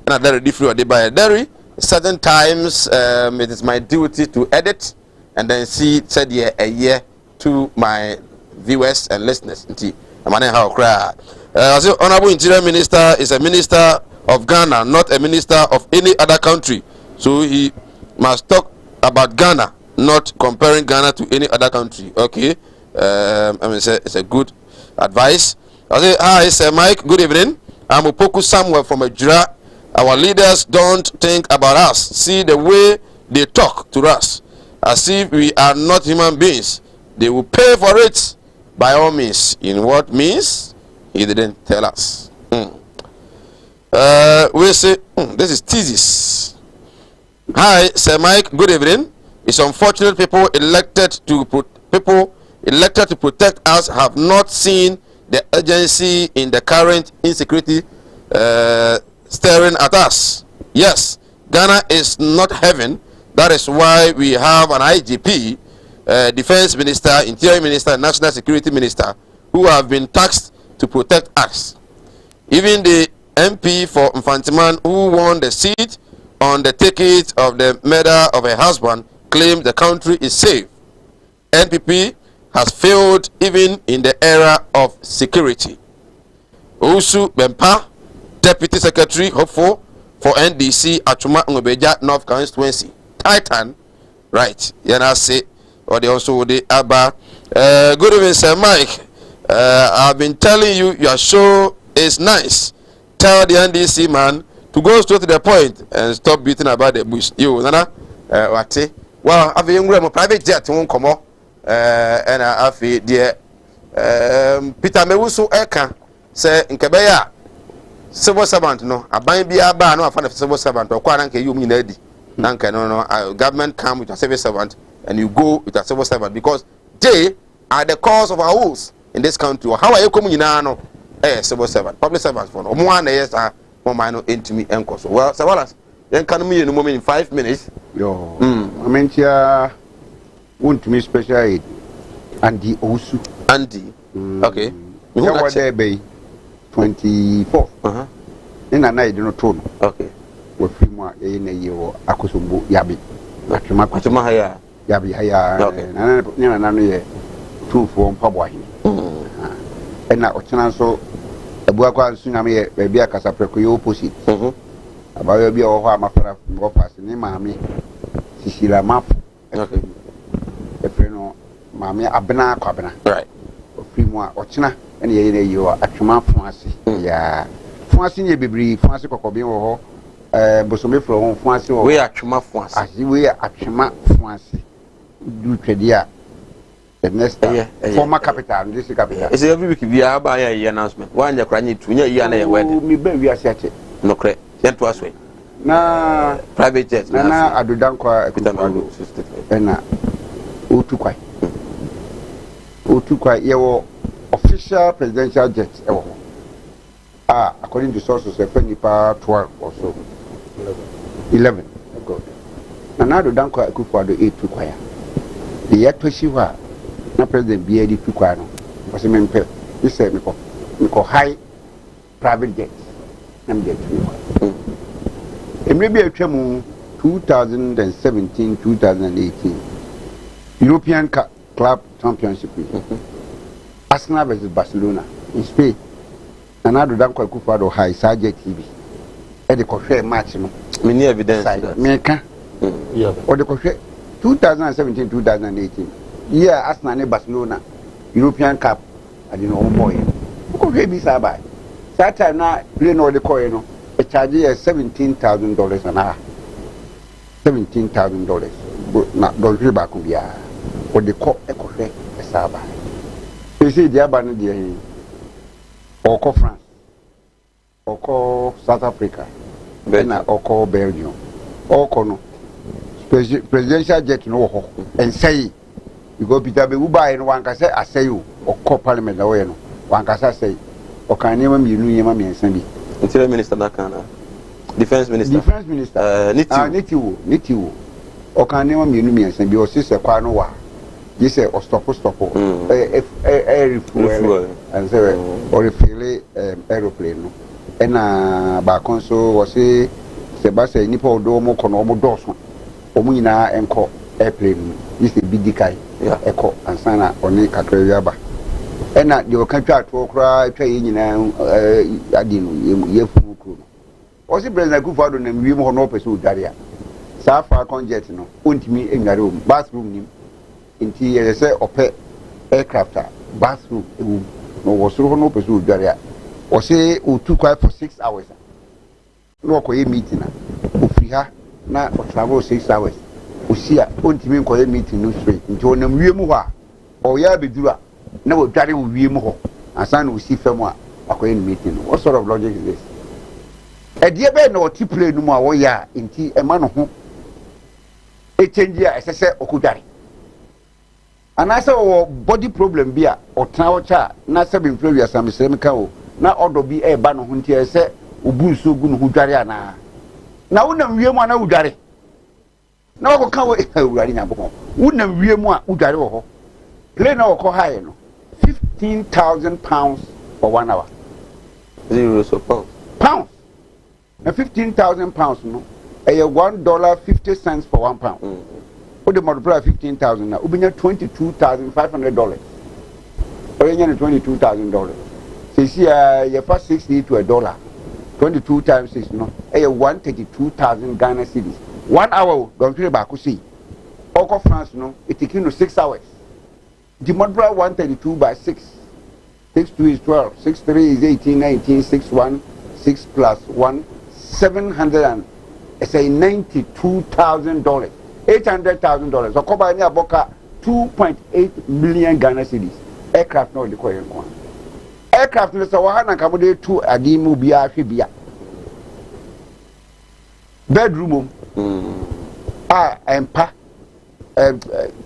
Derry, certain times it is my duty to edit and then see said a year to my viewers and listeners. Honorable Interior Minister is a minister of Ghana, not a minister of any other country. So he must talk about Ghana, not comparing Ghana to any other country. Okay, it's a good advice. I say hi, Sir Mike. Good evening. I'm Opoku Samuel from Ejura. Our leaders don't think about us. See the way they talk to us, as if we are not human beings. They will pay for it by all means. In what means? He didn't tell us. We say this is thesis. Hi, Sir Mike. Good evening. It's unfortunate people elected to protect us have not seen the urgency in the current insecurity staring at us. Yes, Ghana is not heaven. That is why we have an IGP, Defense Minister, Interior Minister, National Security Minister, who have been tasked to protect us. Even the MP for Mfantiman, who won the seat on the ticket of the murder of her husband, claimed the country is safe. NPP has failed even in the era of security. Usu Bempa, Deputy Secretary, hopeful for NDC, Achuma Ngobeja, North Constituency. Titan, right? Yana say, or they also the Abba. Good evening, Sir Mike. I've been telling you your show is nice. Tell the NDC man to go straight to the point and stop beating about the bush. You, Nana, what? Well, I've been a private jet won't come up. And I feel dear Peter Mewusu Eka say in Kebeya civil servant no aban bia ba no afa na civil servant or kwa nanka you mean edi nanka no government come with a civil servant and you go with a civil servant because they are the cause of our woes in this country. How are you coming in no civil servant public servant for no one yes one minor into me enko so well so what then can me in moment in 5 minutes yo I mean want to me special aid Andy Osu Andy okay yeah what there be 24 in a night no tone okay we film wa in a year akosombo yabi atuma haya yabi haya na na no ye two for mpabo ahi na ochina so ebua kwa sunami ye bia kasa preko yo opposite abayo bia wo ho amafara go pass ni maami sisila map okay efreno maami abena kwabena right film wa ochina ene ye ne yo atuma fuase ya fuase ne bebri fuase kokobin wo ho bosome fro ho fuase wo we atuma fuase asi we atuma fuase du twede a the next former capital this capital is every week we are by a announcement one ya kranye tunya yi na ye wed mi ba wi asiache no kre yento aswe na private jet na adodan kwa ekutando na otukwa yewo official presidential jet ewo according to sources nipa 12 or so 11 na adodan kwa ekufado 8 tukwa ya the yatoshi wa na president BAD tukwa no because me mpe he say me ko high private jet na me jet emre bi atwa mu 2017 2018 European Club Championship. Arsenal versus Barcelona in Spain. And I do that quite good for the high Sergeant TV. And the coffee match, no. Many evidence. Meka. Yeah. Or the coffee 2017-2018. Yeah, Arsenal and Barcelona European Cup. I don't know boy. Coffee be sabai. That time now, play no the coin, no. A charge is $17,000 an hour. $17,000. But not don't you back on the hour. Or the court a coffee a sabai. You see the abandoned here. Or call France, or call South Africa, or call Belgium, or call presidential jet no and say you go Peter Bebuba and one can say I say you or call Parliament no one can say or can never be new mammy and Sandy. Interior Minister Nakana, Defense Minister, Nitiu, or can never be new and Sandy or sister Quanoa. You say or stop refuel and say or refill aeroplane. And back on so was a Sebastian Nipo Domo Konomo Dawson. Omina and call airplane. This is big guy, echo and sana on a Cacriaba. And at your country to cry, train Adino, Yefu. Was it President Kufado and we more no pursue Daria? Safa conjet no, won't me in the room, bathroom. Inti say ope aircraft bathroom no was no pursue Daria. Or say o took quiet for 6 hours. No ko meeting o free her na o travel 6 hours. O see a ontimi ko meeting no straight. Nti onam wiemu ho a o ya bedura na o dware o wiemu ho. Ansa na o si fam a akoye meeting. What sort of logic is this? E die be na o ti play no mu a wo ya nti e ma no ho e change a ese okudare. And I saw body problem be a or trawacha, na sabin previous some semika na order be a ban hunti say ubu so gun hudare na. Na wonam wiemu na udare. Na ko kan we urare nya boko. Wonam wiemu a udare wo ho. Play na ko high no. £15,000 for 1 hour. €0 so pounds. Pounds. Na £15,000 no. $1.50 for 1 pound. What the multiply 15,000 now? Ubinya $22,500. Originally $22,000. So see, your first 60 to $1. 22 times 6, no. 132,000 Ghana cedis. 1 hour, don't feel back to see. Oko France, no. It takes you 6 hours. The multiply 132 by 6. 6 2 is 12. 6 3 is 18, 19. 6 1, 6 plus 1, $92,000. $800,000. So cover any aboka 2.8 million Ghana cedis. Aircraft no the aircraft no so wahana kamode to adimu bia hwebia. Bedroom empa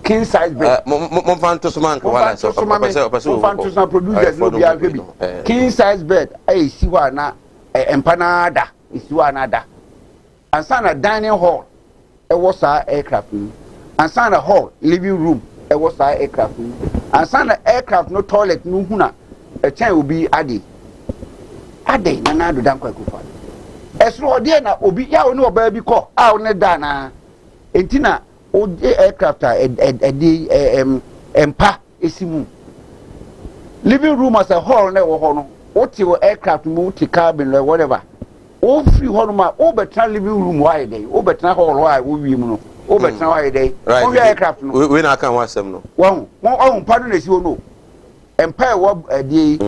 king size bed. Monfanto soman ko wala so monfanto so producers no bia hwebi. King size bed ai si wa na empa na da isi wa na da. Ansana dining hall it was our aircraft and sign a hall living room it was our aircraft and sign an aircraft no toilet no huna a chain will be ade na do dan kwakufa esro de na obi ya no baby call a ne da na entina o aircraft empa esimu living room as a hall na wo ho no o ti aircraft mu ti cabin or whatever. O free horma o betra living room why day o betra hall why o wi mu no o betra why day o wi aircraft no we na kan wasem no won padu na si o no empire wo die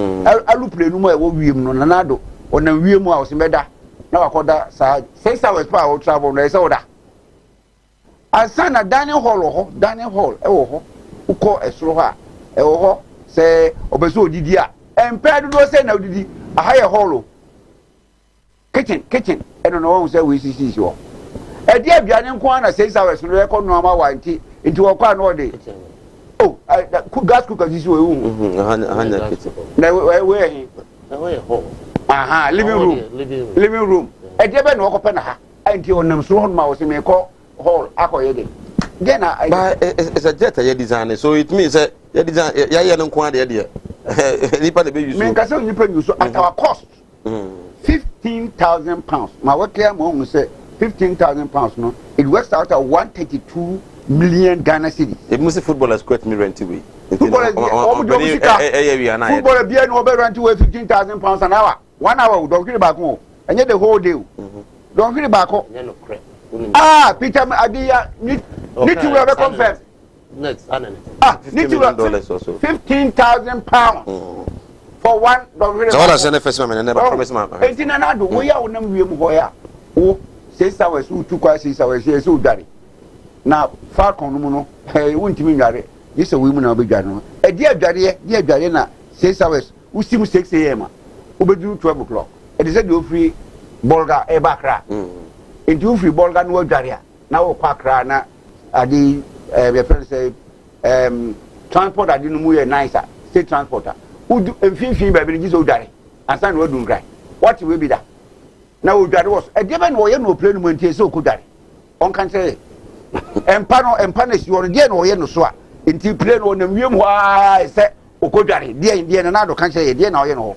aluplane no mu e wo wi mu no nanado o na wi mu a o se beda na wakoda sa 6 hours pa o travel na se oda asana dining hall ho e wo ho uko esoro ha e wo ho se obeso odidi a empire do se na odidi a higher hall kitchen I don't know say we see you e dia biane nko na 6 hours no record no ama wa nti wo kwa no dey oh gas cooker this way hanya kitchen na we home aha living room e dia be no ko pe na ha nti onam so ho ma wo se me ko hall akoye dey then but it's a jet ya design so it means that ya design ya nko ade dey nipa de be use me nka say nipa use at our cost £15,000. My work here, mom say £15,000. No, it works out at million Ghana cedis. If most footballers quit me rent away. Footballers be no be rent away 15,000 pounds an hour. 1 hour don't hear back home. And yet the whole day. Don't hear back home. Peter Adia need to have a confess. Next, need to have £15,000 for one. So what I send the first man and never promise man. We are on them where oh 6 hours who took us 6 hours here so daddy. Now far conuno hey won't mean that this a woman will be done. A dear daddy na 6 hours who seem 6 a.m. who be do 12 o'clock. It is a do free bolga e bakra. Into free bolga no daria. Now pakra na adi your friend say transport adi no mu nicer state transporter. Who do enfin baby just odare and stand we do cry what will be that now odare was a given way no plane mo ntie so kodare on kan say empanish you on there no ye no so a nti plane on na wiem wa say okodare there na do kan say there na ye no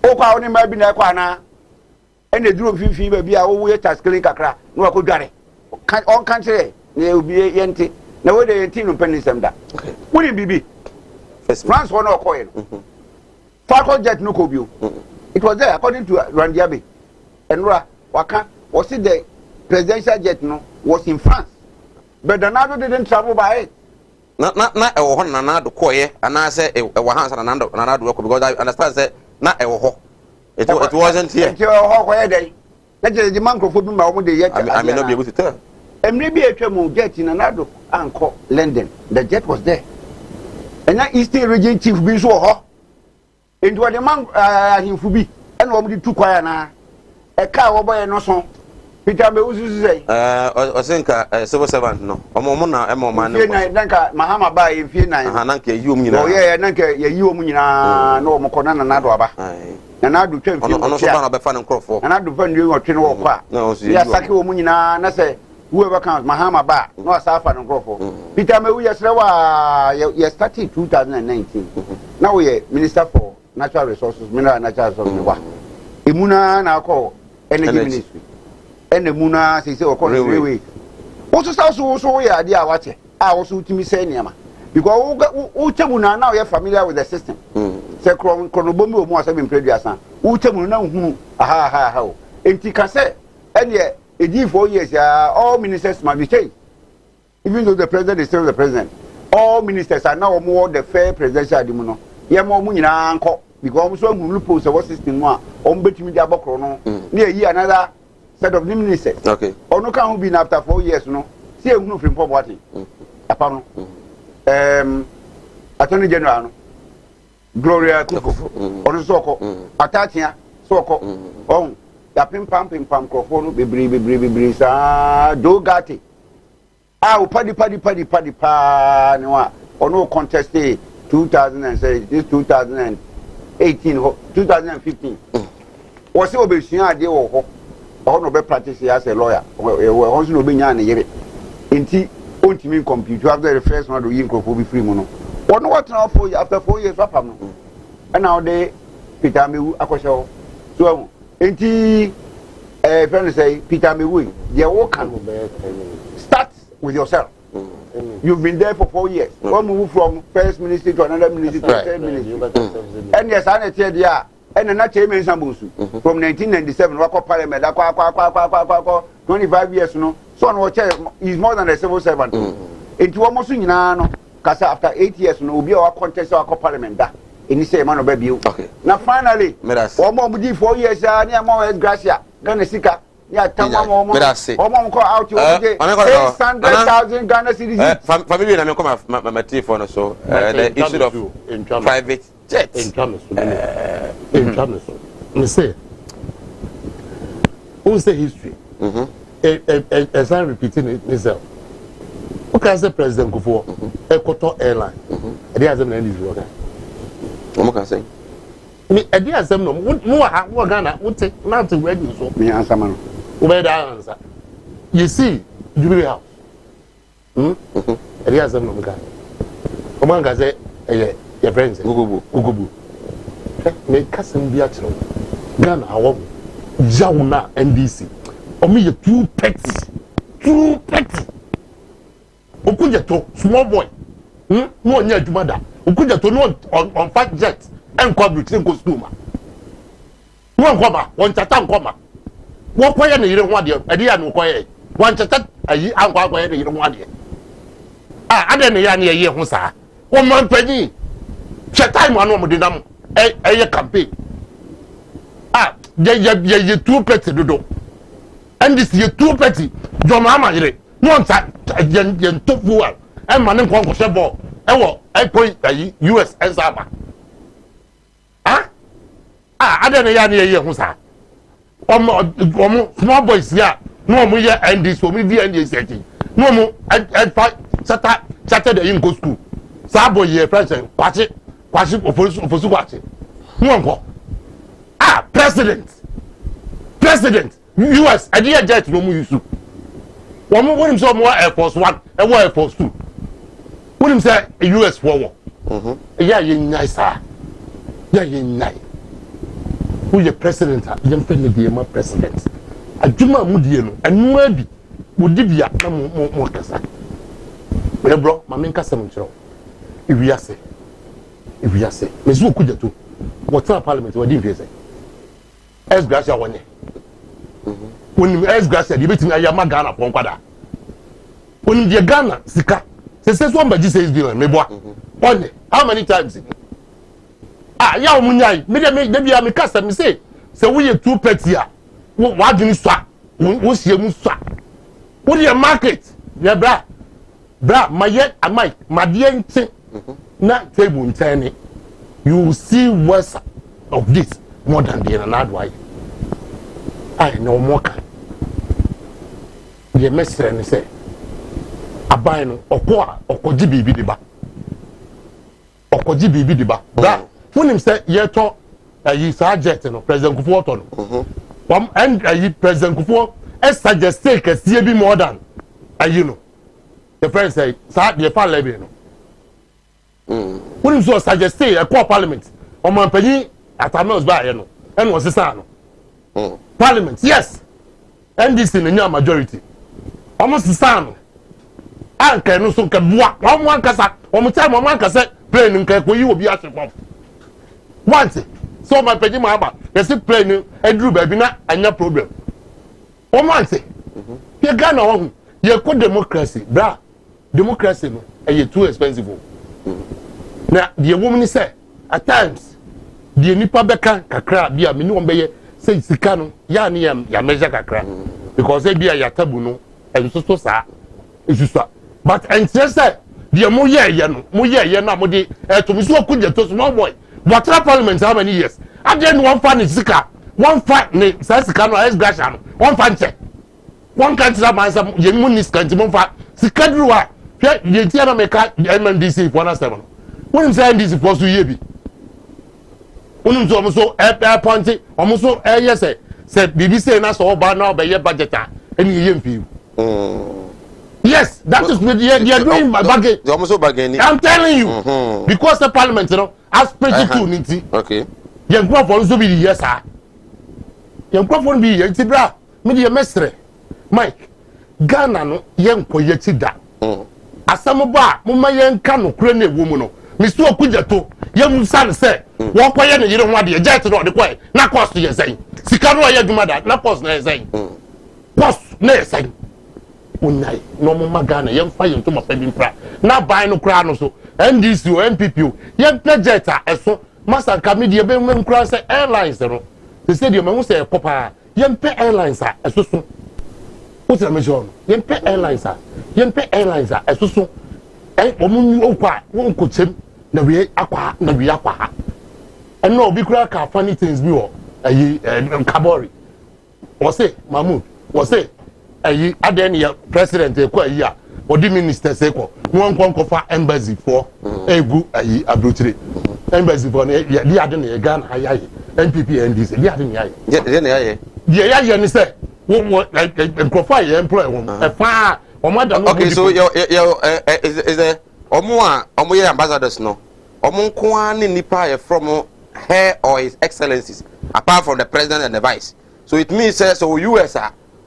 o kwa oni ma bi na kwa na ene duro mfimfin baby a wo ye taskling kakra no akodare on kan say ye obi ye nti na we dey nti no panisem da woni bibi France one okoye Falcon jet no kobio. It was there according to Randiabe. And Waka was it the presidential jet no was in France. But Donado didn't travel by it. Not a one Nanado Koye, and I say a Wahans and Nanado because I understand that not a ho. It wasn't here. That is the man for me yet. I may not be able to tell. And maybe a tremor jet in Nanado and London. The jet was there. And that Eastern region chief be so hot. Into the man himfubi and what did 2 choir na a car boy no so Peter me usu say I think civil servant no omona emo man nanka mahama ba e fie nan nanka yi omu nyina oh yeah nanka yi omu nyina na omukona na nado aba na nado twa fie ono so ba na be fa nkrofo na nado fa ndu otwe no kwa ya sake omu nyina na say whoever comes mahama ba no asafa nkrofo Peter me u yesre wa ye started 2019 now we minister for natural resources, mineral and natural resources. Emuna na call energy ministry. And Emuna say or call railway. Also, so we are dear watch. I also to me say Niama. Because Utemuna now you're familiar with the system. Say Chronobombo more having previous. Utemuna who how. And Tika say, and yet, a G 4 years, all ministers must be changed. Even though the president is still the president. All ministers are now more the fair presidential dimuno. Ye mo mu nyina anko because so mu lupus what system no a on betimi dia bokro no na yi another set of ministers okay ono kan hu bi na after 4 years no see ehunu from pop what apa no attorney general no Gloria Kuko ono so ko atatia so ko on ya pim pam krofo no bebre sa do gati o padi pa no a ono contest 2018 2015 was obesua ade wo ho no be practice as a lawyer we also no be nya na yere enti ontimi compute after the first one do yin crofo be free mu no one what now for after 4 years papa no and now they Peter Mewu akosho so enti friend say Peter Mewu they work can start with yourself. You've been there for 4 years. One move from first ministry to another ministry to third ministry. And yes, I tell you, and another chairman Sambusu from 1997. Wako Parliament, 25 years, no. So he's more than a civil servant. Into almost no. Because after 8 years, no, be our contest our Parliament. In the same man of baby. Okay. Now finally, one more 4 years. Near more Gracia, Ghana Sika. Yeah, tell mama. Mama call out you 800,000 Ghana cedis. Family na me come my telephone so the issue of private jet in Thomas. Me say who say history as I'm repeating it myself. Okay, as the president go for Equator airline they has them in this what can say me edi asem no mo Ghana wote na to ready so me answer man where that answer you see Jubilee House edi asem no Ghana o man ga say your friends gugubu me kasem bi atro Ghana awo jawuna NDC o me you too petty okujeto small boy no onya adwuma da okujeto no on fight jet en kwa britain go school ma no nkoma won chata nkoma wo koye ne yire ho ade ade ya no koye won chata ayi ankwa koye ne yire ho ade ade ne ya ne ye ho saa wo man pani che time anu mo de nam eye campaign ye two petty dodo and this ye two petty jo ma amanyere no nta ye tofu wa e ma ne nkon ko se ball e wo e koi ayi US ensaba ade ne ya ne ye ho saa omo small boys ya no mo ye ND so mi di ND searching no mo fight Saturday in go school saa boy ye friends kwachi ofosu kwachi no nko president US idea jet no mu use woman when him say more Air Force 1 and Air Force 2 when him say US for yeah ye nice yeah ye nice who ye president yem fe ne die ma president adwuma mu die no enu abi wodi bia na mo kasa bro ma men kasa mo kiro ewiase mezu okujato what parliament wodi mfiese es gracia wonye woni es gracia di betimi ayama Ghana pon kwada woni die Ghana sika se so mbaji 6 billion meboa wonye how many times ya omunyai me de bia me kasa me say se wo ye two petty a wa dwini swa wo sie mu swa wo de market ye bra maye amai madie ntin na table ntani you see worse of this more than the another way. I know more can. The messenger and say, Abino, Okoji bibi diba. Okoji bibi diba. That when him say, Yeto, you suggest, President Kufuor, and President Kufuor, as suggest take a CB more than, you know. The friend say, Sir, the far level. When him so suggest a core parliament, on my penny. Atanos ba ye no and was say no parliament yes NDC in the majority almost say no anka no so ka bua one kasa o time one kasa plane nka ko yi obi asefom once so my pedi ma ba you see plane edru ba bi na anya problem o man say ye Ghana wo ye ko democracy bra democracy no e too expensive na the woman say at times die nipa beka kakra bia me ni won beye say sika no ya ne ya measure kakra because e bia ya tabu no e so sa esusa but say die mo ye na mo de to mi so okuje to small boy but parliament how many years again one fan sika one fan ne say sika no as gasha no one fan che one country man say ye mu ni sika mo fa sika druwa ye tia na meka MNDC for na 7 when him say NDC for so ye bi unum so omuso point omuso yes say BBC na so ba na obeye budget any ye mpi yes that is what they are doing bargain they omuso bargain I'm telling you because the parliament you know as president to niti okay ye gro for so be yes ah ye gro for be ye ti bra me de mestre Mike Ghana no ye nkoye ti da asam ba mo ma ye nka no kure na ewo mu no Mr. Okujato, young son said, walk away and you don't want the jet or the way, not cost to your saying. Sicaro, you do mother, not post near saying. Post near saying. One night, no more Ghana, young fire to my baby prayer. Now buy no crown or so, and this you MPP, young Plejetta, as so, Master Camedia Benman Cross Airlines. They said you must say, Papa, young pay airlines are as so. What's the measure? Young pay airlines are, as so. Eh, woman, you qua, won't coach him. Na we akwa and no be crack funny things be o kabori o say Mahmoud o say aden president e kwa yi a odi minister say ko won kofa embassy for egu abrotire embassy for na di ade na Ghana ayaye NPP NDC di ade na ayaye ye ni say won kofa ye employ won e fa o ma da no okay so is there omo ye ambassadors no omo nko ani nipa from her or his excellencies apart from the president and the vice so it means so US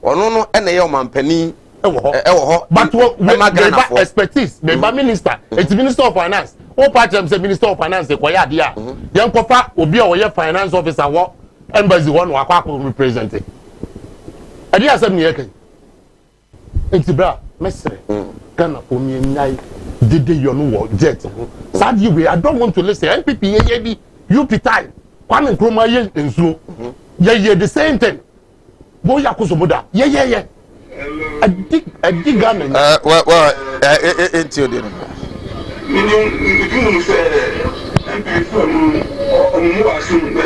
ono no ene ye omampani but what expertise member minister it's minister of finance o part them say minister of finance e koya ade a yen kofa obi a oye finance officer wo embassy one wa kwa represent ade asem ne yake entibra mesre Ghana for me nyai did you know jet sadly we I don't want to listen NPP ye UP time Kwame Nkrumah ye nsuo ye the same thing boya kusomoda ye I dig Ghana well until the you say NPP from assume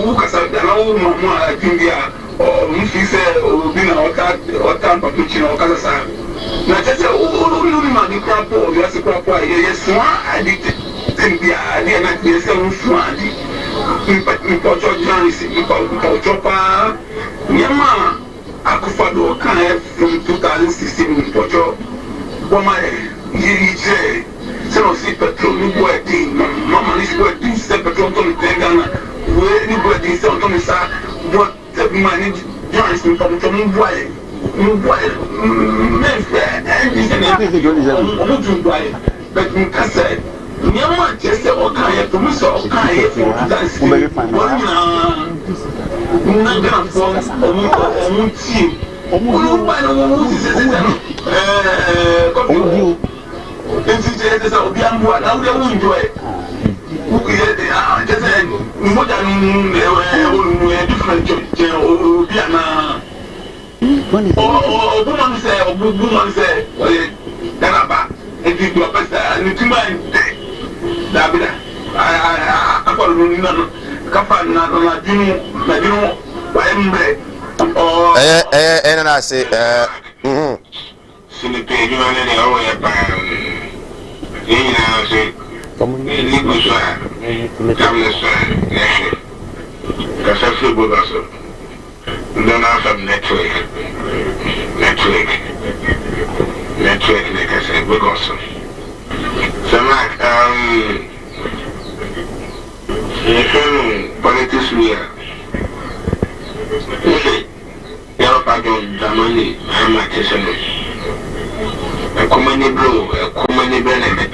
ukasa dalawo mama akingia mfise obina otan papuchino okasa na tete ulu ma di krapo yasi krapo ye swa adite timbia ali na yesi swa adi mpocho janisi mpocho pa nyama akufado kan from 2016 mpocho boma yije se no si petrol ni boati mama ni boati se petrol to Ghana we ni boati se on to sa but money joins me from to boy men but me ka say nyama chese o kan ye to so o kan ye for dance na Ghana for o team o ba no se NCJ is a Biambo, now they won't do it. Just more than different Biana. Woman say, Danaba, and you are better, and you mind Dabida. I call you Kafan, Nadino, and I say, Sini pe juma ne de awo ya pa yin na se ni ko so tamle so ka sa se bo ga so ndo na fa network ne ka se bo ga so so like politics we ya pa don zamani ama tesano Kumani blue, Kumani Bennett,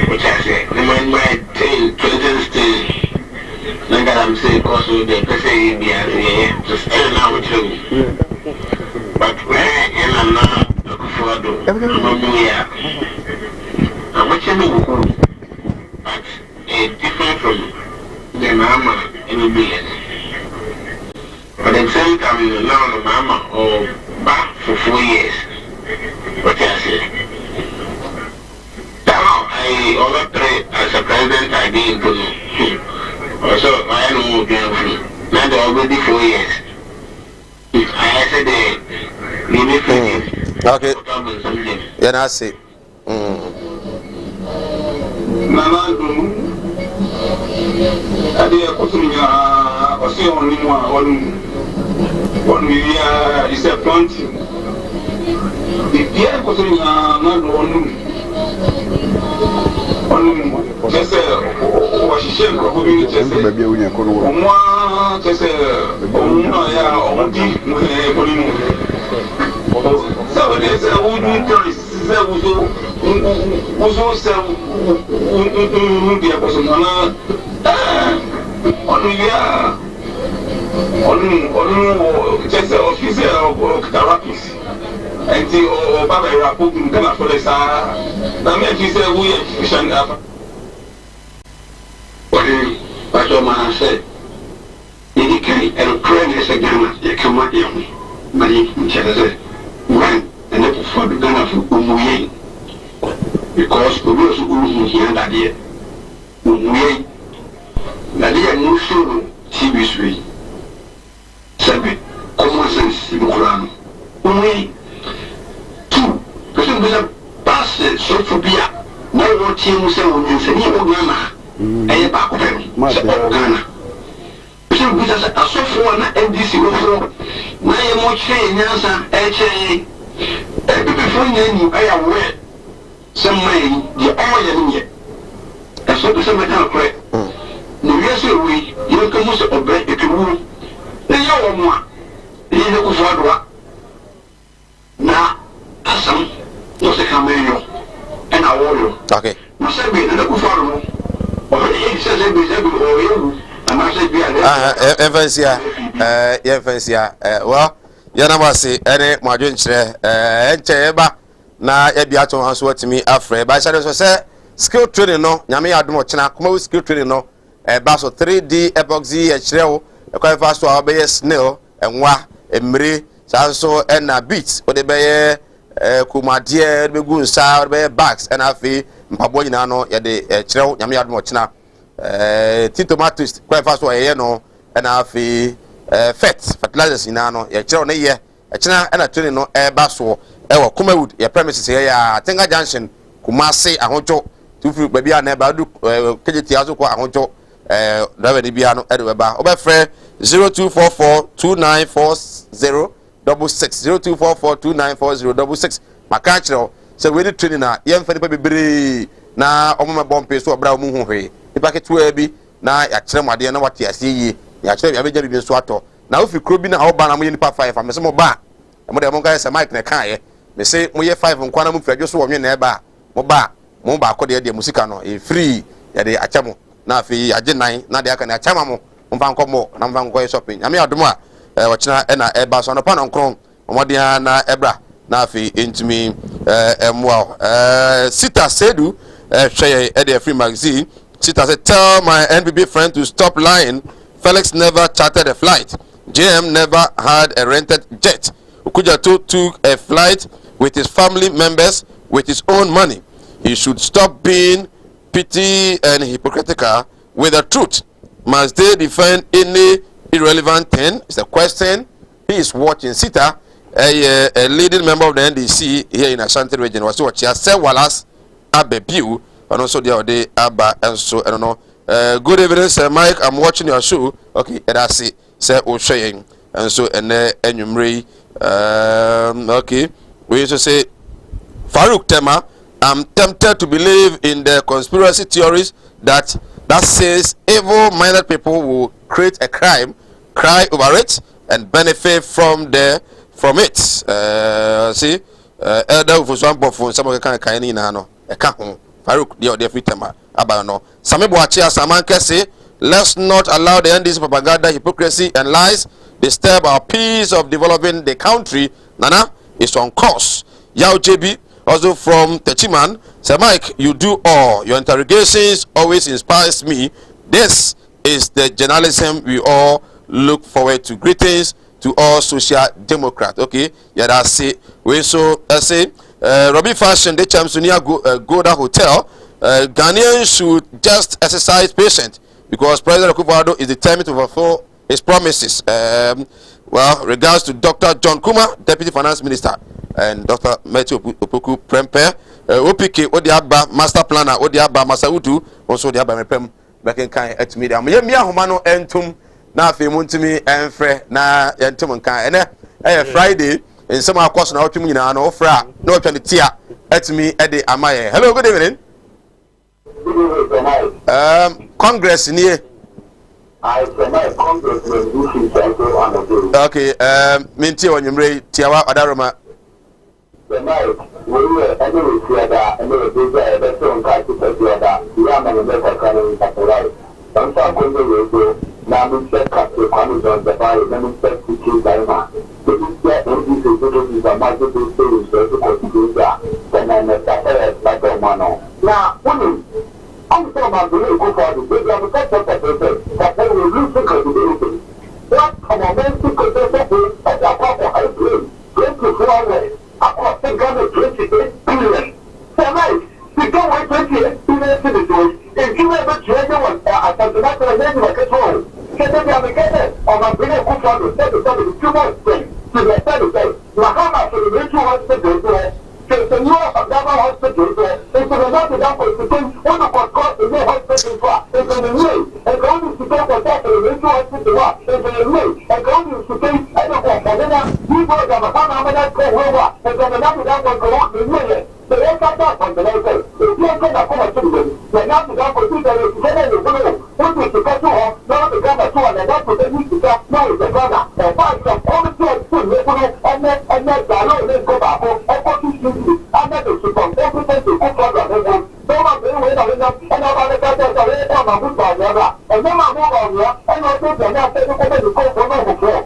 which I say, the man might take 2016. Like I'm saying, also the person be as to stay now with you. But when I'm not looking for a door, I'm watching you, but it's different from the mama in the beard. But at the same time, now the mama or back for 4 years. What I say? Now, I overpray as a president, I didn't put also, I know free. Now, already 4 years. I said, maybe okay. Yeah, I see. Nana, I did a question, or see only one year is a planting. The Pierre was in just what she said, probably just maybe we are going to just so there's a wooden place, was also on just officer of therapies. And the Baba Rapu Ghana for the Sahara. Now, me say we are fishing up. What your man said. You can and pray this again. You come out young. But you said, when and then for the Ghana for Umuye. Because we was Umuye that year. Umuye. That year, no sure TV3. 7. Common sense in Quran. Umuye. Person was a bastard, so for beer. No more team was saying, and he will Ghana. And a back of him. Ghana. Person was a software and this over. My more chain, Nasa, HA. Before you, I am aware. Some way, the oil in yet. And so to some metal crack. No, yes, we, you you can use a break if you move. The young one, the young one, now, that's some, no second million, and I want you. Okay. Must have been a good follow. Or he says, or you, and I said, well, Yanamasi, any Madrid, Cheba, na Ebiaton has what to me afraid. By shadows say, skill training no, Yami Admo China, Kumawood skill training no, a bass of 3D epoxy, a shell, a quite fast to obey a snail, and wa, a mri, so and a beats, or the bay, Kumadia, Begun Sour, bay bags, and a fee, Paboinano, a shell, Yami Admo China, Tito Matus, quite fast to a no, and a fee. Fertilizers in ano ye chero ne ye china na training no e ba so e wo Kumawood ye premises here ya Tenga Junction Kumasi ahoncho tufu baby na ba du kejiti aso ko ahoncho driver ni bia no e de ba obefre 0244294066 0244294066 maka chero se we ni training na ye mfa ni pa bebre na omoma bompe so obra mu hu hwe ipa ketua bi na ya chero made na wate ase yi ya chere ya beja bibi so ato na ofi kro bi na ho ba na mo ye nipa 5 am se mo ba mo de mo ga se mic na kan ye me se mo ye 5 nkwa na mo fradwo so wo nwe na e ba mo ba ko de musika no e free ya de achamo na afi age nan na de aka na achama mo mfa nkomo na mfa nkoye shopping ame adomo a wo china e na e ba so no pa no nkron mo de na ebra na afi entimi emwa Sita Sedu hweye e de free magazine Sita said tell my NBB friend to stop lying. Felix never chartered a flight. JM never had a rented jet. Ukujatu took a flight with his family members with his own money. He should stop being petty and hypocritical with the truth. Must they defend any irrelevant thing? It's a question. He is watching. Sita, a leading member of the NDC here in Ashanti region, was watching. I said, Wallace Abebiu, and also the other day, Abba, and so I don't know. Good evening, Sir Mike. I'm watching your show. Okay, that's it. Sir O'Shea, and so and Enyumri. Okay, we used to say Farouk Tema. I'm tempted to believe in the conspiracy theories that says evil-minded people will create a crime, cry over it, and benefit from it. See, Elder for some of the kind of no, a kahun. Farouk, the free tema. Abano. Same Boachia Samanke say, let's not allow the NDC propaganda, hypocrisy, and lies disturb our peace of developing the country. Nana is on course. Yao JB, also from Techiman, say, Mike, you do all. Your interrogations always inspires me. This is the journalism we all look forward to. Greetings to all social democrats. Okay, yeah, that's it. We so say, Robbie Fashion, the Chamsunia Goda Hotel. Ghanaians should just exercise patience because President Kufuor is determined to fulfill his promises. Well, regards to Dr. John Kuma, Deputy Finance Minister, and Dr. Matthew Opoku Prempe, OPK, Odiaba, Master Planner, Odiaba, Masaudu, also the Abba Mepem, Bekenkai at media. Mia Humano Entum, na Fimuntimi, and Fre, na Entumankai, and Friday, in some of course, now to me, no fra, no 20 tia, at me, Eddie Amaye. Hello, good evening. Congress near. Okay, Minty on your Ray Tiawa Adaroma. I'm talking about the little good party. They have a couple of people that they will lose the credibility. What a momentum could they say at the proper high grade? 24 hours. I think I'm 28 billion. So, right, you don't wait 28 billion citizens. If you ever change one, I can do that to the name of the control. So, they have a get on my brilliant good party. They will tell me 2 months straight. So, they tell me, Mahama for the ritual hospital. So, the new hospital, it's the not the hospital. One of our costs in the hospital, it's in the way. And going to go for that, the ritual hospital, it's in the way. And going to say, I don't know, and then you go to the Mahama go over, and then another that one go out in the way. So, they got that one, the local. If you can't come to them, they're not the for 2 days, together in the world. What is the no the governor to and that to the to that no the brother and find some all the people and that no they go back and that to come everything to go for them so much they wait on them and about the governor they come and put on there and then I move on here and I think that they go for no before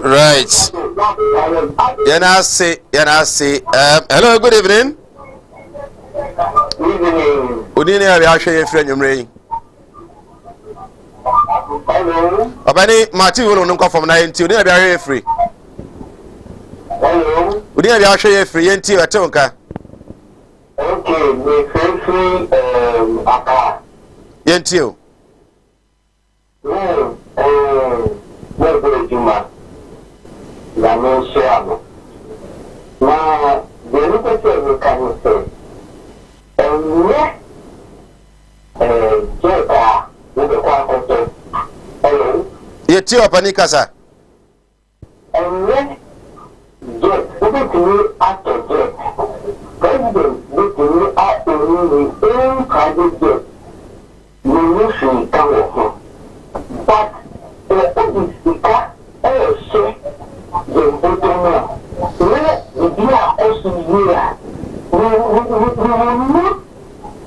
right. Yana say. Hello, good evening. Udini abi ahwe ye frɛ nwumre. Hello. Obani Martin wonu nkɔ fam na yenti udini abi ahwe ye free. Hello. Udini abi ahwe ye free yenti wete nka. Okay, we free aka. Yenti o. Juma. La non siamo. Ma venuto che mi canisse. Yeti opani kasa.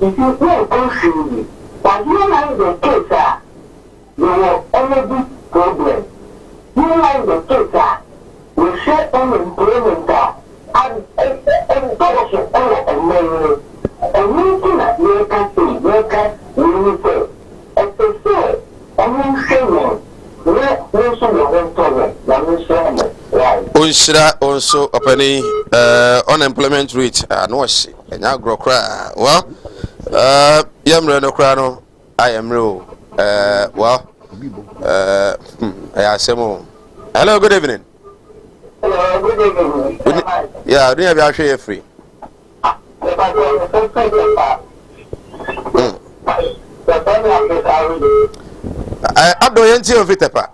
If you know consciously, but you like the case, you will energy problem. You like the case, you share unemployment and also and anything that you can say, you can say, as they say, I'm saying, Unshira also opening unemployment rate and wash and now grow cry. Well, Yamra no crano, I am real. Well, I say more. Hello, good evening. Hello, good evening. Yeah, do you have your share free? Abdo yenti o vitepa.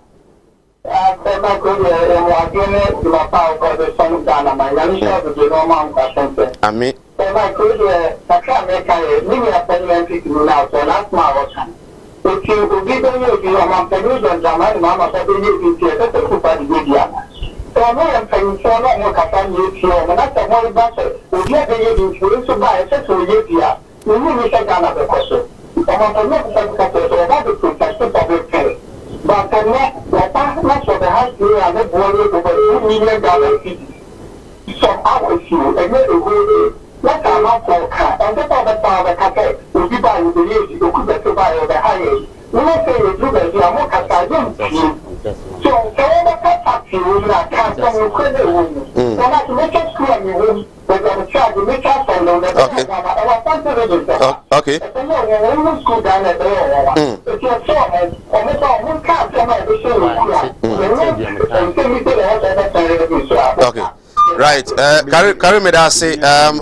Ami. But the partners of the house here are not worried over $2 million fees. Some hours you and let the whole let our mouth for a car and get all the power of the cafe will be by the age you could get to buy the highest. We will say you do that you are more Catalan. So, whatever tax you will not come from credit room. So, that's make a school and you will, but I'm charged to make us on the okay. School down at the if you're sorry, or make all one card from the show. Okay. Right. Carry me that say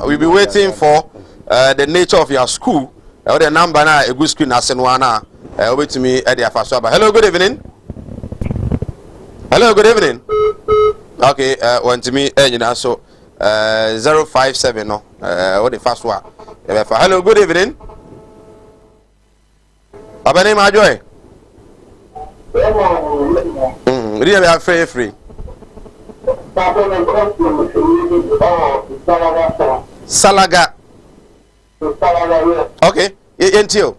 we'll be waiting for the nature of your school. Or the number na a good screen as one wait to me at the Afaswaba. Hello, good evening. Hello, good evening. Okay, one to me so 057 no what the first one. Hello, good evening. Abane ma joy. Really have free. Salaga. Okay, until.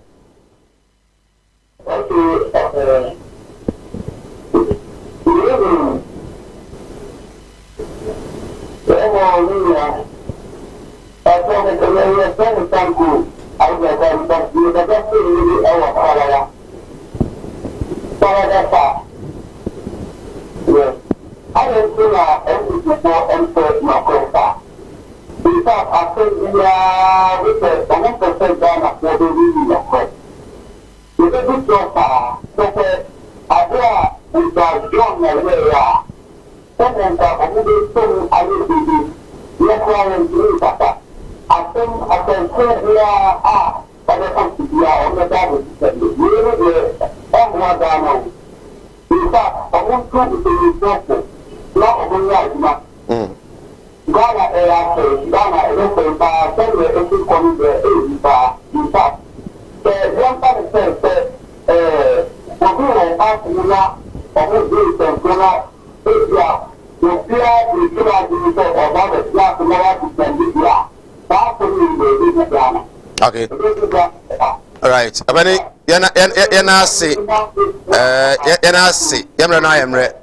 I don't think every people enter my profile. In fact, I think we are with the 1% down for the reading of Christ. With a good profile, so I was young and we are. Someone that I would say I will be requiring to do that. I can say we are but I come to be on the double. Really, everyone down. In fact, I want to be careful. Not only that, Ghana Airways, Ghana Airways, Ghana Airways, in fact, the 1% Okay. All right. Abani, yana say, yamra na yamre.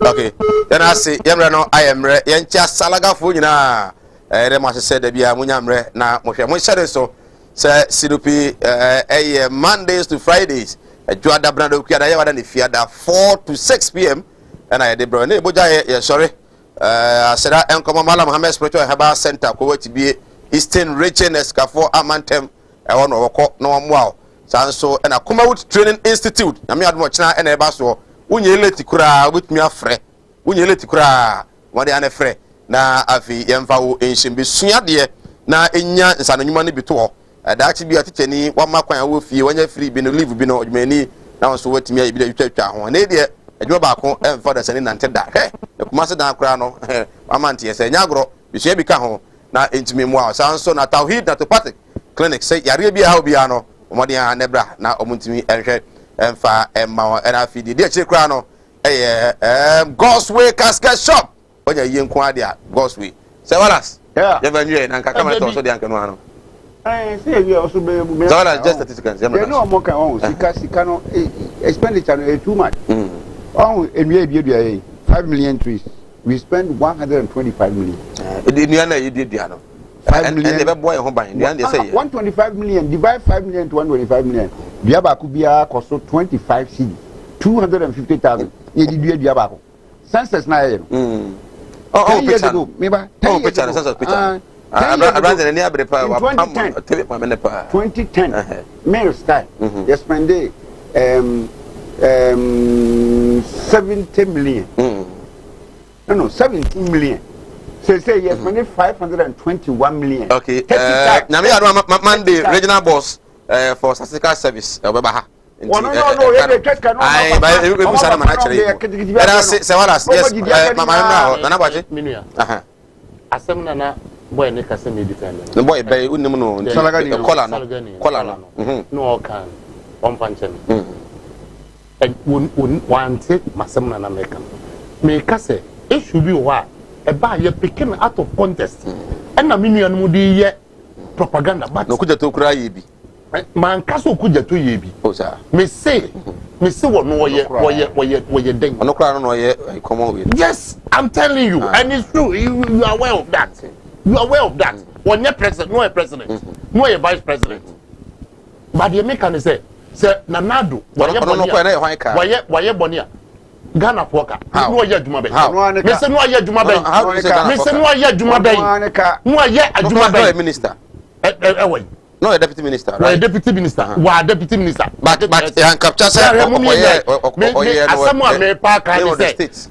Okay. Yana say, yamra no ayamre. Yancha salaga fu nyina. Dem ase said bia munyamre na mohwe. Mo share so say sidupi Mondays to Fridays. Juada brando kuada ya wada ne fiada 4 to 6 p.m. and I de bro. Ne boja ye sorry. Asera enkoma Malam Muhammad Spiritual Herbal Center ko wati bi Eastern Region Escafo Amantem e wono woko no amwa sanso na Kumawood Training Institute na me admo china na eba so unye leti kura obetumi afre unye leti kura wade ane frɛ na afi yemfa wo enhimbi suade na enya nsanonyuma ne bito daachi bi atechani wama kwan wo fie wanya free bi no leave bi no odwumani na won so watimi ayi bi da twatwa ho na de adwuma baako emfa da sane nante da he kuma se dan kura no amante yese nyagro bisua bi ka ho na entimi mu a sanso na Tawhid Naturopathic Clinic say yare bi ha obi ano omode ha nebra na omuntimi enhwe emfa emma na afi de achi kura no God's Way Casket Shop onya yenku ade a God's Way say walas yeah you na nkaka ma to so de ankano ano say we also be so walas just statistics no more kan on sika no expenditure no too much on enwe bi 5 million trees we spend 125 million the na you did ano 5 million and the boy ho ban the say 125 million divide 5 million to 125 million bia ba ku bia cost 25 cedi 250,000 ye di dua ba ko census na ye oh picture me ba picture census picture abrande ni abre pa wa pam tebe pa me pa 2010 mail style you spend 70 million no 17 million say yes money 521 million okay na me ado Monday regional boss for statistical service obeba ha no you check can ai ba e bu sana mana chere era se wala yes mama na na baje minua asem na boy ne kase me defend no boy bay unim no kola no no kan on fanchen wante masem na meka me kase it should be why e ba ye picking out of contest and na minua no di ye propaganda but no kuja to kura ye bi man kaso kuja to ye bi o sa me say wo no ye den no kura no ye common way yes I'm telling you and it's true you are aware of that when you president no a president no a vice president but the make say nanado why bonia Ghana foka no ye adwuma be me say no ye adwuma be me say no ye adwuma be no ye adwuma be minister no a deputy minister right deputy minister wa deputy minister but han capture say asamu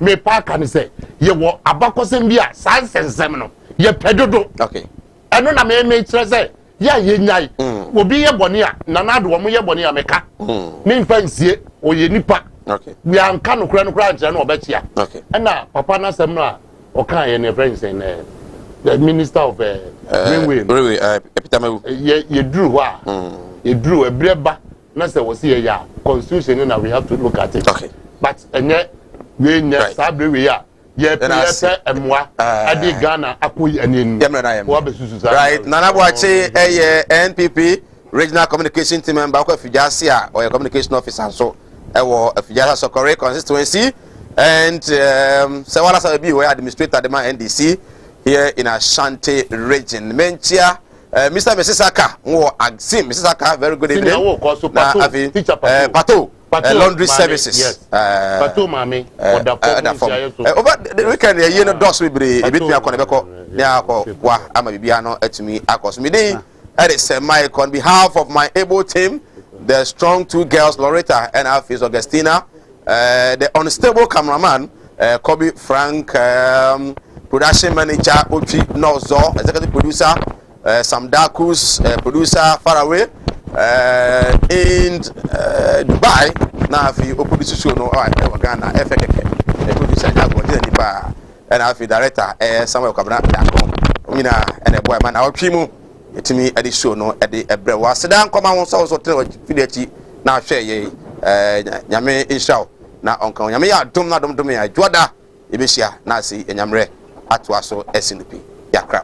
me pa kan say ye wo abakosem bi a san sensem no ye pedodo okay eno na me kire say ya ye nyai obi ye bone a nanado wo ye bone a meka me mfa nsie o ye nipa okay we are kan kura nkyere na obechia okay na papa na sem no a o kan ye ne friends the minister of railway epitamawu ye drew wa ye drew ebreba na say we see ya constitution na we have to look at it okay but enye we nya sabre we ya ye pese emwa adi Ghana akoyi anenu wa besusu sa right nana boache NPP regional communication team member ko afijase a or communication officer so ewo afijase Sokore constituency and se wala sa bi we administrator the NDC here in Ashanti region. Menchia, Mr. Mrs. Wo Axim, Mrs. very good evening. Pato, laundry services. Yes. Pato, mami. Over the weekend, you know, dos we be a bit me a conneco. Wa, I'm a bibiano at me, Akos Midi. Mike, on behalf of my able team, the strong two girls, Loretta and Alphys Augustina, the unstable cameraman, Kobe Frank, production manager Ochi Nozo, executive producer Sam Dakus, producer Faraway in Dubai. Now if you produce show no Ghana FKK producer Jago and if director Samuel Kabana and a boy man our primu to me at the show no at the Ebrewa Sedan come on so video na hwe ye nyame inshaw na onka nyame ya dom na dom ya joda ebehia na asi enyamre ato aso SNP yakra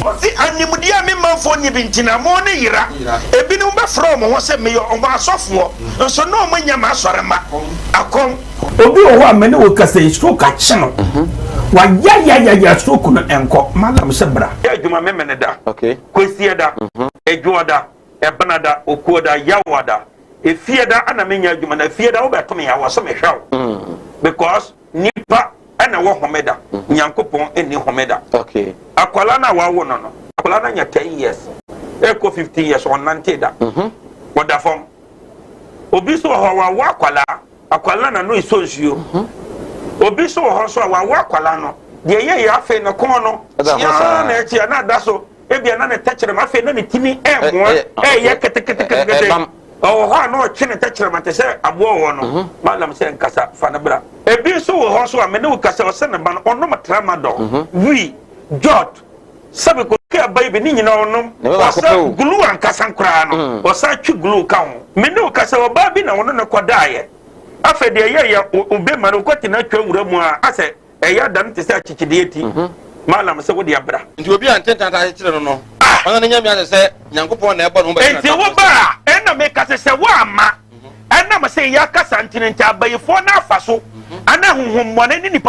Osi animudia me manfo ni bintina mo ne yira ebinu be from ho se me o ma asofo nso no mo nyama asorema akom obi o ho amene wo kasa stroke a chino wa ya stroke no enko malam se bra adwuma me mene da okay kwesie da edwoda ebenada okuoda yawada efieda ana menya adwuma na efieda wo beto me ya wo so me hwaw because nipa ana wo homeda nyankopon eni homeda okay akwala na wa wo no akwala na nya 10 years eko 15 years on nanteda wada form obi so ho wa akwala na no isonsuo obi so ho so wa akwala no de ye ya afi no kon no ya na echi na da so ebia na ne techere ma afi na ne timi mo ye ketekete oh ha no chine techere ma te se abo wo no malam se nkasa fa na bra ebi so wo ho so amene wo kasa o se ne ba no ono matrama do wi jot sabe ko ke baby ni nyina onom wasa glue ankasa nkra no wasa twi glue ka ho mene wo kasa wo ba bi na wono ne kodaaye afa de ye obe ma no kwati na twa wura mu a ase eya dan te se achichide eti malam se wo de abra nti obi antenta ta chire no no ona ne nyame ase nyankopon na ebo no ba enti wo ba ena me kasa se wo ama ena ma se ya kasa ntine nta abayefo na afa so ana honhom mo ne ni